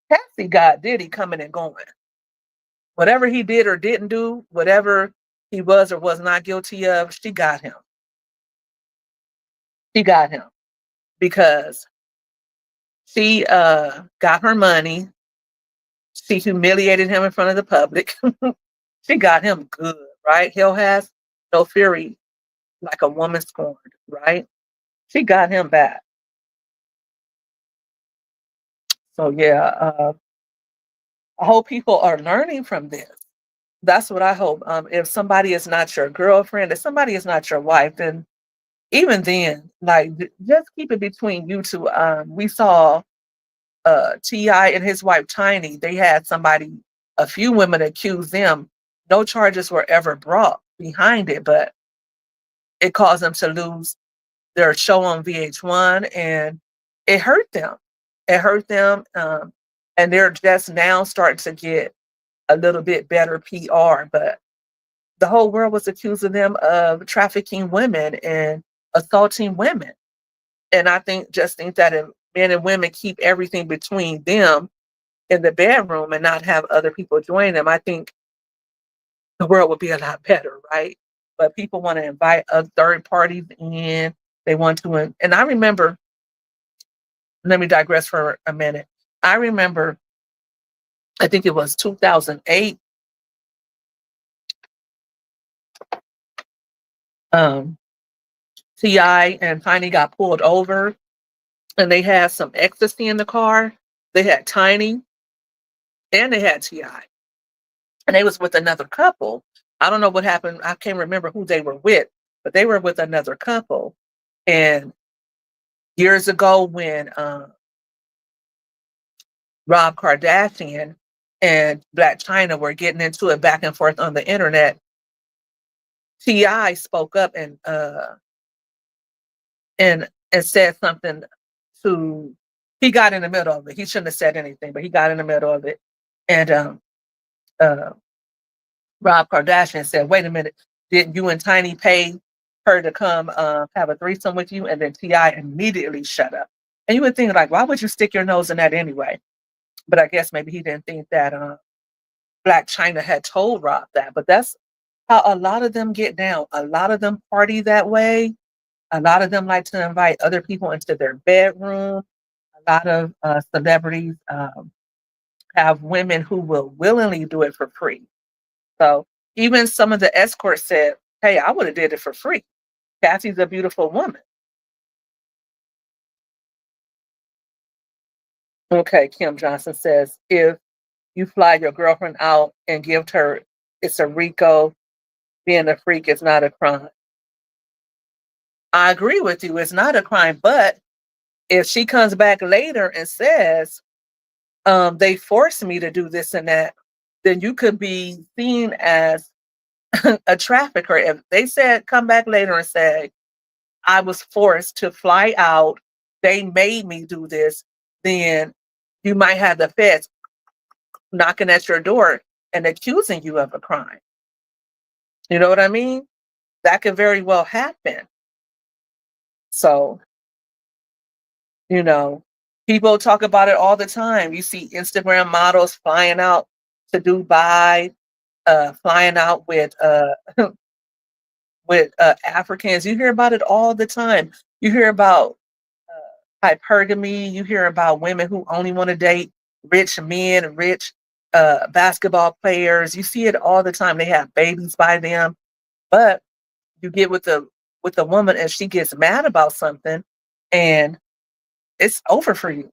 Cassie got Diddy coming and going. Whatever he did or didn't do, whatever he was or was not guilty of, she got him. She got him because she got her money. She humiliated him in front of the public. She got him good, right? Hell has no fury like a woman scorned, right? She got him back. So yeah, I hope people are learning from this. That's what I hope. If somebody is not your girlfriend, if somebody is not your wife, then even then, like, just keep it between you two. We saw T.I. and his wife Tiny. They had a few women accuse them. No charges were ever brought behind it, but it caused them to lose their show on VH1, and it hurt them. It hurt them, and they're just now starting to get a little bit better PR. But the whole world was accusing them of trafficking women and assaulting women. And I think that if men and women keep everything between them in the bedroom and not have other people join them, I think the world would be a lot better, right? But people want to invite third parties in. They want to, and I remember, let me digress for a minute. I remember, I think it was 2008. T.I. and Tiny got pulled over and they had some ecstasy in the car. They had Tiny and they had T.I. And they was with another couple. I don't know what happened. I can't remember who they were with, but they were with another couple. And years ago when Rob Kardashian and Black China were getting into it back and forth on the internet, T.I. spoke up and said something to, he got in the middle of it. He shouldn't have said anything, but he got in the middle of it. And Rob Kardashian said, wait a minute, didn't you and Tiny pay her to come have a threesome with you? And then T.I. immediately shut up. And you would think, like, why would you stick your nose in that anyway? But I guess maybe he didn't think that Black China had told Rob that. But that's how a lot of them get down. A lot of them party that way. A lot of them like to invite other people into their bedroom. A lot of celebrities have women who will willingly do it for free. So even some of the escorts said, hey, I would have did it for free. Cassie's a beautiful woman. Okay, Kim Johnson says, if you fly your girlfriend out and give her, it's a RICO, being a freak is not a crime. I agree with you. It's not a crime, but If she comes back later and says, they forced me to do this and that, then you could be seen as a trafficker. If they said, come back later and say, I was forced to fly out, they made me do this, then you might have the feds knocking at your door and accusing you of a crime. You know what I mean? That could very well happen. So, you know, people talk about it all the time. You see Instagram models flying out to Dubai, flying out with Africans. You hear about it all the time. You hear about hypergamy. You hear about women who only want to date rich men, rich basketball players. You see it all the time. They have babies by them, but you get with the woman and she gets mad about something, and it's over for you.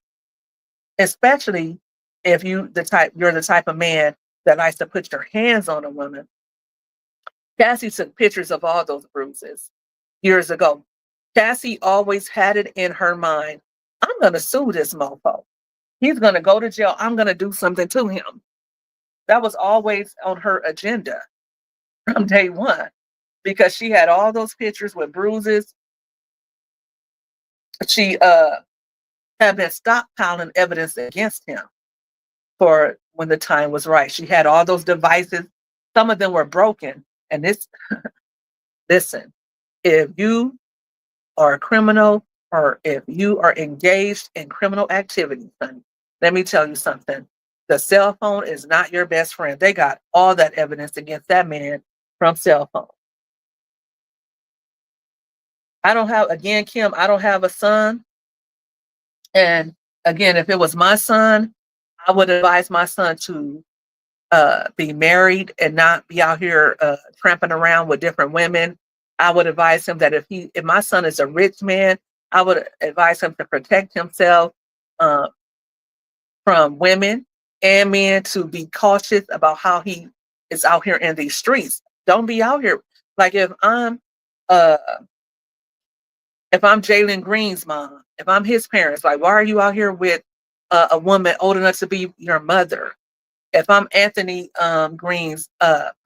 Especially if you're the type of man that likes to put your hands on a woman. Cassie took pictures of all those bruises years ago. Cassie always had it in her mind, I'm going to sue this mofo. He's going to go to jail. I'm going to do something to him. That was always on her agenda from day one, because she had all those pictures with bruises. She had been stockpiling evidence against him for when the time was right. She had all those devices. Some of them were broken. And this, listen, if you are a criminal or if you are engaged in criminal activity, honey, let me tell you something. The cell phone is not your best friend. They got all that evidence against that man from cell phone. Kim, I don't have a son. And again, if it was my son, I would advise my son to be married and not be out here tramping around with different women. I would advise him that if my son is a rich man, I would advise him to protect himself from women and men, to be cautious about how he is out here in these streets. Don't be out here like if I'm Jalen Green's mom, if I'm his parents, like, why are you out here with a woman old enough to be your mother? If I'm Anthony Green's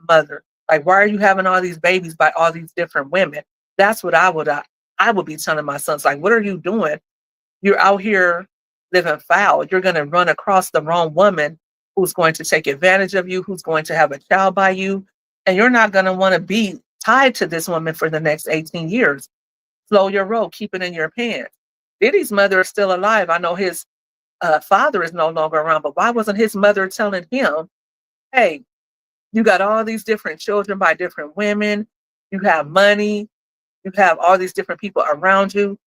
mother, like, why are you having all these babies by all these different women? That's what I would be telling my sons. Like, what are you doing? You're out here living foul. You're going to run across the wrong woman who's going to take advantage of you, who's going to have a child by you, and you're not going to want to be tied to this woman for the next 18 years. Slow your roll, keep it in your pants. Diddy's mother is still alive. I know his father is no longer around, but why wasn't his mother telling him, hey, you got all these different children by different women, you have money, you have all these different people around you,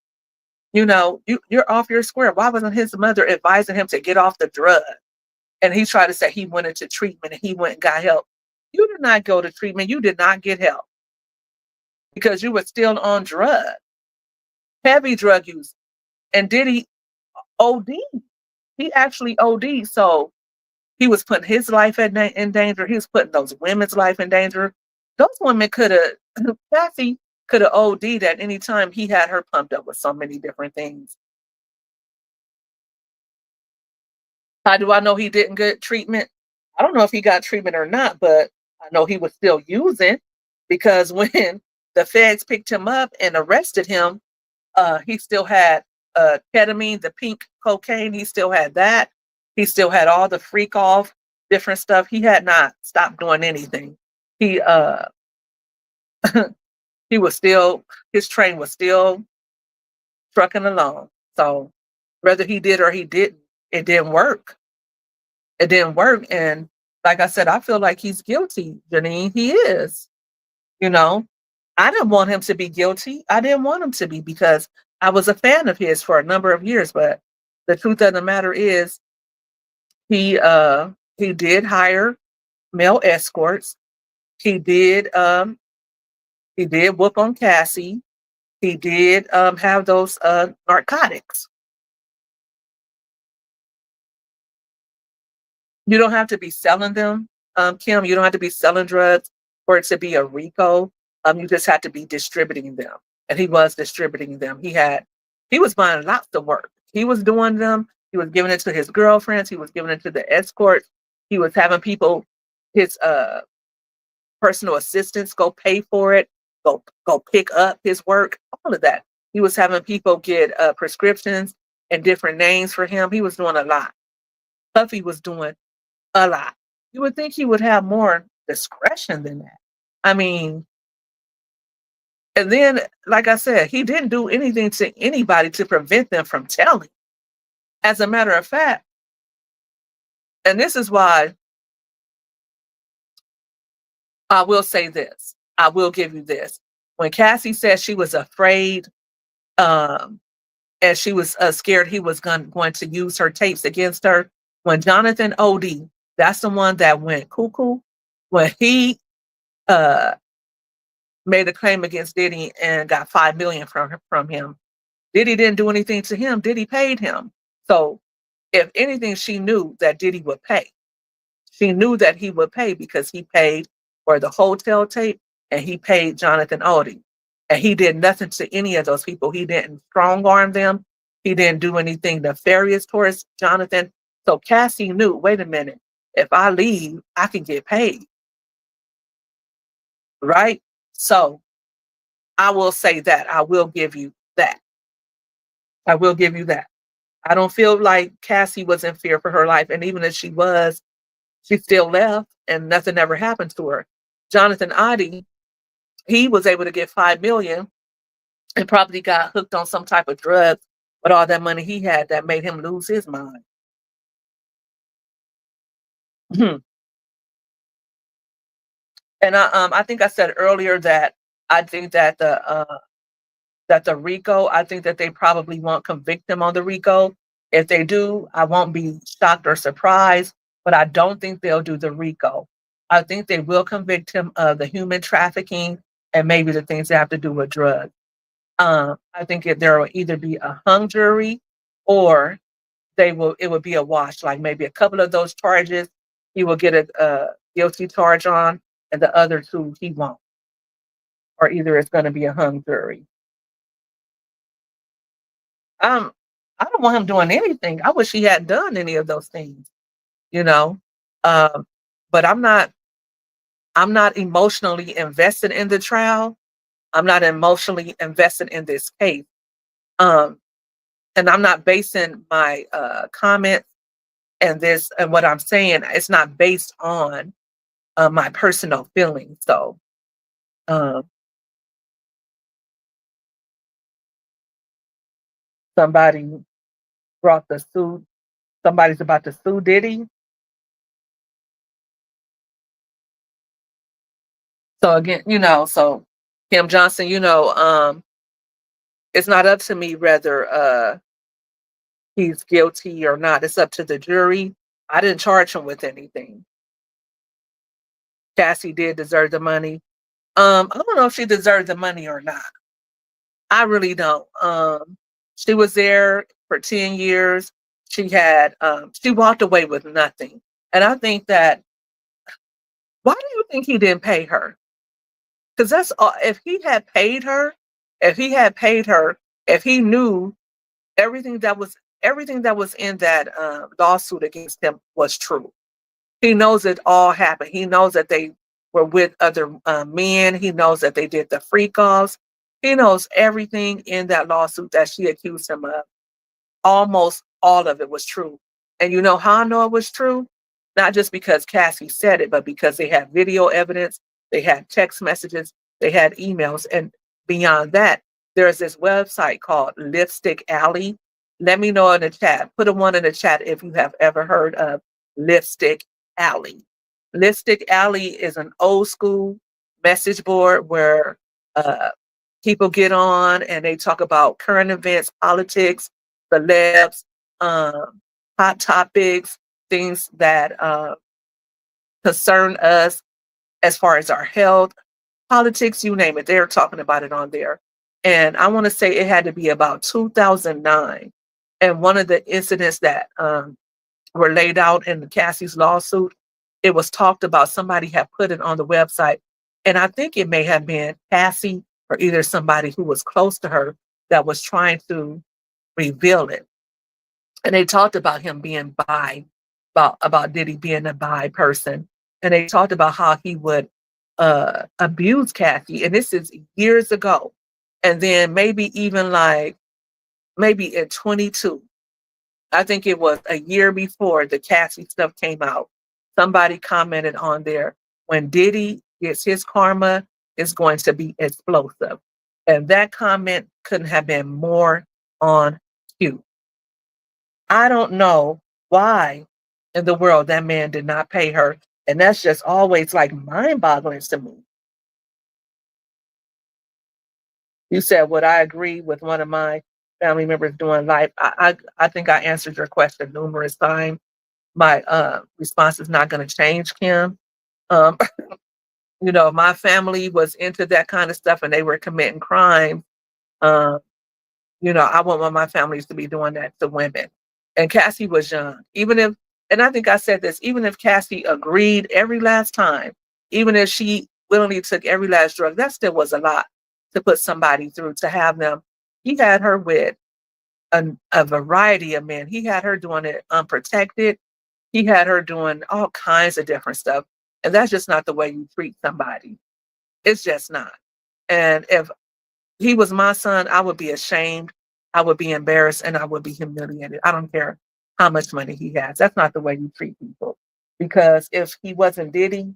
you're off your square. Why wasn't his mother advising him to get off the drug? And he tried to say he went into treatment and he went and got help. You did not go to treatment. You did not get help because you were still on drugs, heavy drug use. And Diddy OD. He actually OD. So he was putting his life in danger. He was putting those women's life in danger. Those women Kathy could have OD'd at any time. He had her pumped up with so many different things. How do I know he didn't get treatment? I don't know if he got treatment or not, but I know he was still using, because when the feds picked him up and arrested him, he still had ketamine, the pink cocaine. He still had that. He still had all the freak off, different stuff. He had not stopped doing anything. He he was still, his train was still trucking along. So whether he did or he didn't, it didn't work. It didn't work. And like I said, I feel like he's guilty, Janine. He is. I didn't want him to be guilty. I didn't want him to be, because I was a fan of his for a number of years. But the truth of the matter is, he did hire male escorts. He did whoop on Cassie. He did have those narcotics. You don't have to be selling them, Kim. You don't have to be selling drugs for it to be a RICO. You just have to be distributing them. And he was distributing them. He had He was buying lots of work. He was doing them. He was giving it to his girlfriends. He was giving it to the escorts. He was having people, his personal assistants, go pay for it, go pick up his work, all of that. He was having people get prescriptions and different names for him. He was doing a lot. Puffy was doing a lot. You would think he would have more discretion than that. I mean, and then, like I said, he didn't do anything to anybody to prevent them from telling. As a matter of fact, and this is why I will say this, I will give you this. When Cassie said she was afraid, um, and she was scared he was going to use her tapes against her, when Jonathan Odie, that's the one that went cuckoo, when he uh, made a claim against Diddy and got $5 million from him. Diddy didn't do anything to him. Diddy paid him. So if anything, she knew that Diddy would pay. She knew that he would pay because he paid for the hotel tape and he paid Jonathan Odie. And he did nothing to any of those people. He didn't strong arm them. He didn't do anything nefarious towards Jonathan. So Cassie knew, wait a minute, if I leave, I can get paid. Right? So I will say that. I will give you that. I will give you that. I don't feel like Cassie was in fear for her life. And even if she was, she still left and nothing ever happened to her. Jonathan Odie, he was able to get $5 million and probably got hooked on some type of drug with all that money he had that made him lose his mind. And I think I said earlier that I think that the RICO, I think that they probably won't convict him on the RICO. If they do, I won't be shocked or surprised, but I don't think they'll do the RICO. I think they will convict him of the human trafficking and maybe the things that have to do with drugs. I think there will either be a hung jury or it will be a wash, like maybe a couple of those charges he will get a guilty charge on, and the other two he won't. Or either it's going to be a hung jury. Um, I don't want him doing anything. I wish he hadn't done any of those things, you know. Um, but I'm not emotionally invested in the trial. I'm not emotionally invested in this case. Um, and I'm not basing my comments and what I'm saying, it's not based on my personal feelings. So um, somebody brought the suit. Somebody's about to sue Diddy. So again, so Kim Johnson, it's not up to me whether he's guilty or not. It's up to the jury. I didn't charge him with anything. Cassie did deserve the money. I don't know if she deserved the money or not. I really don't. She was there for 10 years. She walked away with nothing. And I think that, why do you think he didn't pay her? Because that's all, if he had paid her, if he knew everything that was in that lawsuit against him was true. He knows it all happened. He knows that they were with other men. He knows that they did the freak offs. He knows everything in that lawsuit that she accused him of. Almost all of it was true. And you know how I know it was true? Not just because Cassie said it, but because they had video evidence, they had text messages, they had emails. And beyond that, there's this website called Lipstick Alley. Let me know in the chat. Put a one in the chat if you have ever heard of Lipstick Alley. Lipstick Alley is an old school message board where people get on and they talk about current events, politics, celebs, hot topics, things that concern us as far as our health, politics, you name it. They're talking about it on there. And I want to say it had to be about 2009. And one of the incidents that were laid out in Cassie's lawsuit, it was talked about. Somebody had put it on the website. And I think it may have been Cassie or either somebody who was close to her that was trying to reveal it. And they talked about him being bi, about Diddy being a bi person. And they talked about how he would abuse Kathy. And this is years ago. And then maybe even like maybe in 22, I think it was a year before the Cassie stuff came out. Somebody commented on there, when Diddy gets his karma, it's going to be explosive. And that comment couldn't have been more on cue. I don't know why in the world that man did not pay her. And that's just always like mind boggling to me. You said, would I agree with one of my family members doing life? I think I answered your question numerous times. My response is not going to change, Kim. Um, my family was into that kind of stuff and they were committing crime. Um, I wouldn't want my families to be doing that to women. And Cassie was young. And I think I said this, even if Cassie agreed every last time, even if she willingly took every last drug, that still was a lot to put somebody through, to have them. He had her with a variety of men. He had her doing it unprotected. He had her doing all kinds of different stuff. And that's just not the way you treat somebody. It's just not. And if he was my son, I would be ashamed, I would be embarrassed, and I would be humiliated. I don't care how much money he has. That's not the way you treat people. Because if he wasn't Diddy,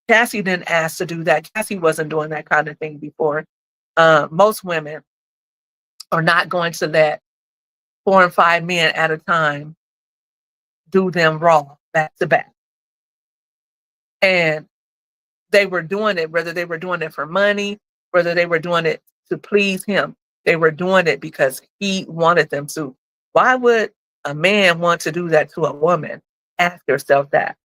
Cassie didn't ask to do that. Cassie wasn't doing that kind of thing before. Most women are not going to let 4 and 5 men at a time do them raw, back to back. And they were doing it, whether they were doing it for money, whether they were doing it to please him. They were doing it because he wanted them to. Why would a man want to do that to a woman? Ask yourself that.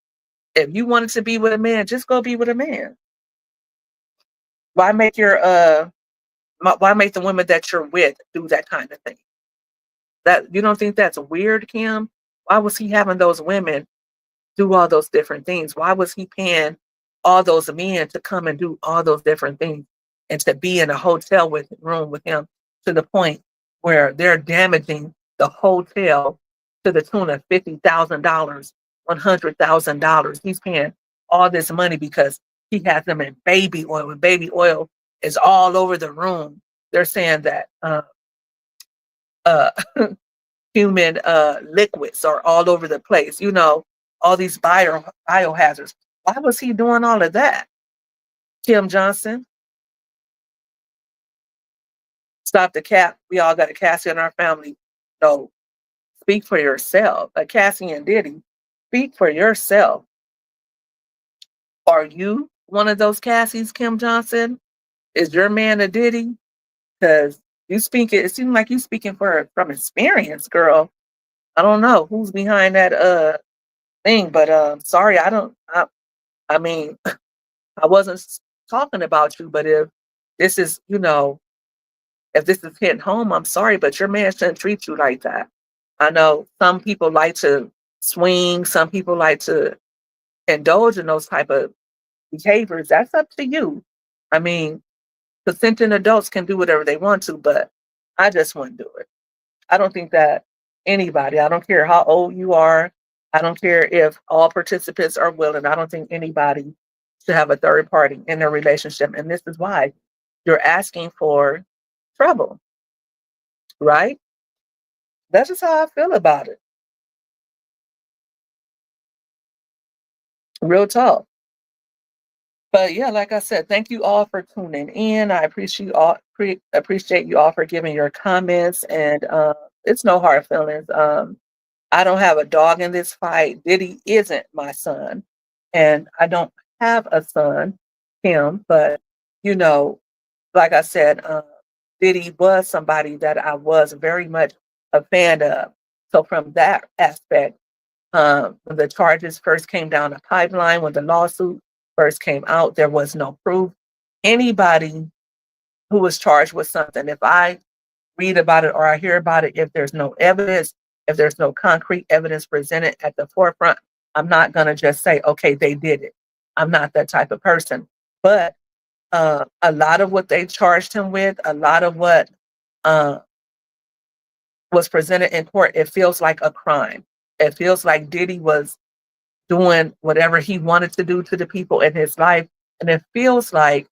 If you wanted to be with a man, just go be with a man. Why make why make the women that you're with do that kind of thing? That you don't think that's weird, Kim? Why was he having those women do all those different things? Why was he paying all those men to come and do all those different things and to be in a hotel room with him, to the point where they're damaging the hotel to the tune of $50,000, $100,000? He's paying all this money because he has them in baby oil, and baby oil is all over the room. They're saying that uh, human liquids are all over the place. All these biohazards. Why was he doing all of that? Kim Johnson, stop the cap. We all got a Cassie in our family. No, speak for yourself. Like Cassie and Diddy, speak for yourself. Are you one of those Cassies, Kim Johnson? Is your man a Diddy? Because it seems like you speaking from experience, girl. I don't know who's behind that thing, but sorry, I mean, I wasn't talking about you, but if this is, if this is hitting home, I'm sorry, but your man shouldn't treat you like that. I know some people like to swing, some people like to indulge in those type of behaviors. That's up to you. I mean, consenting adults can do whatever they want to, but I just wouldn't do it. I don't think that anybody, I don't care how old you are, I don't care if all participants are willing, I don't think anybody should have a third party in their relationship. And this is why you're asking for trouble, right? That's just how I feel about it. Real talk. But yeah, like I said, thank you all for tuning in. I appreciate you all for giving your comments, and it's no hard feelings. I don't have a dog in this fight. Diddy isn't my son, and I don't have a son, him. But like I said, Diddy was somebody that I was very much a fan of. So from that aspect, when the charges first came down the pipeline, when the lawsuit first came out, there was no proof. Anybody who was charged with something, if I read about it or I hear about it, if there's no evidence, if there's no concrete evidence presented at the forefront, I'm not going to just say, okay, they did it. I'm not that type of person. But a lot of what they charged him with, a lot of what was presented in court, it feels like a crime. It feels like Diddy was doing whatever he wanted to do to the people in his life. And it feels like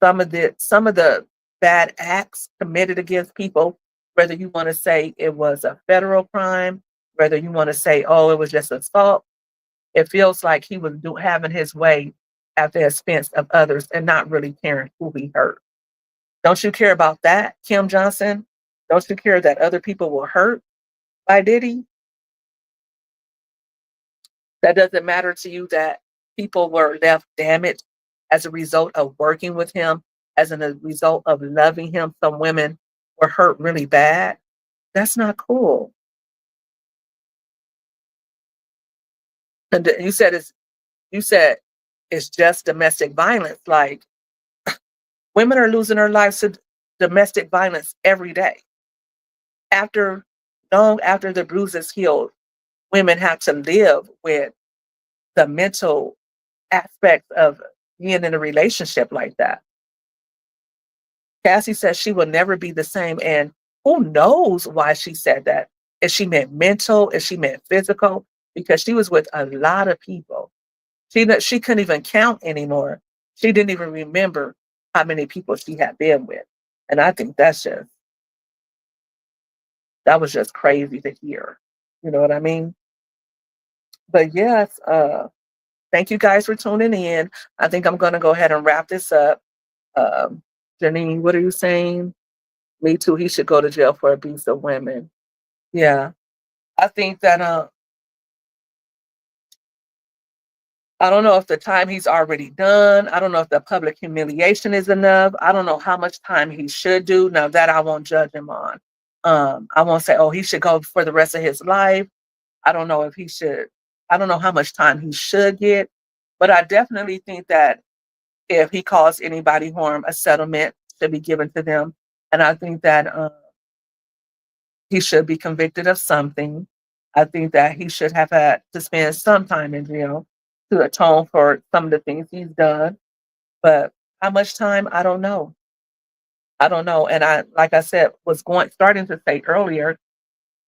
some of the bad acts committed against people, whether you want to say it was a federal crime, whether you want to say, oh, it was just assault, it feels like he was having his way at the expense of others and not really caring who he hurt. Don't you care about that, Kim Johnson? Don't you care that other people were hurt by Diddy? That doesn't matter to you that people were left damaged as a result of working with him, as a result of loving him. Some women were hurt really bad. That's not cool. And you said it's just domestic violence. Like, women are losing their lives to domestic violence every day. Long after the bruises healed, women have to live with the mental aspect of being in a relationship like that. Cassie says she will never be the same. And who knows why she said that? If she meant mental, if she meant physical, because she was with a lot of people. She couldn't even count anymore. She didn't even remember how many people she had been with. And I think that was just crazy to hear. You know what I mean? But yes, thank you guys for tuning in. I think I'm going to go ahead and wrap this up. Um, Janine, what are you saying? Me too. He should go to jail for abuse of women. Yeah, I think that I don't know if the time he's already done. I don't know if the public humiliation is enough. I don't know how much time he should do. Now that I won't judge him on. I won't say, oh, he should go for the rest of his life. I don't know if he should. I don't know how much time he should get, but I definitely think that if he caused anybody harm, a settlement should be given to them. And I think that he should be convicted of something. I think that he should have had to spend some time in jail to atone for some of the things he's done. But how much time? I don't know. I don't know. And like I said, starting to say earlier,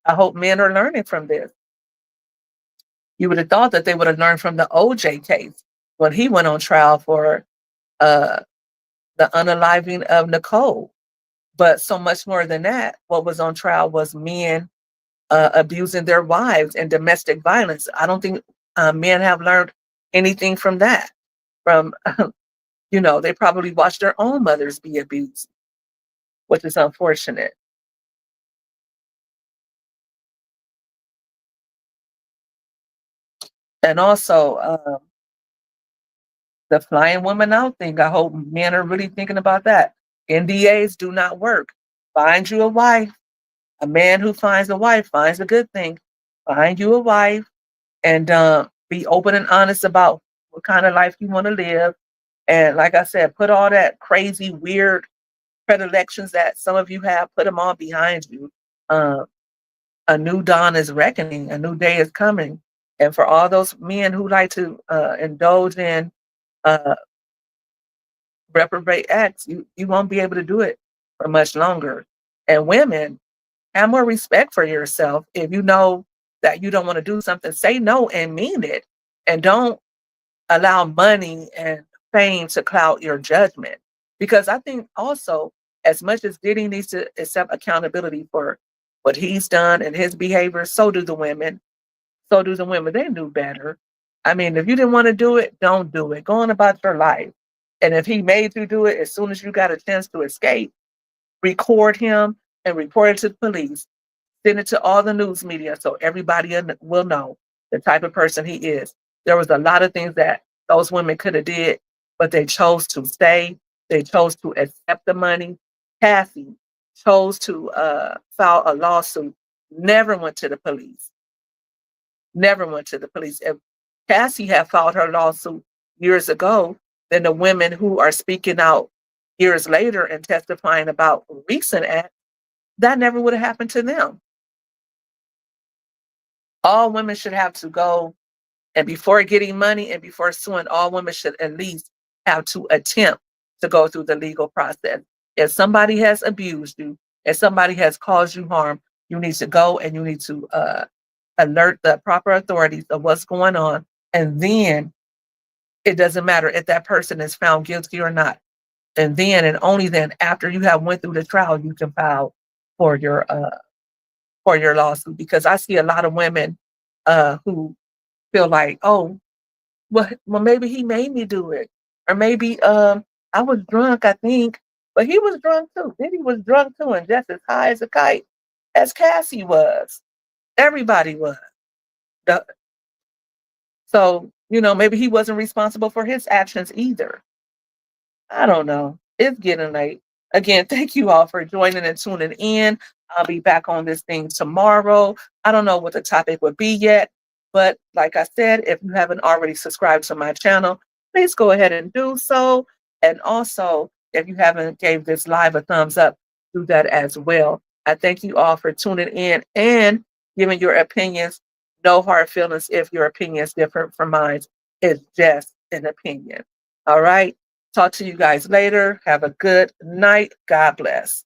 I hope men are learning from this. You would have thought that they would have learned from the OJ case when he went on trial for uh, the unaliving of Nicole. But so much more than that, what was on trial was men abusing their wives and domestic violence. I don't think men have learned anything from that. From, they probably watched their own mothers be abused, which is unfortunate. And also, the flying woman out thing, I hope men are really thinking about that. NDAs do not work. Find you a wife. A man who finds a wife finds a good thing. Find you a wife and be open and honest about what kind of life you want to live. And like I said, put all that crazy, weird predilections that some of you have, put them all behind you. A new dawn is reckoning. A new day is coming. And for all those men who like to indulge in reprobate acts, you won't be able to do it for much longer. And women, have more respect for yourself. If you know that you don't want to do something, say no and mean it. And don't allow money and fame to cloud your judgment. Because I think also, as much as Diddy needs to accept accountability for what he's done and his behavior, so do the women. So do the women. They knew better. I mean, if you didn't want to do it, don't do it. Go on about your life. And if he made you do it, as soon as you got a chance to escape, record him and report it to the police. Send it to all the news media so everybody will know the type of person he is. There was a lot of things that those women could have did, but they chose to stay. They chose to accept the money. Cassie chose to file a lawsuit, never went to the police. Never went to the police. If Cassie had filed her lawsuit years ago, then the women who are speaking out years later and testifying about recent acts, that never would have happened to them. All women should have to go, and before getting money and before suing, all women should at least have to attempt to go through the legal process. If somebody has abused you, if somebody has caused you harm, You need to go and you need to alert the proper authorities of what's going on. And then it doesn't matter if that person is found guilty or not. And then and only then, after you have went through the trial, you can file for your lawsuit. Because I see a lot of women who feel like, oh, well, maybe he made me do it, or maybe I was drunk, I think, but he was drunk too. Diddy was drunk too, and just as high as a kite as Cassie was. Everybody was. The- So maybe he wasn't responsible for his actions either. I don't know. It's getting late. Again, thank you all for joining and tuning in. I'll be back on this thing tomorrow. I don't know what the topic would be yet, but like I said, if you haven't already subscribed to my channel, please go ahead and do so. And also, if you haven't gave this live a thumbs up, do that as well. I thank you all for tuning in and giving your opinions. No hard feelings if your opinion is different from mine. It's just an opinion. All right. Talk to you guys later. Have a good night. God bless.